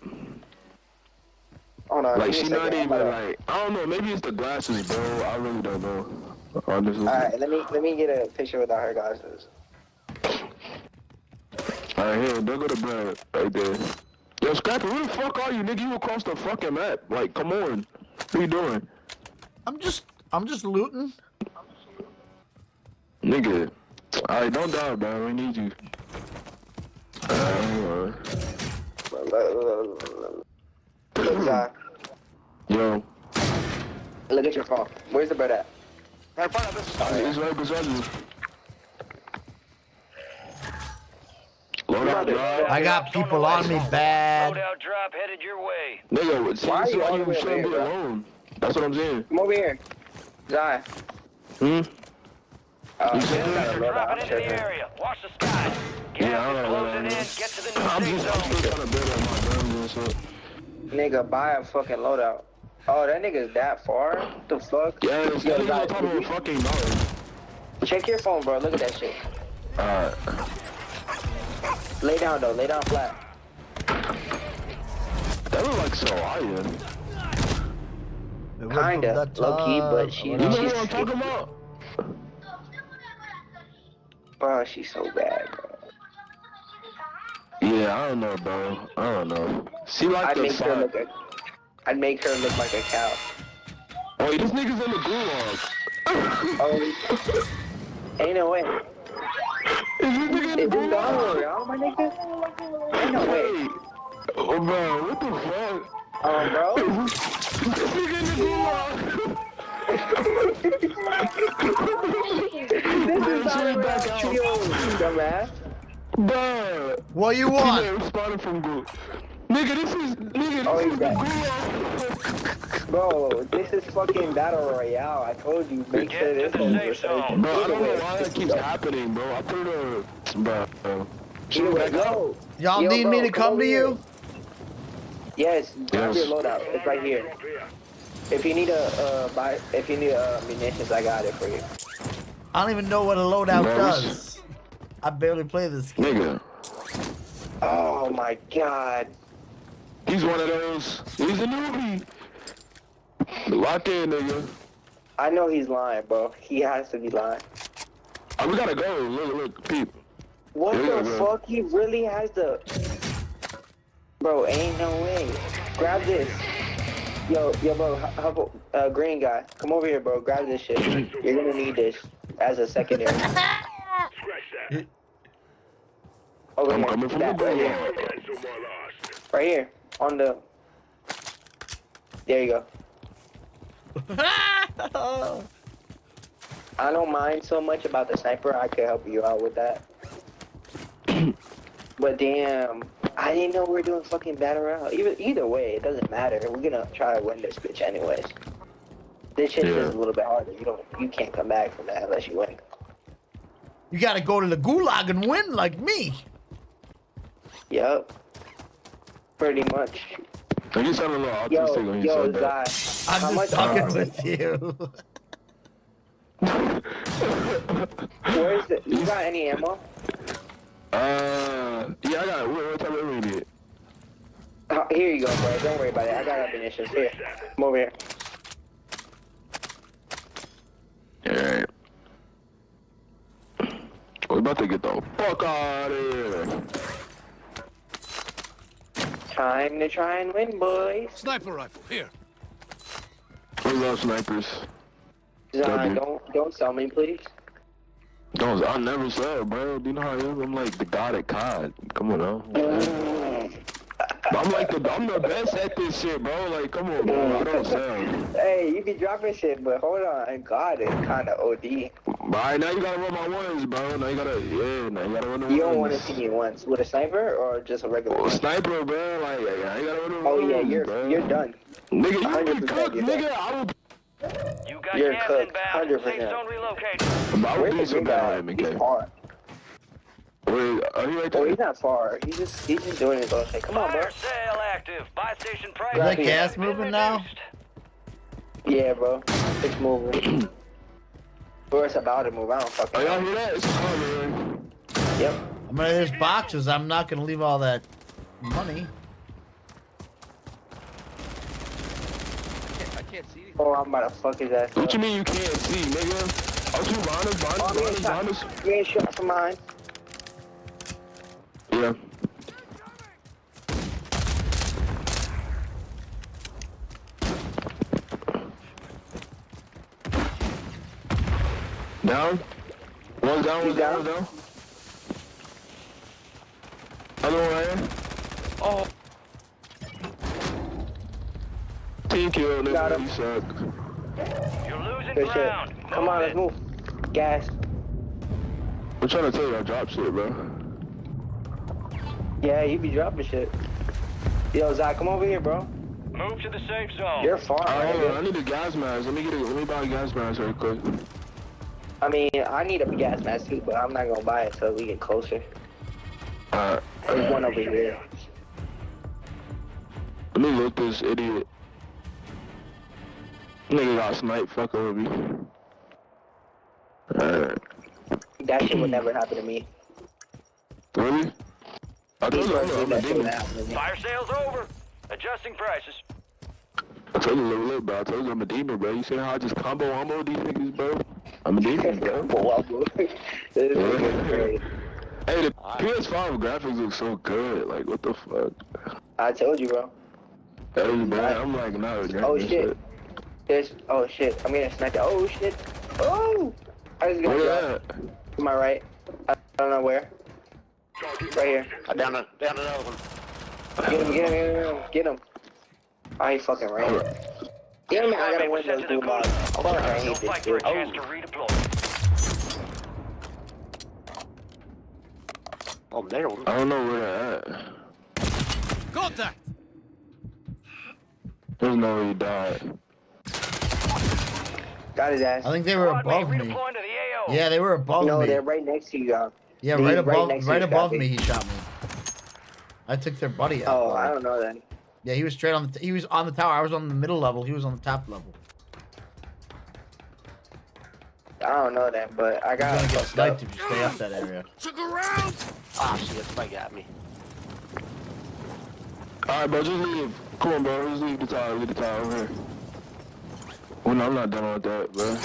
Like she not even like I don't know. Maybe it's the glasses, bro. I really don't know. Honestly. Alright, let me get a picture without her glasses. Alright, here, there go the bread right there. Yo, Scrappy, where the fuck are you, nigga? You across the fucking map. Like, come on. What you doing? I'm just looting. Nigga. Alright, don't die, bro. We need you. Yo. Look at your phone. Where's the bird at? Right in front of us. It's right beside you. I got people on me bad. Loadout drop headed your way. Nigga, why are you all the way over here, alone? That's what I'm saying. Come over here. Zai. Dropping into the area. Watch the sky. Gas is closing in. Get to the new safe zone. Nigga, buy a fucking loadout. Oh, that nigga's that far? What the fuck? Yeah, it's fucking knowledge. Check your phone, bro. Look at that shit. Alright. Lay down, though. Lay down flat. That look like Soraya. Kinda. Low-key, but she's... You know what I'm talking about? Bro, she's so bad, bro. Yeah, I don't know, bro. I don't know. She like I'd make her look like a cow. Oh, this nigga's in the gulag. Oh, ain't no way. Is this nigga in the gulag? Oh, my nigga. Ain't no way. Oh, bro, what the fuck? Bro. This nigga in the gulag. This is not back trio, dumbass. Bro. What you want? He responded from group. Nigga, this is bro, this is fucking battle royale. I told you, make sure this is bro, I don't know why that keeps happening, bro. I put it bro. Go. Y'all need me to come to you? Yes, grab your loadout. It's right here. If you need munitions, I got it for you. I don't even know what a loadout does. I barely play this game. Nigga. Oh my god. He's one of those. He's a newbie. Lock in, nigga. I know he's lying, bro. He has to be lying. Oh, we gotta go. Look, peep. What the fuck? He really has to... Bro, ain't no way. Grab this. Yo, bro, green guy. Come over here, bro. Grab this shit. You're gonna need this as a secondary. Over here. Coming from right here. Right here. On the... There you go. I don't mind so much about the sniper. I could help you out with that. But damn, I didn't know we were doing fucking battle royale. Either way, it doesn't matter. We're gonna try to win this bitch anyways. This shit is a little bit harder. You can't come back from that unless you win. You gotta go to the gulag and win like me. Yep. Pretty much. You sound a little autistic when you said that. I'm just fucking with you. Where's the? You got any ammo? Yeah, I got it. What type of ammo you need? Here you go, bro. Don't worry about it. I got ammunition. Here. Come over here. Alright. We're about to get the fuck out of here. Time to try and win, boys. Sniper rifle, here. We love snipers. Zion, don't sell me, please. Don't, I'll never sell, bro. Do you know how I am? I'm like the god at COD. Come on now. I'm the best at this shit, bro. Like, come on, bro. I don't sell. Hey, you be dropping shit, but hold on. God is kind of OD. Alright, now you gotta run my ones, bro. Now you gotta run the ones. You don't want to see me once with a sniper or just a regular one? Sniper, bro. Like, you gotta run the ones. Oh yeah, you're done. Nigga, you be cooked, nigga. I will. You got You're gas cooked, inbound. 100%. Safe zone relocated. I would be so bad at MK. He's far. Wait, are you right there? Oh, he's not far. He's just doing his own shit. Come on, bro. Fire sale active. Buy station price. Is that gas moving now? Yeah, bro. It's moving. Or it's about to move. I don't fucking know. Y'all hear that? It's coming. Yep. I mean, there's boxes. I'm not gonna leave all that money. I can't see. Oh, I'm about to fuck his ass up. What you mean you can't see, nigga? Oh, two Rondas. You ain't shot from mine. Yeah. Down. One's down, one's down. Other one right here. Oh. Team kill, Got nigga. him. You suck. You're losing Good ground. shit. Come on, let's move. Gas. I'm trying to tell you I drop shit, bro. Yeah, you be dropping shit. Yo, Zach, come over here, bro. Move to the safe zone. You're far. Hold on, I need a gas mask. Let me buy a gas mask real quick. I mean, I need a gas mask too, but I'm not gonna buy it till we get closer. There's one over here. Let me look this idiot. Nigga got sniped, fuck over me. Alright. That shit would never happen to me. Really? I told you I'm a demon. Fire sale's over. Adjusting prices. I told you, look, bro. I told you I'm a demon, bro. You see how I just combo these niggas, bro? I'm a demon, bro. This is great. Hey, the PS5 graphics look so good. Like, what the fuck? I told you, bro. That is bad. I'm like, no. Oh shit. Oh shit. I'm getting sniped. Oh shit. Oh! I just got dropped. To my right. I don't know where. Right here. Down another one. Get him. I ain't fucking ran. Damn it, I gotta win those blue mods. Fuck, I hate this shit. To redeploy. Oh, there. I don't know where they're at. Contact! There's no way he died. Got his ass. I think they were above me. Yeah, they were above me. No, they're right next to you, y'all. Yeah, right above me. He shot me. I took their buddy out. Oh, I don't know then. Yeah, he was straight on the. He was on the tower. I was on the middle level. He was on the top level. I don't know that, but I got. You're gonna get sniped if you stay up that area. Check around! Ah, shit, somebody got me. Alright, bro, just leave. Come on, bro. Just leave the tower. Leave the tower over here. Well, no, I'm not done with that, bro.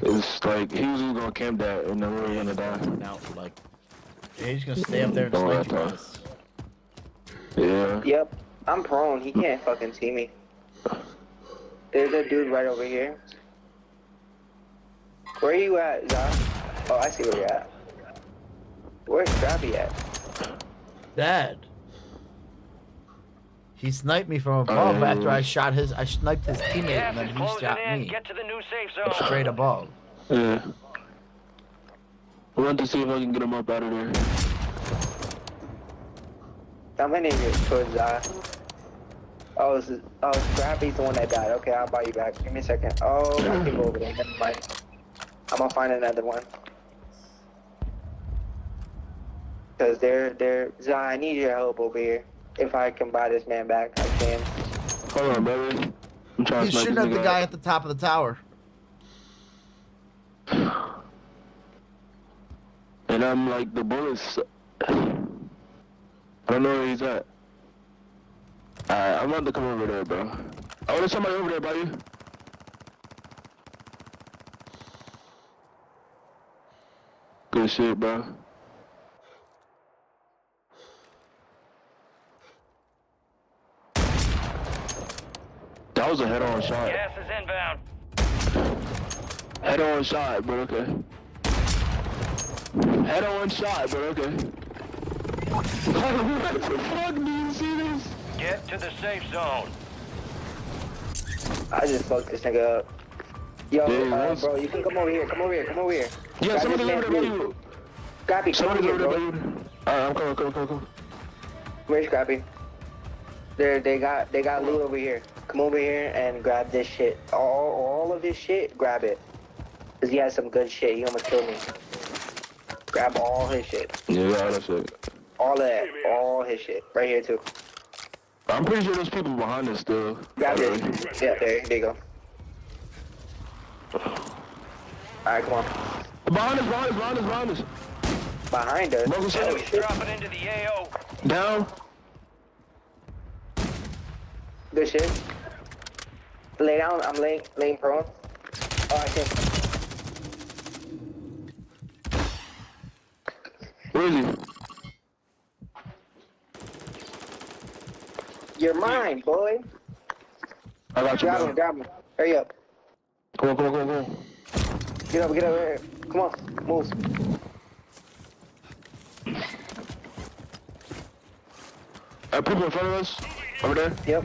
It's like, he was just gonna camp that and then we were gonna die. Now, like, he's gonna stay up there and snipe you guys. Yeah. Yep. I'm prone. He can't fucking see me. There's a dude right over here. Where are you at, Zach? Oh, I see where you're at. Where's Scrappy at? Dad. He sniped me from above after I sniped his teammate and then he shot me. Get to the new safe zone. Straight above. Yeah. I want to see if I can get him up out of there. I'm heading towards Zach. Oh, Scrappy's the one that died. Okay, I'll buy you back. Give me a second. Oh, I can go over there. Never mind. I'm gonna find another one. Cause they're Zion, I need your help over here. If I can buy this man back, I can. Hold on, baby. I'm trying He's to shooting at the guy at the top of the tower. And I'm like, the bullets. I don't know where he's at. Alright, I'm about to come over there, bro. Oh, there's somebody over there by you. Good shit, bro. That was a head-on shot. Gas is inbound. Head-on shot, but okay. Head-on shot, but okay. What the fuck? Do you see this? Get to the safe zone. I just fucked this nigga up. Yo, Yeah, bro, you can come over here. Come over here. Come over here. Yeah, Grab somebody's this over there man's by loot. you. Scrappy, come over Somebody's here, over there by bro. you. Alright, I'm coming. Where's Scrappy? They got loot over here. Come over here and grab this shit. All of his shit, grab it. Cause he has some good shit. He almost killed me. Grab all his shit. Yeah, all that shit. All of that. All his shit. Right here too. I'm pretty sure there's people behind us still. Grab this. Yeah, there you go. Alright, come on. Behind us. Behind us? Broken shit. Drop it into the AO. Down. Good shit. Lay down. I'm laying prone. Oh, I can't. Where is he? You're mine, boy. I got you, bro. Grab him. Hurry up. Come on. Get up here. Come on, move. People in front of us. Over there. Yep.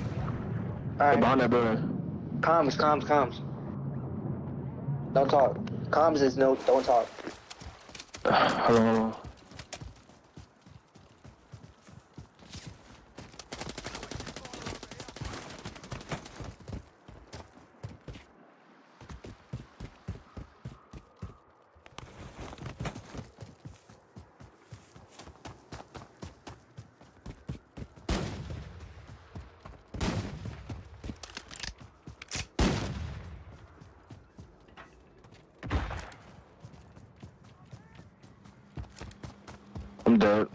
Alright. Behind that building. Comms. Don't talk. Comms is no, don't talk. Hold on. I'm dead.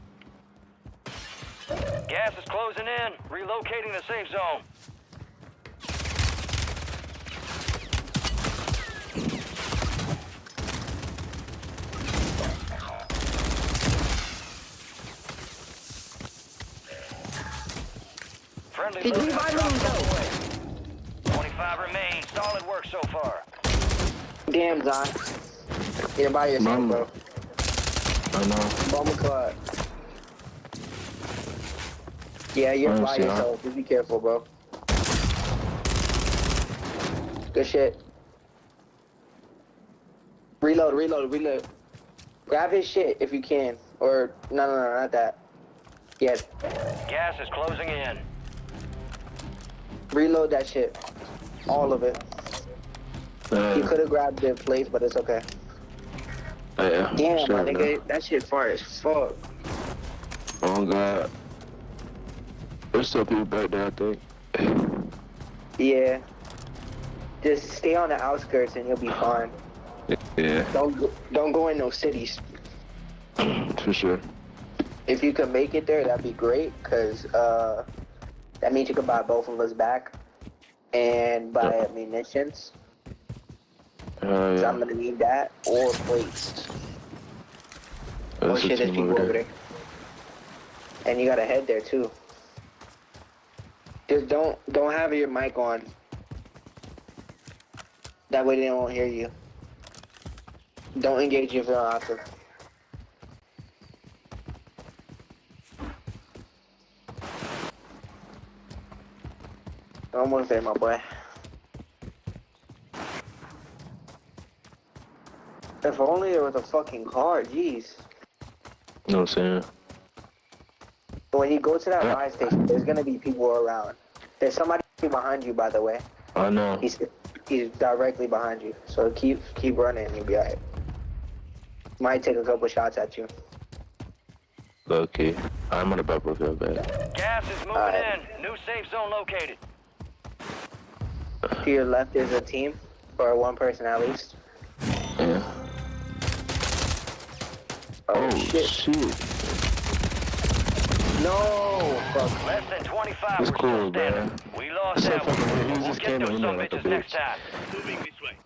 Gas is closing in. Relocating the safe zone. Friendly Did we loadout buy dropped those? on the way. 25 remain. Solid work so far. Damn, Zon. You're by yourself, bro. I know. Bomber clock. Yeah, you're by see, yourself. Just be careful, bro. Good shit. Reload. Grab his shit if you can. Or, no, not that. Yeah. Gas is closing in. Reload that shit. All of it. You could have grabbed the place, but it's okay. Yeah. Damn, sure, my man. nigga, that shit far as fuck. Oh god. There's still people back there, I think. Yeah. Just stay on the outskirts and you'll be fine. Yeah. Don't go in those cities. For sure. If you can make it there, that'd be great, cause that means you can buy both of us back and buy munitions. So Yeah. I'm gonna need that or plates. Oh That's a shit, there's team people over there. And you gotta head there too. Just don't have your mic on. That way they won't hear you. Don't engage if you don't have to. Almost there, my boy. If only there was a fucking car, jeez. You know what I'm saying? When you go to that ride station, there's gonna be people around. There's somebody behind you, by the way. I know. He's He's directly behind you. So keep running and you'll be alright. Might take a couple shots at you. Okay. I'm on about to feel bad. Gas is moving in. New safe zone located. To your left is a team, or one person at least. Yeah. Oh shit. No! Fuck. Less than 25. It's We're cool, still standing. man. We lost It's so that one. fucking weird. He We'll just get came those in some like a bitches next bitch. time. Moving this way.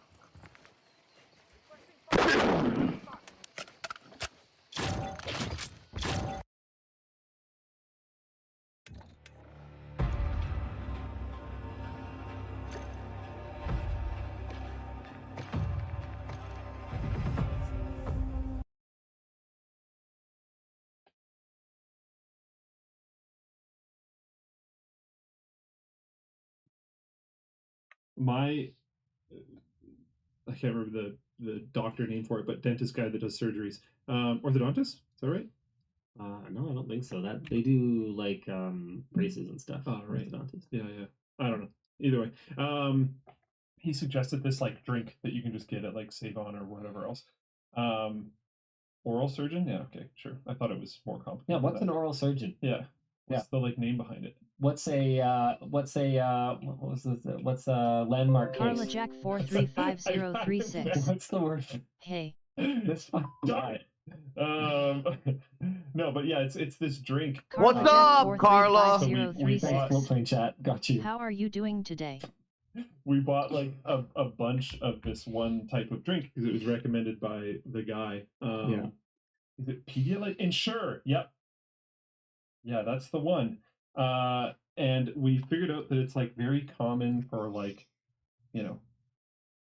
My I can't remember the doctor name for it, but dentist guy that does surgeries. Orthodontist, is that right? No, I don't think so. That they do like braces and stuff. Oh, right. Orthodontist. Yeah. I don't know. Either way, he suggested this like drink that you can just get at like Save-On or whatever else. Oral surgeon? Yeah, okay, sure. I thought it was more complicated. Yeah, what's an oral surgeon? Yeah. What's the like name behind it? What's a landmark case? Carla Jack 435036. What's the word? Hey. This fucking guy. No, but yeah, it's this drink. What's up, Carla? We bought, Role-playing chat. Got you. How are you doing today? we bought like a bunch of this one type of drink because it was recommended by the guy. Yeah. Is it Pedialyte? Ensure. Yep. Yeah, that's the one. And we figured out that it's like very common for like,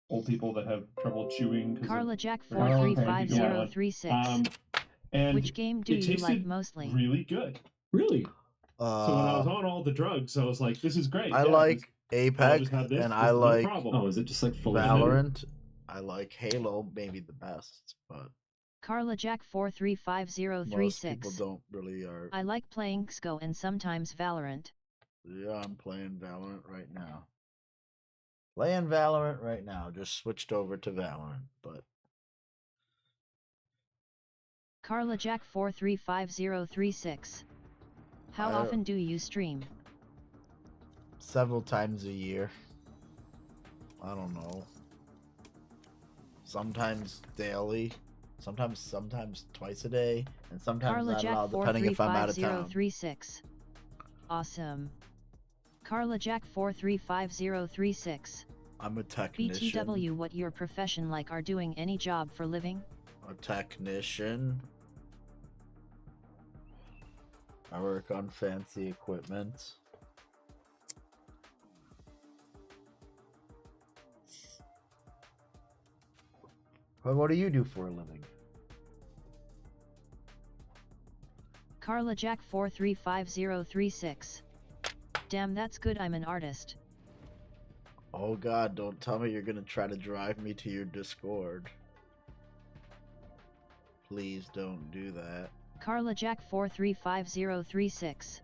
old people that have trouble chewing. Carla Jack 435036. And which game do you like mostly? Really good. Really? So when I was on all the drugs, I was like, "This is great." I like Apex, and I like is it just like Valorant? I like Halo, maybe the best, but Carla Jack most 435036. people don't really are. I like playing XCO and sometimes Valorant. Yeah, I'm playing Valorant right now. Playing Valorant right now. Just switched over to Valorant, but Carla Jack 435036. How often do you stream? Several times a year. I don't know. Sometimes daily. Sometimes twice a day, and sometimes Carla not at Jack all, depending if I'm out of town. 435036. Awesome. Carla Jack 435036. I'm a technician. BTW, what your profession like? Are doing any job for living? A technician. I work on fancy equipment. But what do you do for a living? Carla Jack 435036. Damn, that's good. I'm an artist. Oh god, don't tell me you're gonna try to drive me to your Discord. Please don't do that. Carla Jack 435036.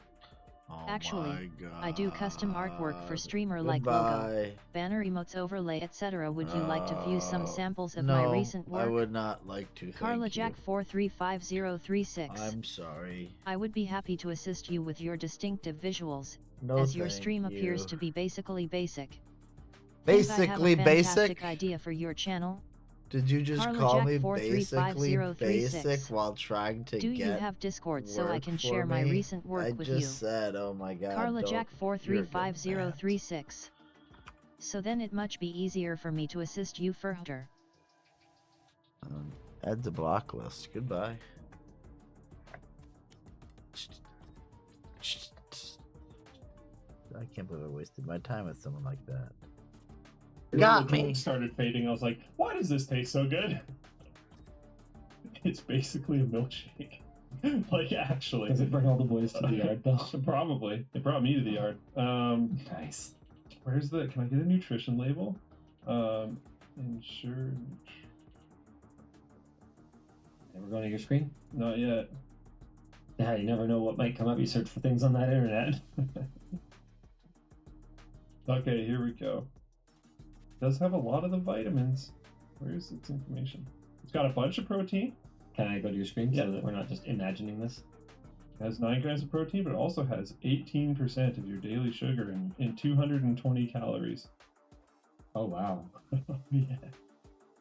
Oh Actually, my god. I do custom artwork for streamer like logo, banner emotes, overlay, etc. Would you like to view some samples of my recent work? I would not like to. Carla Jack 435036. I'm sorry. I would be happy to assist you with your distinctive visuals, No, as your thank stream appears you. to be basically basic. Basically Think I have a fantastic basic? idea for your channel. Did you just Carla call Jack me 435036. basically basic while trying to Do get you have Discord so I work can for share my me? recent work with you? I just said, oh my god. Carla don't- Jack you're a good 435036. So then it much be easier for me to assist you further. Add to block list. Goodbye. I can't believe I wasted my time with someone like that. When Got the me. drink started fading, I was like, "Why does this taste so good?" It's basically a milkshake. Like, actually. Does it bring all the boys to the yard, though? Probably. It brought me to the yard. Nice. Where's the... Can I get a nutrition label? Ensure... Never going to your screen? Not yet. Yeah, you never know what might come up. You search for things on that internet. Okay, here we go. does have a lot of the vitamins. Where is its information? It's got a bunch of protein. Can I go to your screen so that we're not just imagining this? It has 9 grams of protein, but it also has 18% of your daily sugar and 220 calories. Oh wow. Yeah.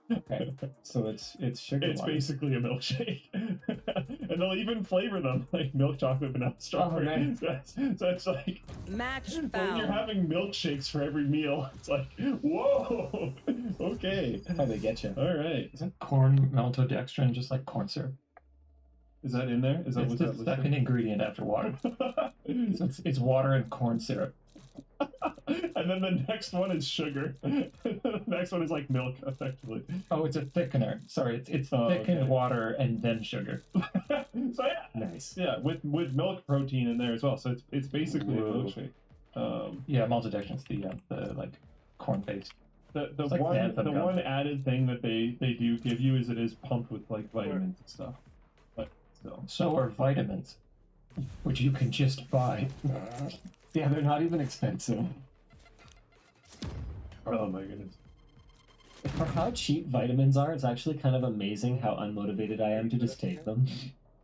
Okay, so it's sugar. It's water. basically a milkshake, and they'll even flavor them like milk chocolate, vanilla, strawberry. Oh, nice. So it's like Match when found. you're having milkshakes for every meal. It's like, whoa, okay. How they get you? All right. Isn't corn maltodextrin just like corn syrup? Is that in there? Is that It's what's the that second ingredient after water. So it's water and corn syrup. And then the next one is sugar. The next one is like milk, effectively. Oh, it's a thickener. Sorry, it's Oh, thickened okay. water and then sugar. So yeah, Nice. yeah, with milk protein in there as well. So it's basically Whoa. a milkshake. Yeah, maltodextrin's the like corn based. The It's like one Xanthan the gum. one added thing that they do give you is it is pumped with like vitamins and stuff. But still, So are vitamins, which you can just buy. Yeah, they're not even expensive. oh my goodness. For how cheap vitamins are, it's actually kind of amazing how unmotivated I am to just take them.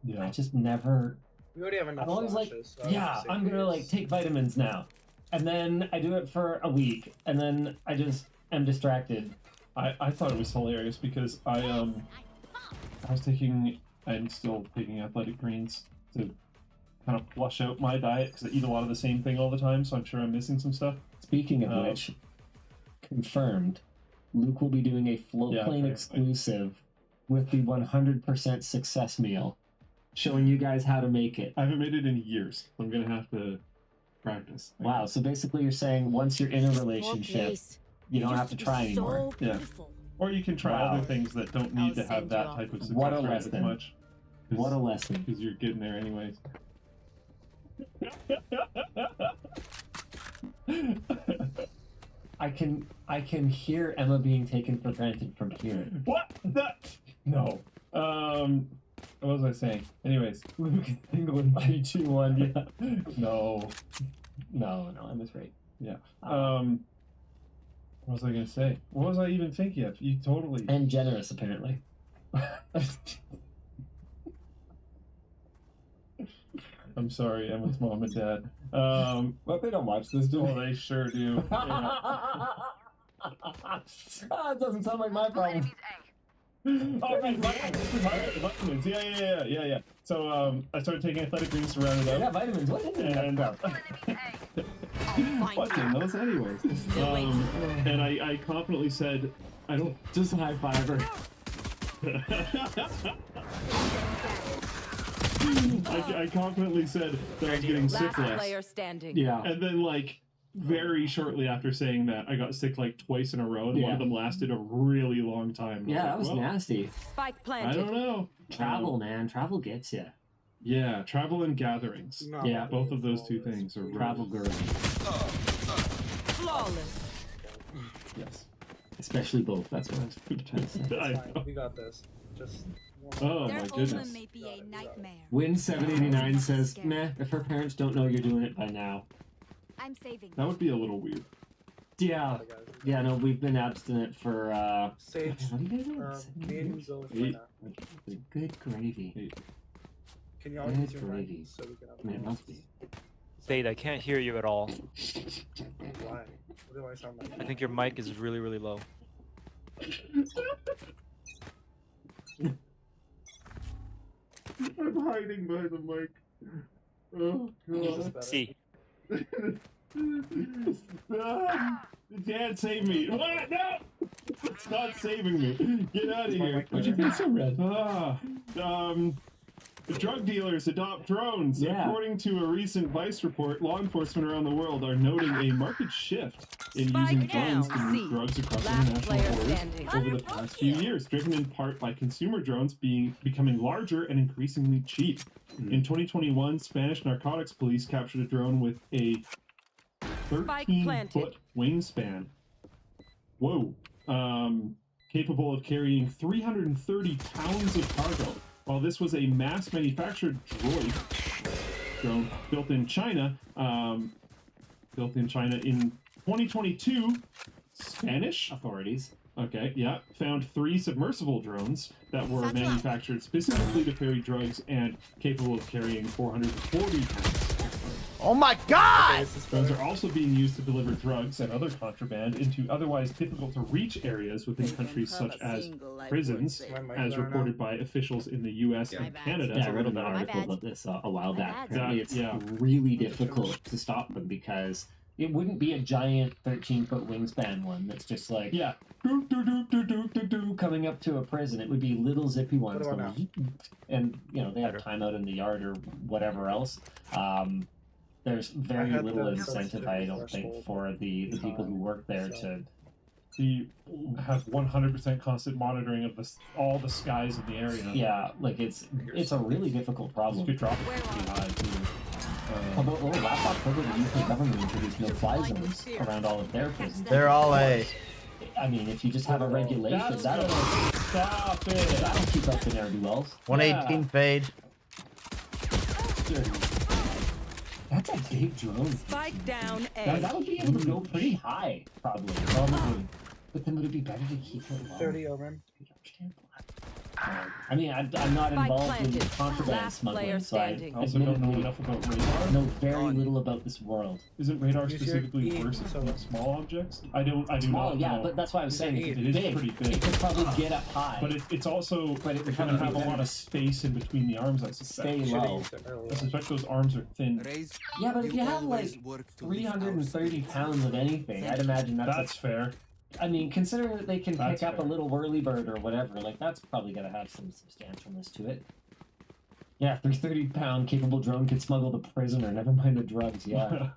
Yeah. I just never. We already have enough I'm always like, flashes, so I yeah, would say I'm gonna like take vitamins now, and then I do it for a week, and then I just am distracted. I thought it was hilarious because I'm still taking athletic greens to kind of flush out my diet because I eat a lot of the same thing all the time, so I'm sure I'm missing some stuff. Speaking of which, confirmed, Luke will be doing a float Yeah, plane okay. exclusive with the 100% success meal, showing you guys how to make it. I haven't made it in years, so I'm gonna have to practice. Wow, so basically you're saying once you're in a relationship, place. you don't It have to used to try be anymore. so Yeah. beautiful. Or you can try Wow. other things that don't need to I'll have send that you type of off. success What a rate as lesson. much. What a lesson. Because you're getting there anyways. I can hear Emma being taken for granted from here. What? That? No. What was I saying? Anyways. Luke is single in 3, 2, 1. Yeah. No. No, Emma's right. Yeah. What was I gonna say? What was I even thinking of? You totally. And generous, apparently. I'm sorry, Emma's mom and dad. But they don't watch this, do Oh, they sure do. Yeah. It doesn't sound like my problem. Oh, right, vitamins. Yeah. So, I started taking athletic greens to round it out. Yeah, vitamins. What is it? And what's in those anyways? And I confidently said, I don't. Just high fiber. I confidently said that I was getting sick Last less. player standing. Yeah. And then, like, very shortly after saying that, I got sick like twice in a row, and one Yeah. of them lasted a really long time. Yeah, that I was like, well, nasty. Spike I planted. don't know. Travel, man. Travel gets you. Yeah, travel and gatherings. No. Yeah. Both of those two things are Travel girl. Flawless. Yes. Especially both. That's what I was trying to say. I Fine, know. we got this. Just. Oh Their my omen goodness. may be a nightmare. Win789 says, meh, if her parents don't know you're doing it by now. I'm saving. That would be a little weird. Yeah. Yeah, no, we've been abstinent for, Sage. what do you do? Meetings over Eight. now. Good gravy. Can y'all Good use your gravy. mic so we can have I mean, it must be. Spade, I can't hear you at all. Why? What do I sound like? I think your mic is really, really low. I'm hiding by the mic. Oh god. See. Dad, save me! What? No! It's not saving me. Get out of here. Why'd you feel so red? Drug dealers adopt drones. Yeah. According to a recent Vice report, law enforcement around the world are noting a market shift in using drones to move drugs across international borders over the past few years, driven in part by consumer drones becoming larger and increasingly cheap. In 2021, Spanish narcotics police captured a drone with a 13-foot wingspan. Whoa. Capable of carrying 330 pounds of cargo. While this was a mass-manufactured drone built in China in 2022, Spanish authorities. Okay, yeah, found 3 submersible drones that were manufactured specifically to carry drugs and capable of carrying 440 pounds. Oh my God! Drones are also being used to deliver drugs and other contraband into otherwise difficult to reach areas within countries such as prisons, as reported by officials in the U.S. and Canada. Yeah, I read an article about this a while back. Apparently it's really difficult to stop them because it wouldn't be a giant 13-foot wingspan one that's just like coming up to a prison. It would be little zippy ones going, and you know they have time out in the yard or whatever else. There's very little incentive, I don't think, for the people who work there to. You have 100% constant monitoring of all the skies in the area. Yeah, like it's a really difficult problem. You could drop it pretty high too. Although last October, the UK government introduced no-fly zones around all of their prisons. They're all A. I mean, if you just have a regulation, that'll stop it. That'll keep up the ne'er-do-wells. 118 fade. That's a big drone. Spike down A. That would be able to go pretty high, probably. But then would it be better to keep it low? 30 over. I mean, I'm not involved in contraband smuggling, so I also don't know enough about radar. I know very little about this world. Isn't radar specifically worse than small objects? I do not yeah, know. but that's why I was saying it is pretty big. It could probably get up high. But it's also it kind of have a lot of space in between the arms, I suspect. Stay low. I suspect those arms are thin. Yeah, but if you have like 330 pounds of anything, I'd imagine that's fair. I mean, considering that they can pick up a little whirlybird or whatever, like that's probably gonna have some substantialness to it. Yeah, 330-pound capable drone could smuggle the prisoner. Never mind the drugs. Yeah.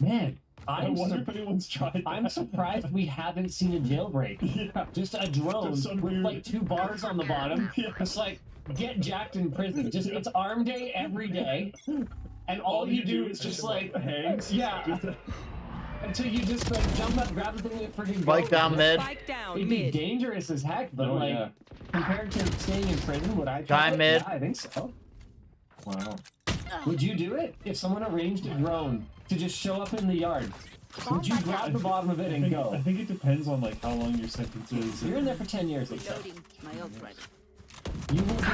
Man, I wonder if anyone's tried that. I'm surprised we haven't seen a jailbreak. Yeah. Just a drone with like 2 bars on the bottom. Yeah. It's like get jacked in prison. Just it's arm day every day, and all you do is just like hangs. Yeah. Until you just like jump up, grab the thing, and freaking Spike down mid. It'd be dangerous as heck, but compared to staying in prison, would I try it? mid. Yeah, I think so. Wow. Would you do it if someone arranged a drone to just show up in the yard? Would you grab the bottom of it and go? I think it depends on like how long your sentence is. You're in there for 10 years. Let's say. My ult ready. You will be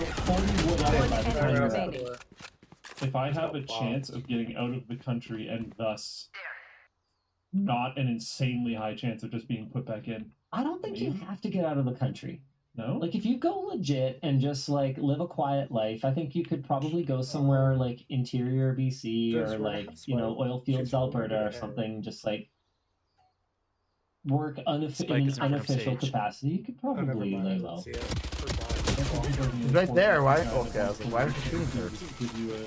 40 wood up by the time you're out. If I have a chance of getting out of the country and thus not an insanely high chance of just being put back in. I don't think you have to get out of the country. No? Like, if you go legit and just, like, live a quiet life, I think you could probably go somewhere, like, interior BC or, like, you know, oil fields Alberta or something, just, like, work in an unofficial capacity. You could probably lay low. He's right there. Why? Okay, why would you shoot him?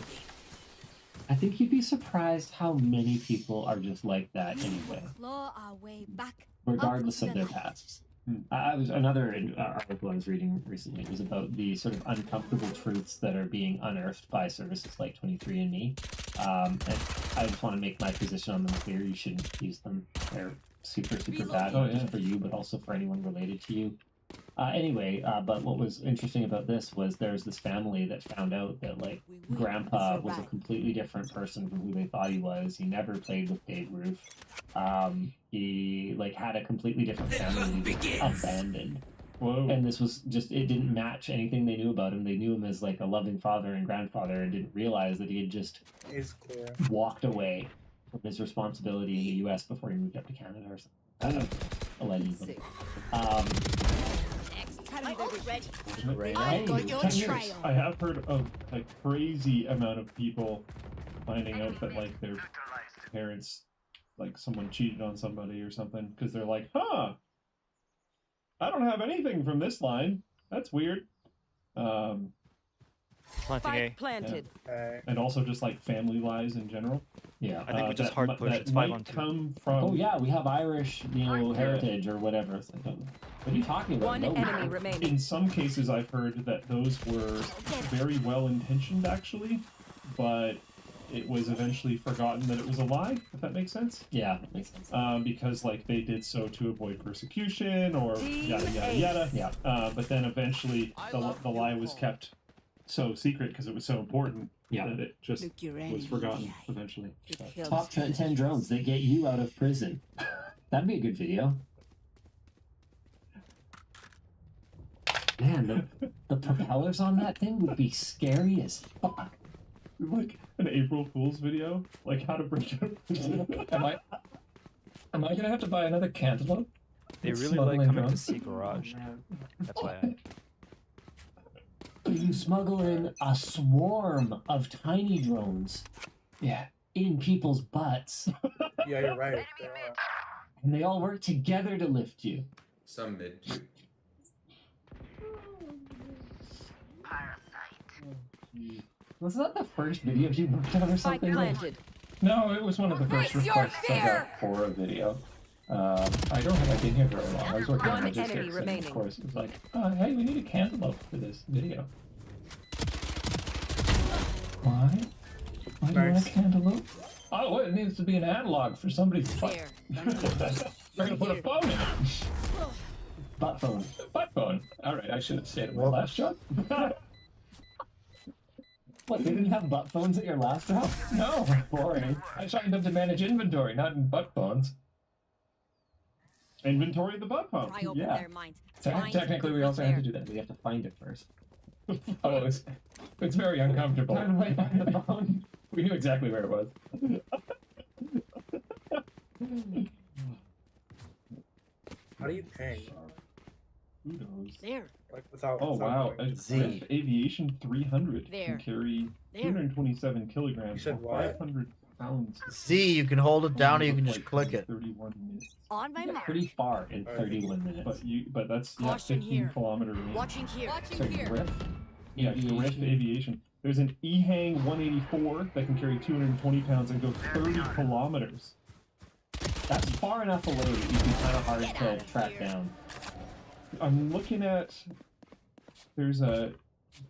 I think you'd be surprised how many people are just like that anyway, Claw our way back. regardless of their pasts. I was another article I was reading recently was about the sort of uncomfortable truths that are being unearthed by services like 23andMe. And I just want to make my position on them clear. You shouldn't use them. They're super bad, not just for you, but also for anyone related to you. Anyway, but what was interesting about this was there's this family that found out that, like, Grandpa was a completely different person from who they thought he was. He never played with Babe Ruth. He, like, had a completely different family. He was abandoned. Whoa. And this was just, it didn't match anything they knew about him. They knew him as, like, a loving father and grandfather and didn't realize that he had just walked away from his responsibility in the U.S. before he moved up to Canada or something. Allegedly. I have heard of a crazy amount of people finding out that, like, their parents, like, someone cheated on somebody or something because they're like, huh, I don't have anything from this line. That's weird. Spike planted. Yeah. And also just like family lies in general. Yeah, I think we just hard push. It's 5-on-2. Come from... Oh yeah, we have Irish, you know, heritage or whatever. It's like, what are you talking about? One enemy remaining. In some cases, I've heard that those were very well intentioned, actually, but it was eventually forgotten that it was a lie. If that makes sense. Yeah, that makes sense. Because like they did so to avoid persecution or yada yada yada. Yeah. But then eventually the lie was kept so secret because it was so important that it just was forgotten eventually. Top 10 drones that get you out of prison. That'd be a good video. Man, the propellers on that thing would be scary as fuck. Like an April Fool's video, like how to break up. Am I gonna have to buy another cantaloupe? They really like coming to see Garage. That's why You smuggle in a swarm of tiny drones. Yeah. In people's butts. Yeah, you're right. And they all work together to lift you. Some mid. Was that the first video you worked on or something? No, it was one of the first requests for a video. I don't have been here very long. I was working on logistics, and of course it was like, hey, we need a cantaloupe for this video. Why? Why do you want a cantaloupe? Oh, well, it needs to be an analog for somebody's butt. We're gonna put a phone in it. Butt phone. Butt phone. All right, I should have stayed at my last job. What, they didn't have butt phones at your last job? No. Boring. I signed up to manage inventory, not in butt phones. Inventory the butt phone. Yeah. Technically, we also have to do that. We have to find it first. Oh, it's very uncomfortable. Trying to find the phone. We knew exactly where it was. How do you pay? Who knows? There. Like without. Oh wow, a Rift Aviation 300 There. can carry There. 227 kilograms said or what? 500 pounds. Z, you can hold it down or you can just Like click it. 31 minutes. On my mark. Pretty far in 31 minutes. But that's Caution 15 here. kilometer range. Watching here. Watching So here. Rift? Yeah, the Rift Aviation. There's an EHang 184 that can carry 220 pounds and go 30 kilometers. That's far enough away that you'd be kind of hard to track down. I'm looking at. There's a.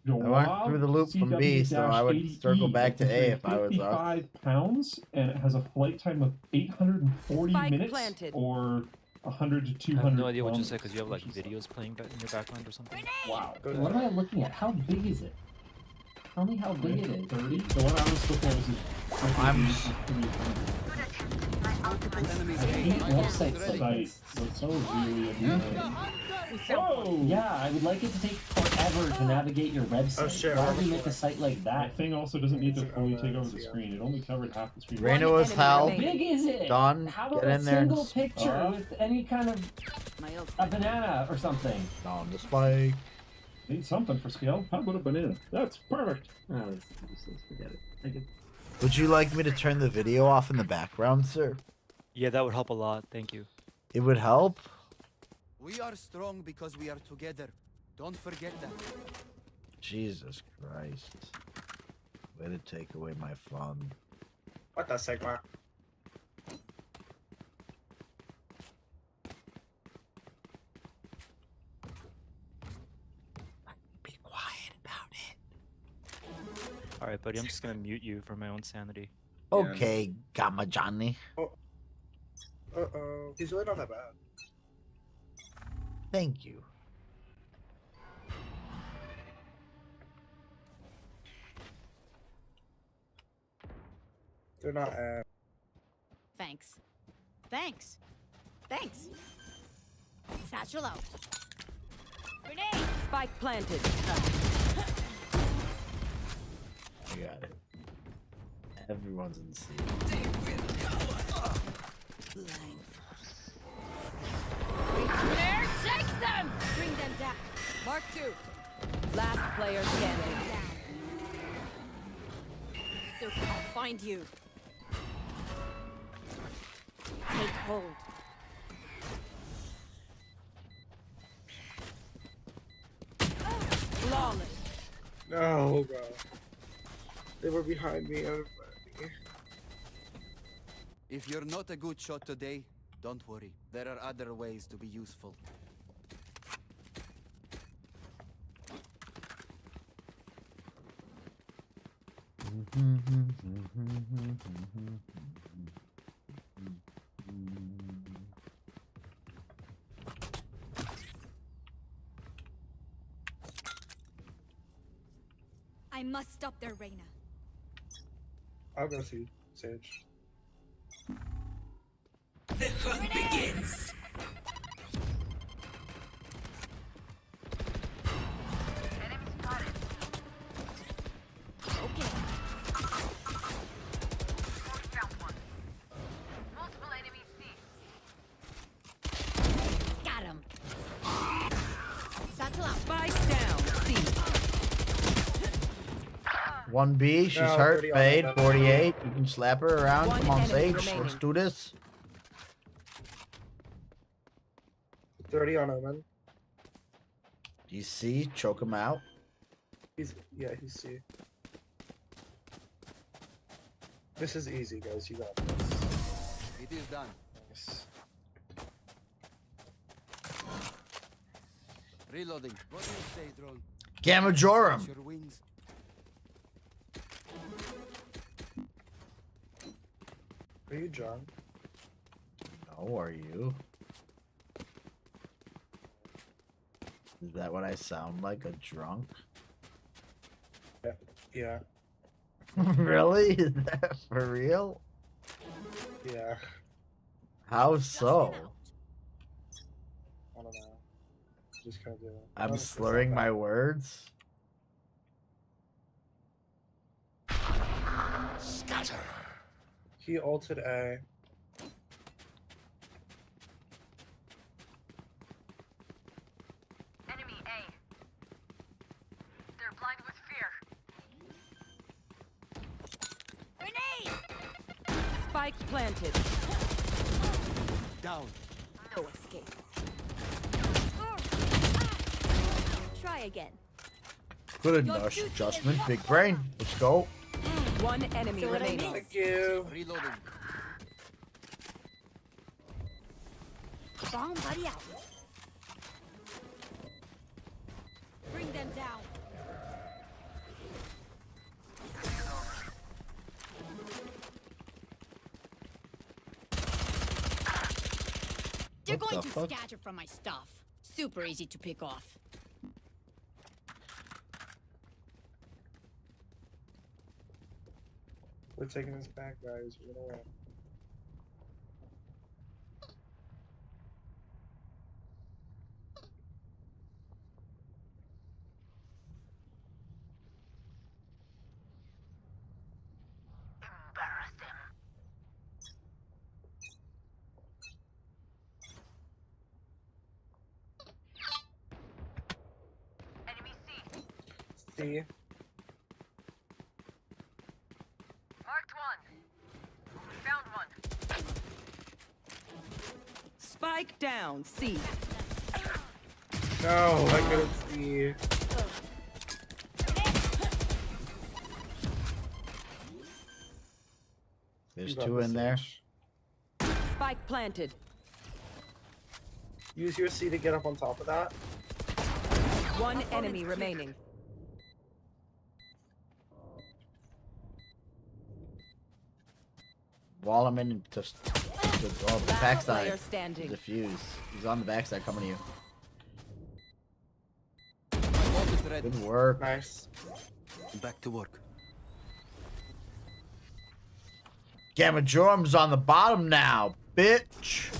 I went through the loop from B, so I would circle back to A if I was off. 55 pounds, and it has a flight time of 840 Spike minutes planted. or 100 to 200. I have no idea what you kilometers. said because you have like videos playing in your background or something. Wow. What am I looking at? How big is it? Tell me how big it is. 30. The one I was looking at was Websites like site. this. So it's so really amazing. Whoa! Yeah, I would like it to take forever to navigate your website. Oh, shit. Why would you make a site like That that? thing also doesn't need to fully take over the screen. It only covered half the screen. Reno is How hell. big is it? Done. How about Get a in there and single picture with any kind of My ult. a banana or something? on the spike. Need something for scale. How about a banana? That's perfect. Oh, let's forget it. I could... Would you like me to turn the video off in the background, sir? Yeah, that would help a lot. Thank you. It would help? We are strong because we are together. Don't forget that. Jesus Christ. Way to take away my fun. What the Sigma? Be quiet about it. Alright, buddy, I'm just gonna mute you for my own sanity. Okay, Gamma Johnny. Uh-oh. He's really not that bad. Thank you. They're not Thanks. Thanks. Thanks. Satchel out. Grenade. Spike planted. I got it. Everyone's in C. There, take them. Bring them down. Mark 2. Last player standing. I'll find you. Take hold. Flawless. No, bro. They were behind me. If you're not a good shot today, don't worry. There are other ways to be useful. I must stop their Reyna. I'll go see Sage. The hunt begins. Okay. Got him. Satchel out. Spike down. C. 1B, she's hurt. Fade, 48. You can slap her around. Come on, Sage. Let's do this. 30 on Omen. DC, choke him out. He's C. This is easy, guys. You got this. It is done. Nice. Reloading. What do you say, drone? Gamma Joram. Your wings. Are you John? No, are you? Is that what I sound like? A drunk? Yeah. Really? Is that for real? Yeah. How so? I don't know. Just kind of do it. I'm slurring my words. Scatter. He ulted A. Enemy A. They're blind with fear. Grenade! Spike planted. Down. No escape. Try again. Good enough adjustment. Big brain. Let's go. One enemy remaining. Thank you. Reloading. Bomb buddy out. Bring them down. They're What going the to fuck? scatter from my stuff. Super easy to pick off. We're taking this back, guys. We're gonna win. Enemy C. C. Marked one. Found one. Spike down. C. No, I couldn't see. There's two in there. Spike planted. Use your C to get up on top of that. One enemy remaining. Wall him in just the Last backside. player standing. Diffuse. He's on the backside coming to you. Good work. Nice. Back to work. Gamma Jorum's on the bottom now, bitch.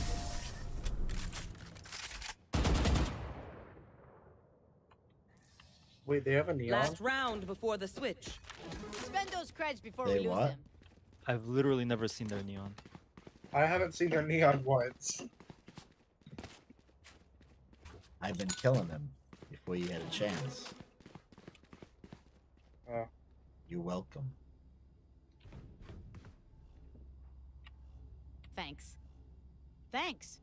Wait, they have a neon? Last round before the switch. Spend those creds before They we lose what? them. I've literally never seen their neon. I haven't seen their neon once. I've been killing them before you had a chance. Oh. You're welcome. Thanks. Thanks.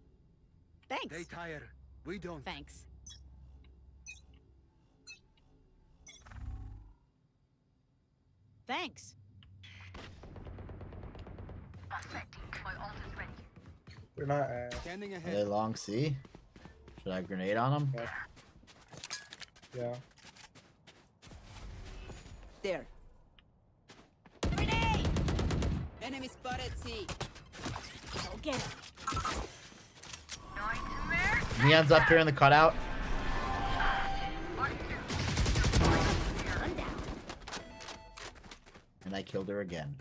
Thanks. They tire. We don't. Thanks. Thanks. My ult is ready. They're not A. Standing Are ahead. they long C? Should I grenade on them? Yeah. There. Grenade! Enemy spotted C. Go get him. Nightmare. Neon's up here in the cutout. One down. And I killed her again.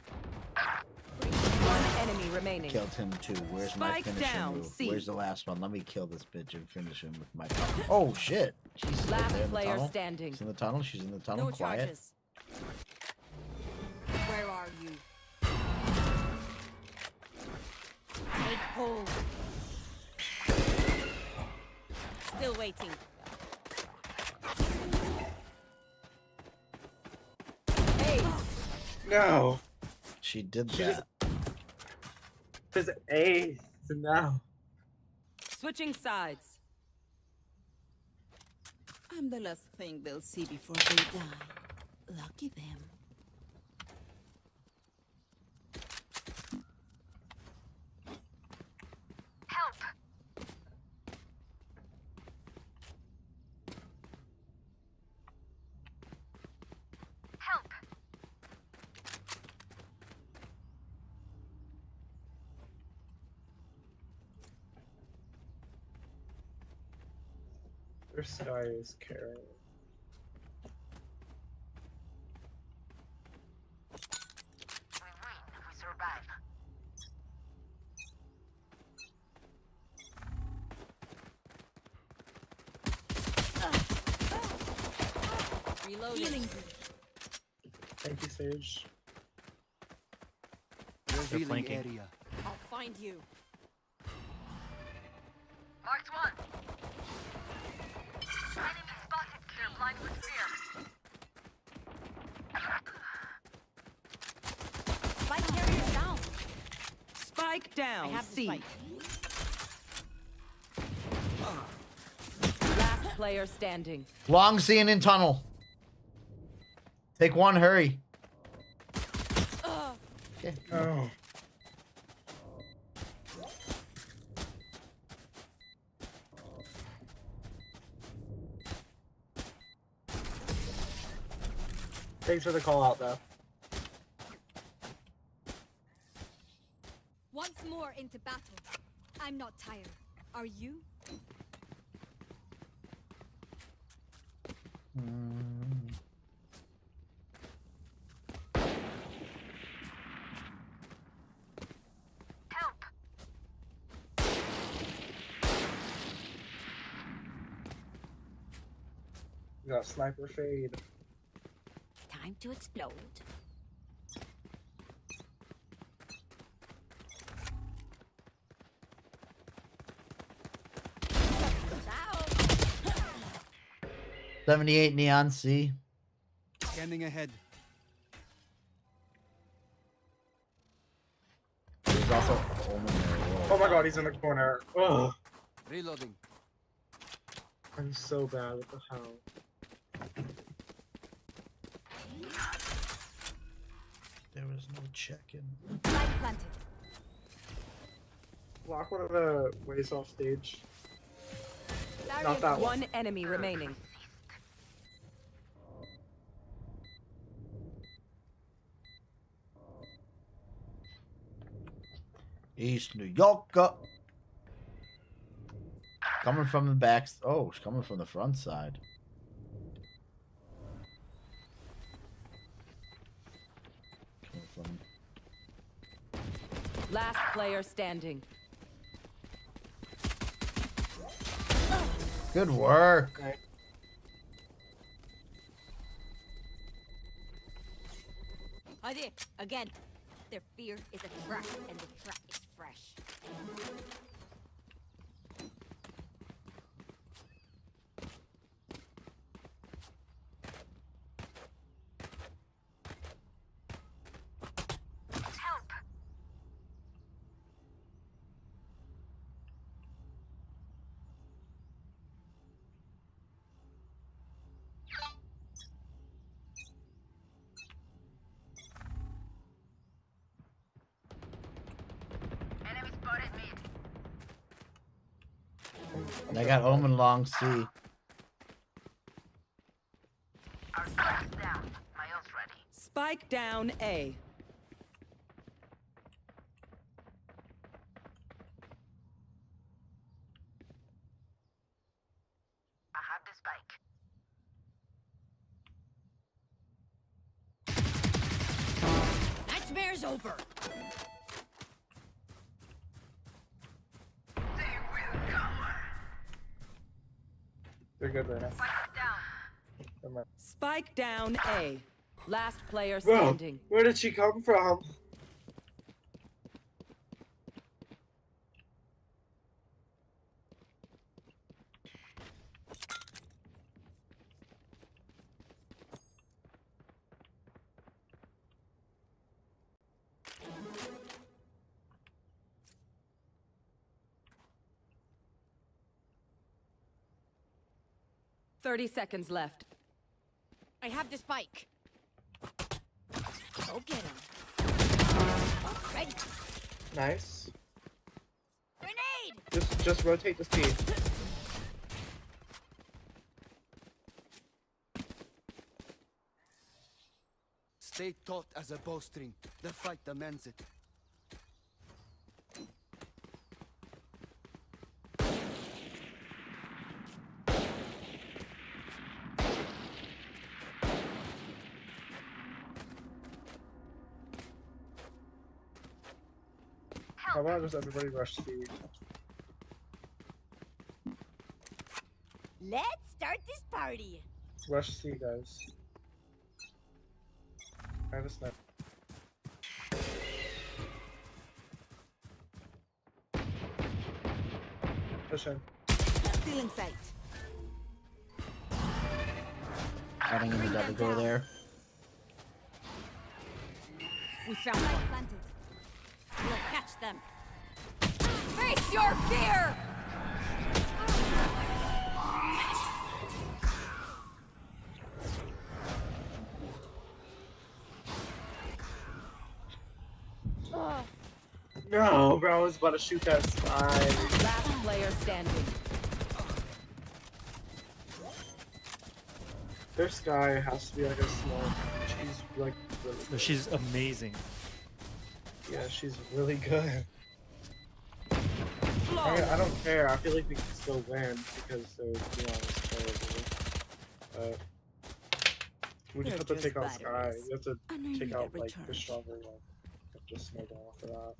One enemy remaining. Killed him too. Where's my Spike finishing down, move? C. Where's the last one? Let me kill this bitch and finish him with my. Oh shit! She's Last there in the player tunnel. standing. She's in the tunnel. She's in the tunnel. No Quiet. charges. Where are you? Take hold. Still waiting. Hey. No. She did She that. Just A to now. Switching sides. I'm the last thing they'll see before they die. Lucky them. Help! Help! Their sky is carrying. We win if we survive. Reloading. Thank you, Sage. Revealing flanking. area. I'll find you. Marked one. Enemy spotted. They're blind with fear. Spike carrier down. Spike down. I have the C. spike. Last player standing. Long scene in tunnel. Take one. Hurry. Okay. Oh. Thanks for the call out, though. Once more into battle. I'm not tired. Are you? Help! You got sniper fade. Time to explode. Ciao. 78 neon C. Scanning ahead. There's also Omen there. Whoa. Oh my god, he's in the corner. Oh, Reloading. I'm so bad with the hell. There was no check-in. Light planted. Lock one of the ways off stage. Barrier Not that one. One enemy remaining. East New York. Coming from the back. Oh, she's coming from the front side. Coming from. Last player standing. Good work. Hi there. Again. Their fear is a trap, and the trap is fresh. Help! Enemy spotted mid. I got Omen long C. Our spike's down. My ult's ready. Spike down A. I have the spike. Nightmare's over. They're good right now. Never mind. Spike down A. Last player Bro, standing. where did she come from? Thirty seconds left. I have the spike. Go get him. Right. Nice. Grenade! Just rotate the speed. Stay taut as a bowstring. The fight demands it. How about just everybody rush speed? Let's start this party. Rush C, guys. I have a sniper. Push in. Still in sight. I think we double go there. We found one. Planted. We'll catch them. Face your fear! No, bro, I was about to shoot that spy. Last player standing. Their Sky has to be like a small. She's like really good. She's amazing. Yeah, she's really good. I mean, I don't care. I feel like we can still win because they're, to be honest, terrible. We just have to take out Sky. You have to take out like the stronger one. Just snowball for that.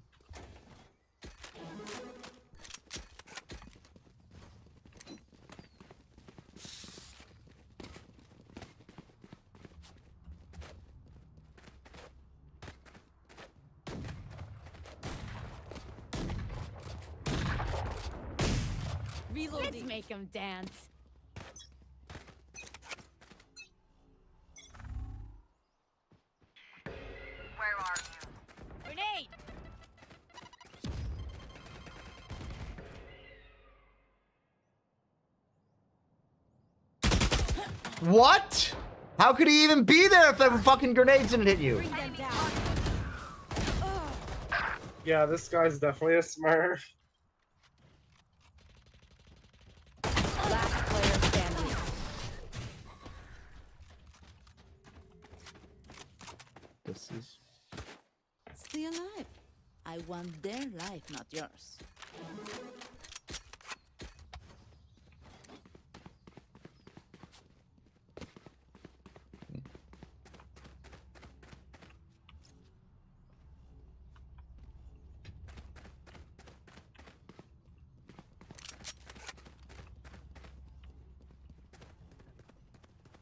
Reloading. Let's make them dance. Where are you? Grenade! What? How could he even be there if the fucking grenades didn't hit you? Bring them down. Yeah, this guy's definitely a smurf. Last player standing. This is. Stay alive. I want their life, not yours.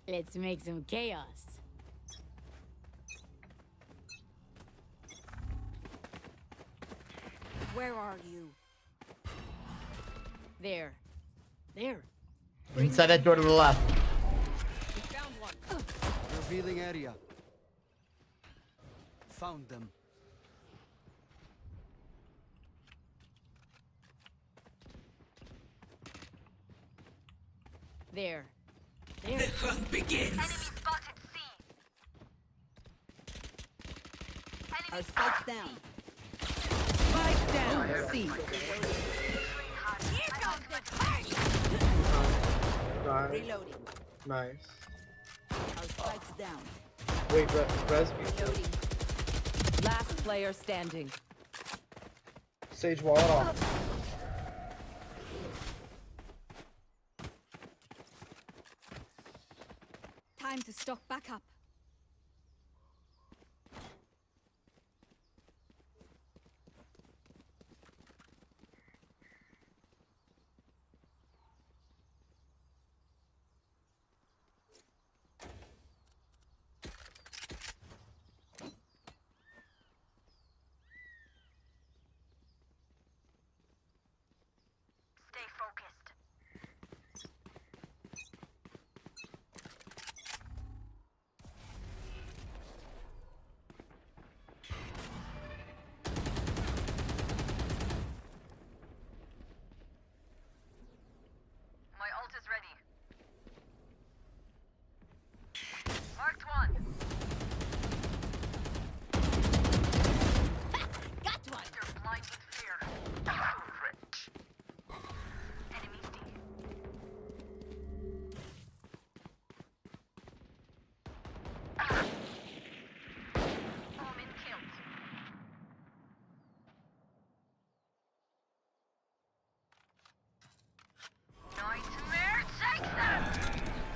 Let's make some chaos. Where are you? There. There. Inside that door to the left. We found one. Revealing area. Found them. There. There. The hunt begins. Enemy spotted C. Our spike's down. Spike down. C. Here comes the fight. Nice. Reloading. Nice. Our spike's down. Wait, res me. Reloading. Last player standing. Sage wall it off. Time to stock back up.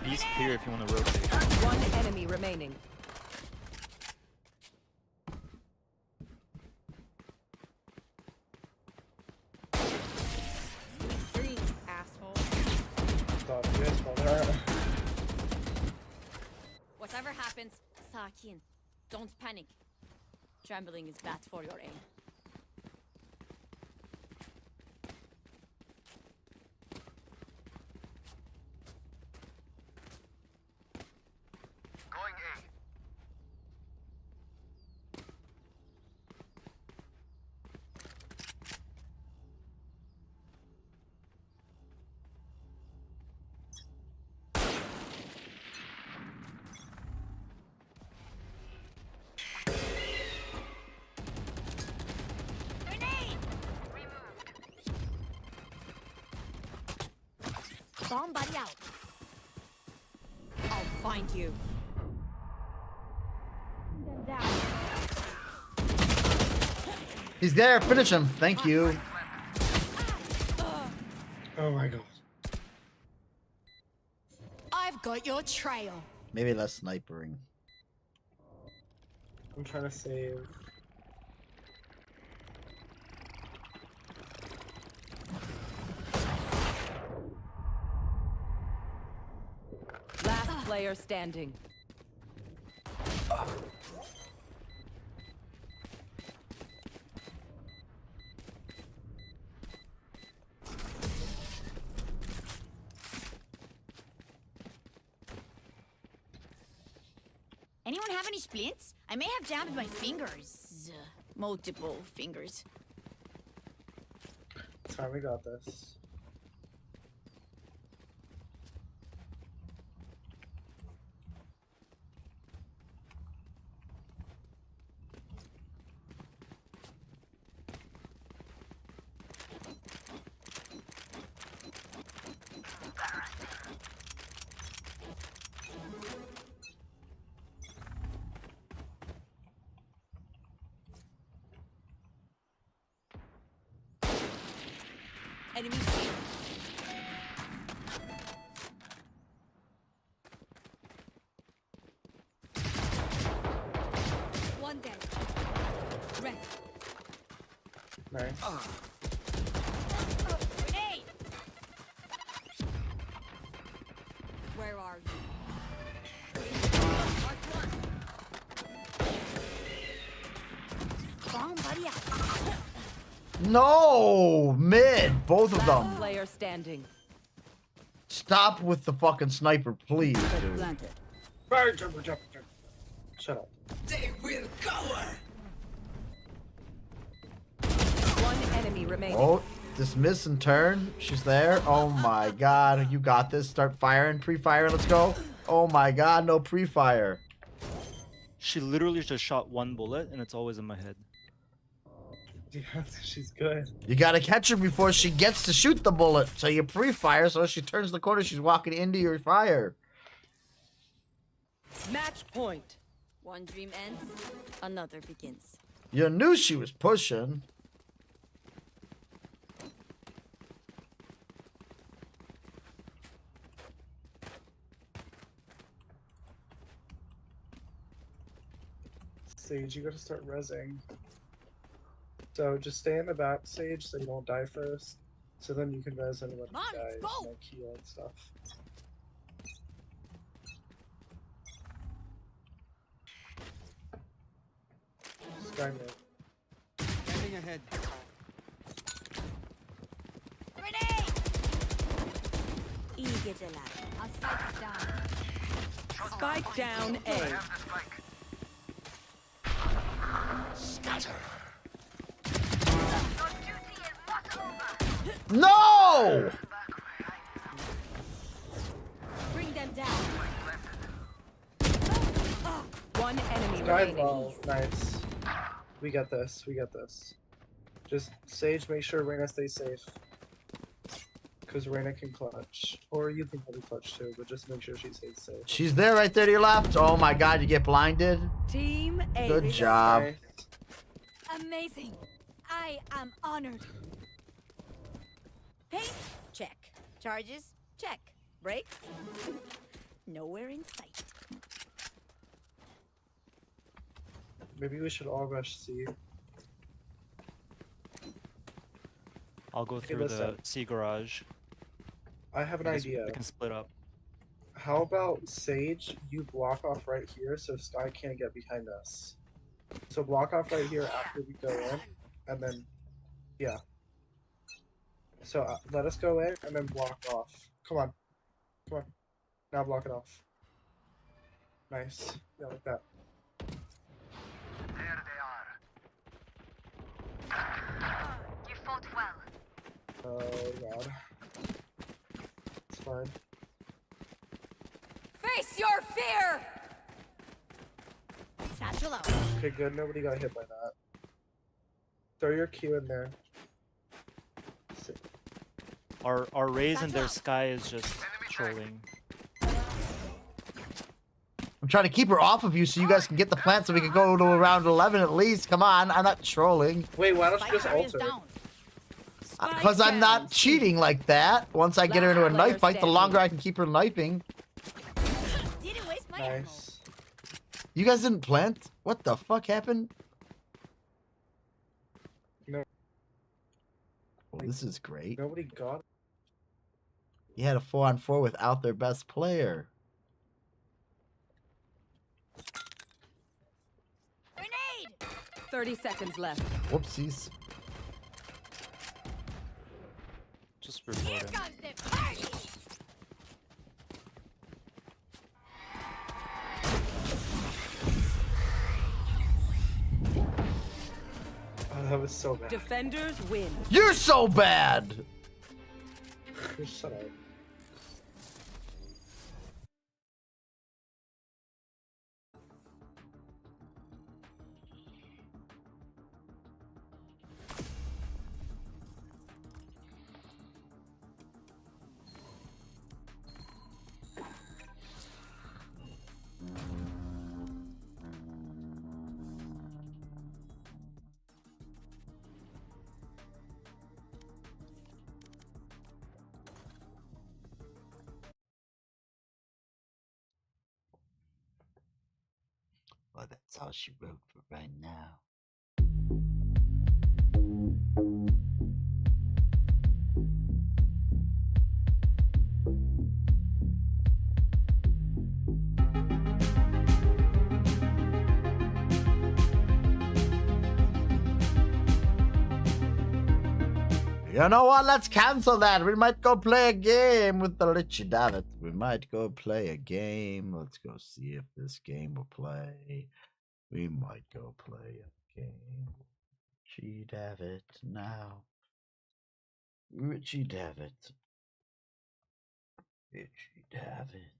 Beast here if you want to rotate. One enemy remaining. Drink, asshole. Stop this, brother. Whatever happens, Sakin, don't panic. Trembling is bad for your aim. Going A. Bomb buddy out. I'll find you. Them down. He's there. Finish him. Thank you. Oh my god. I've got your trail. Maybe less snipering. I'm trying to save. Last player standing. Anyone have any splints? I may have jammed my fingers. Multiple fingers. It's fine, we got this. Enemy shield. One dead. Rest. Nice. Grenade! Where are you? Mark one. Bomb buddy out. No, mid, both of Last them. player standing. Stop with the fucking sniper, please, dude. Planted. Fire jumper, jumper, jumper. Shut up. They will cover. One enemy remaining. Oh, dismiss and turn. She's there. Oh my god, you got this. Start firing, pre-fire. Let's go. Oh my god, no pre-fire. She literally just shot one bullet, and it's always in my head. Yeah, she's good. You gotta catch her before she gets to shoot the bullet. So you pre-fire, so she turns the corner, she's walking into your fire. Match point. One dream ends, another begins. You knew she was pushing. Sage, you gotta start rezzing. So just stay in the back, Sage, so you don't die first. So then you can res anyone who dies, like heal and stuff. Skynet. Standing ahead. Grenade! I'll spike down. Spike down A. Scatter. No! Bring them down. One enemy Sky remaining. low. Nice. We got this. We got this. Just Sage, make sure Reyna stays safe. Because Reyna can clutch. Or you can probably clutch too, but just make sure she stays safe. She's there right there to your left. Oh my god, you get blinded. Team A. Good job. Nice. Amazing. I am honored. Paint? Check. Charges? Check. Brakes? Nowhere in sight. Maybe we should all rush C. I'll go through the C garage. I have an idea. We can split up. How about Sage, you block off right here so Sky can't get behind us. So block off right here after we go in, and then, yeah. So let us go in and then block off. Come on. Come on. Now block it off. Nice. Yeah, like that. There they are. You fought well. Oh god. It's fine. Face your fear! Satchel out. Okay, good. Nobody got hit by that. Throw your Q in there. Our raise in their sky is just trolling. I'm trying to keep her off of you so you guys can get the plant so we can go to around 11 at least. Come on, I'm not trolling. Wait, why don't you just alter? Because I'm not cheating like that. Once I get her into a knife fight, the longer I can keep her knifing. Nice. You guys didn't plant? What the fuck happened? No. Well, this is great. Nobody got it. You had a 4-on-4 without their best player. Grenade! 30 seconds left. Whoopsies. Just reporting. Oh, that was so bad. Defenders win. You're so bad! Shut up. Well, that's all she wrote for right now. You know what? Let's cancel that. We might go play a game with the Richie David. We might go play a game. Let's go see if this game will play. We might go play a game. Richie David now. Richie David. Richie David.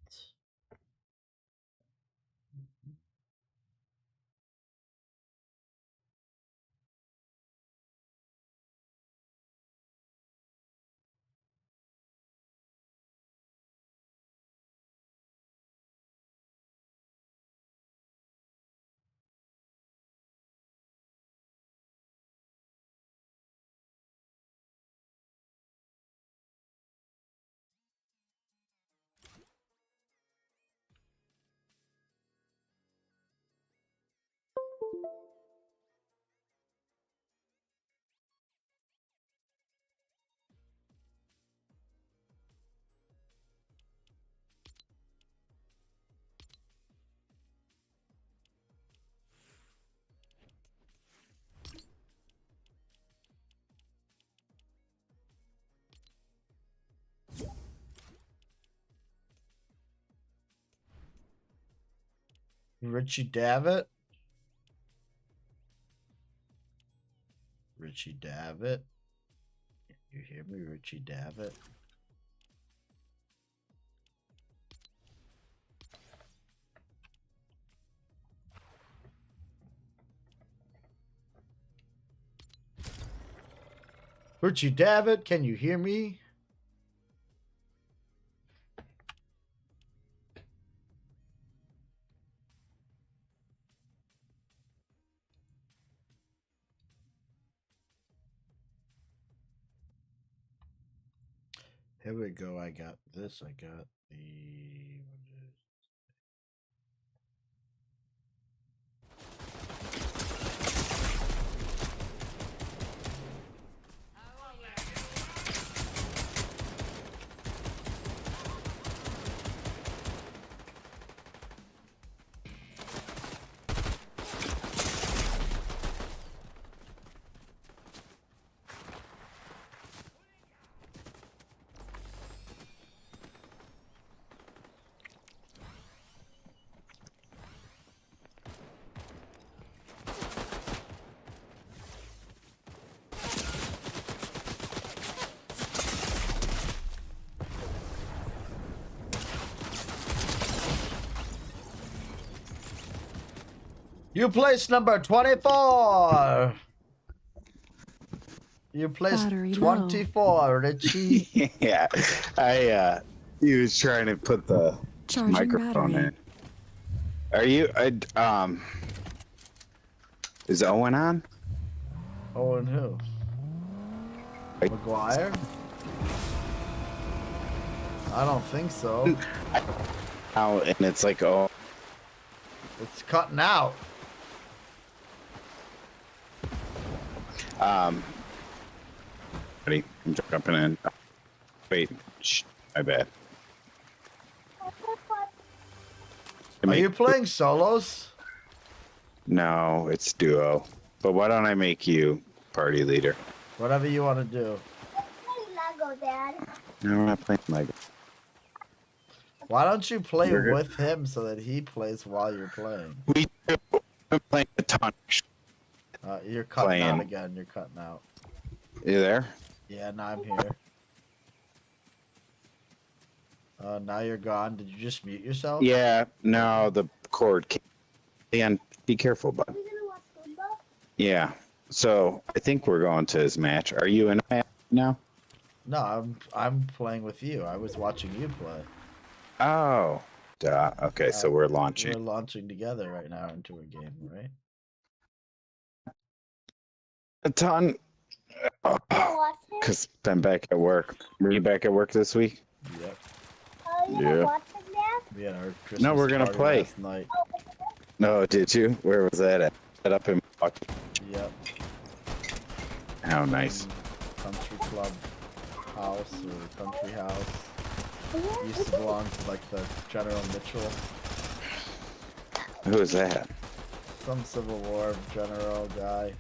Richie Davitt. Richie Davitt. You hear me, Richie Davitt? Richie Davitt, can you hear me? Here we go. I got this. I got the You placed number 24. You placed Battery 24, Richie. Yeah, he was trying to put the Charging microphone battery. in. Are you, is Owen on? Owen who? McGuire? I don't think so. Oh, and it's like, oh. It's cutting out. Ready? I'm jumping in. Wait, shh, my bad. Are you playing solos? No, it's duo. But why don't I make you party leader? Whatever you want to do. Lego, Dad. No, we're not playing Lego. Why don't you play You're good. with him so that he plays while you're playing? I'm playing a ton. You're cutting out Playing. again. You're cutting out. You there? Yeah, now I'm here. Now you're gone. Did you just mute yourself? Yeah, no, the cord came. Dan, be careful, bud. Yeah, so I think we're going to his match. Are you in a match now? No, I'm playing with you. I was watching you play. Oh, duh. Okay, so we're launching. We're launching together right now into a game, right? A ton. Because I'm back at work. Were you back at work this week? Yep. Yeah. We had our Christmas No, we're gonna party play. last night. No, did you? Where was that at? Set up in Milwaukee. Yep. How nice. Country club house or country house. Used to belong to like the General Mitchell. Who is that? Some Civil War general guy.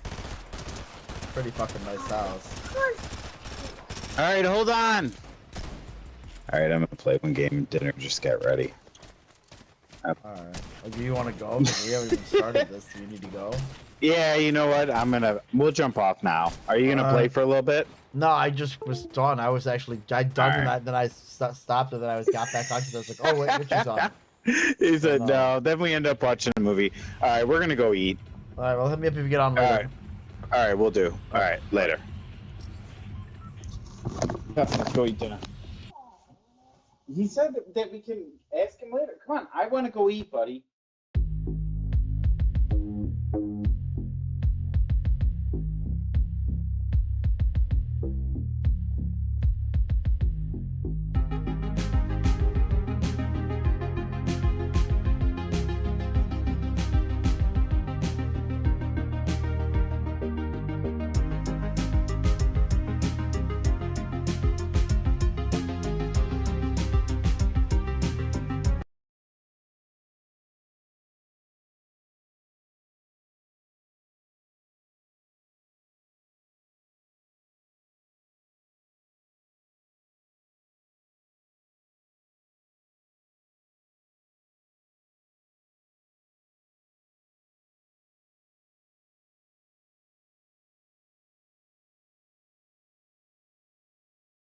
Pretty fucking nice house. All right, hold on. All right, I'm gonna play one game. Dinner just got ready. Alright. Do you want to go? Because we haven't even started this. Do you need to go? Yeah, you know what? We'll jump off now. Are you gonna play for a little bit? No, I just was done. I was actually I'd done Alright. that, then I stopped, and then I got back on because I was like, oh wait, Richie's on. He said no. Then we end up watching a movie. All right, we're gonna go eat. All right, well hit me up if you get on All later. right. All right, we'll do. All right, later. Let's go eat dinner. He said that we can ask him later. Come on, I want to go eat, buddy.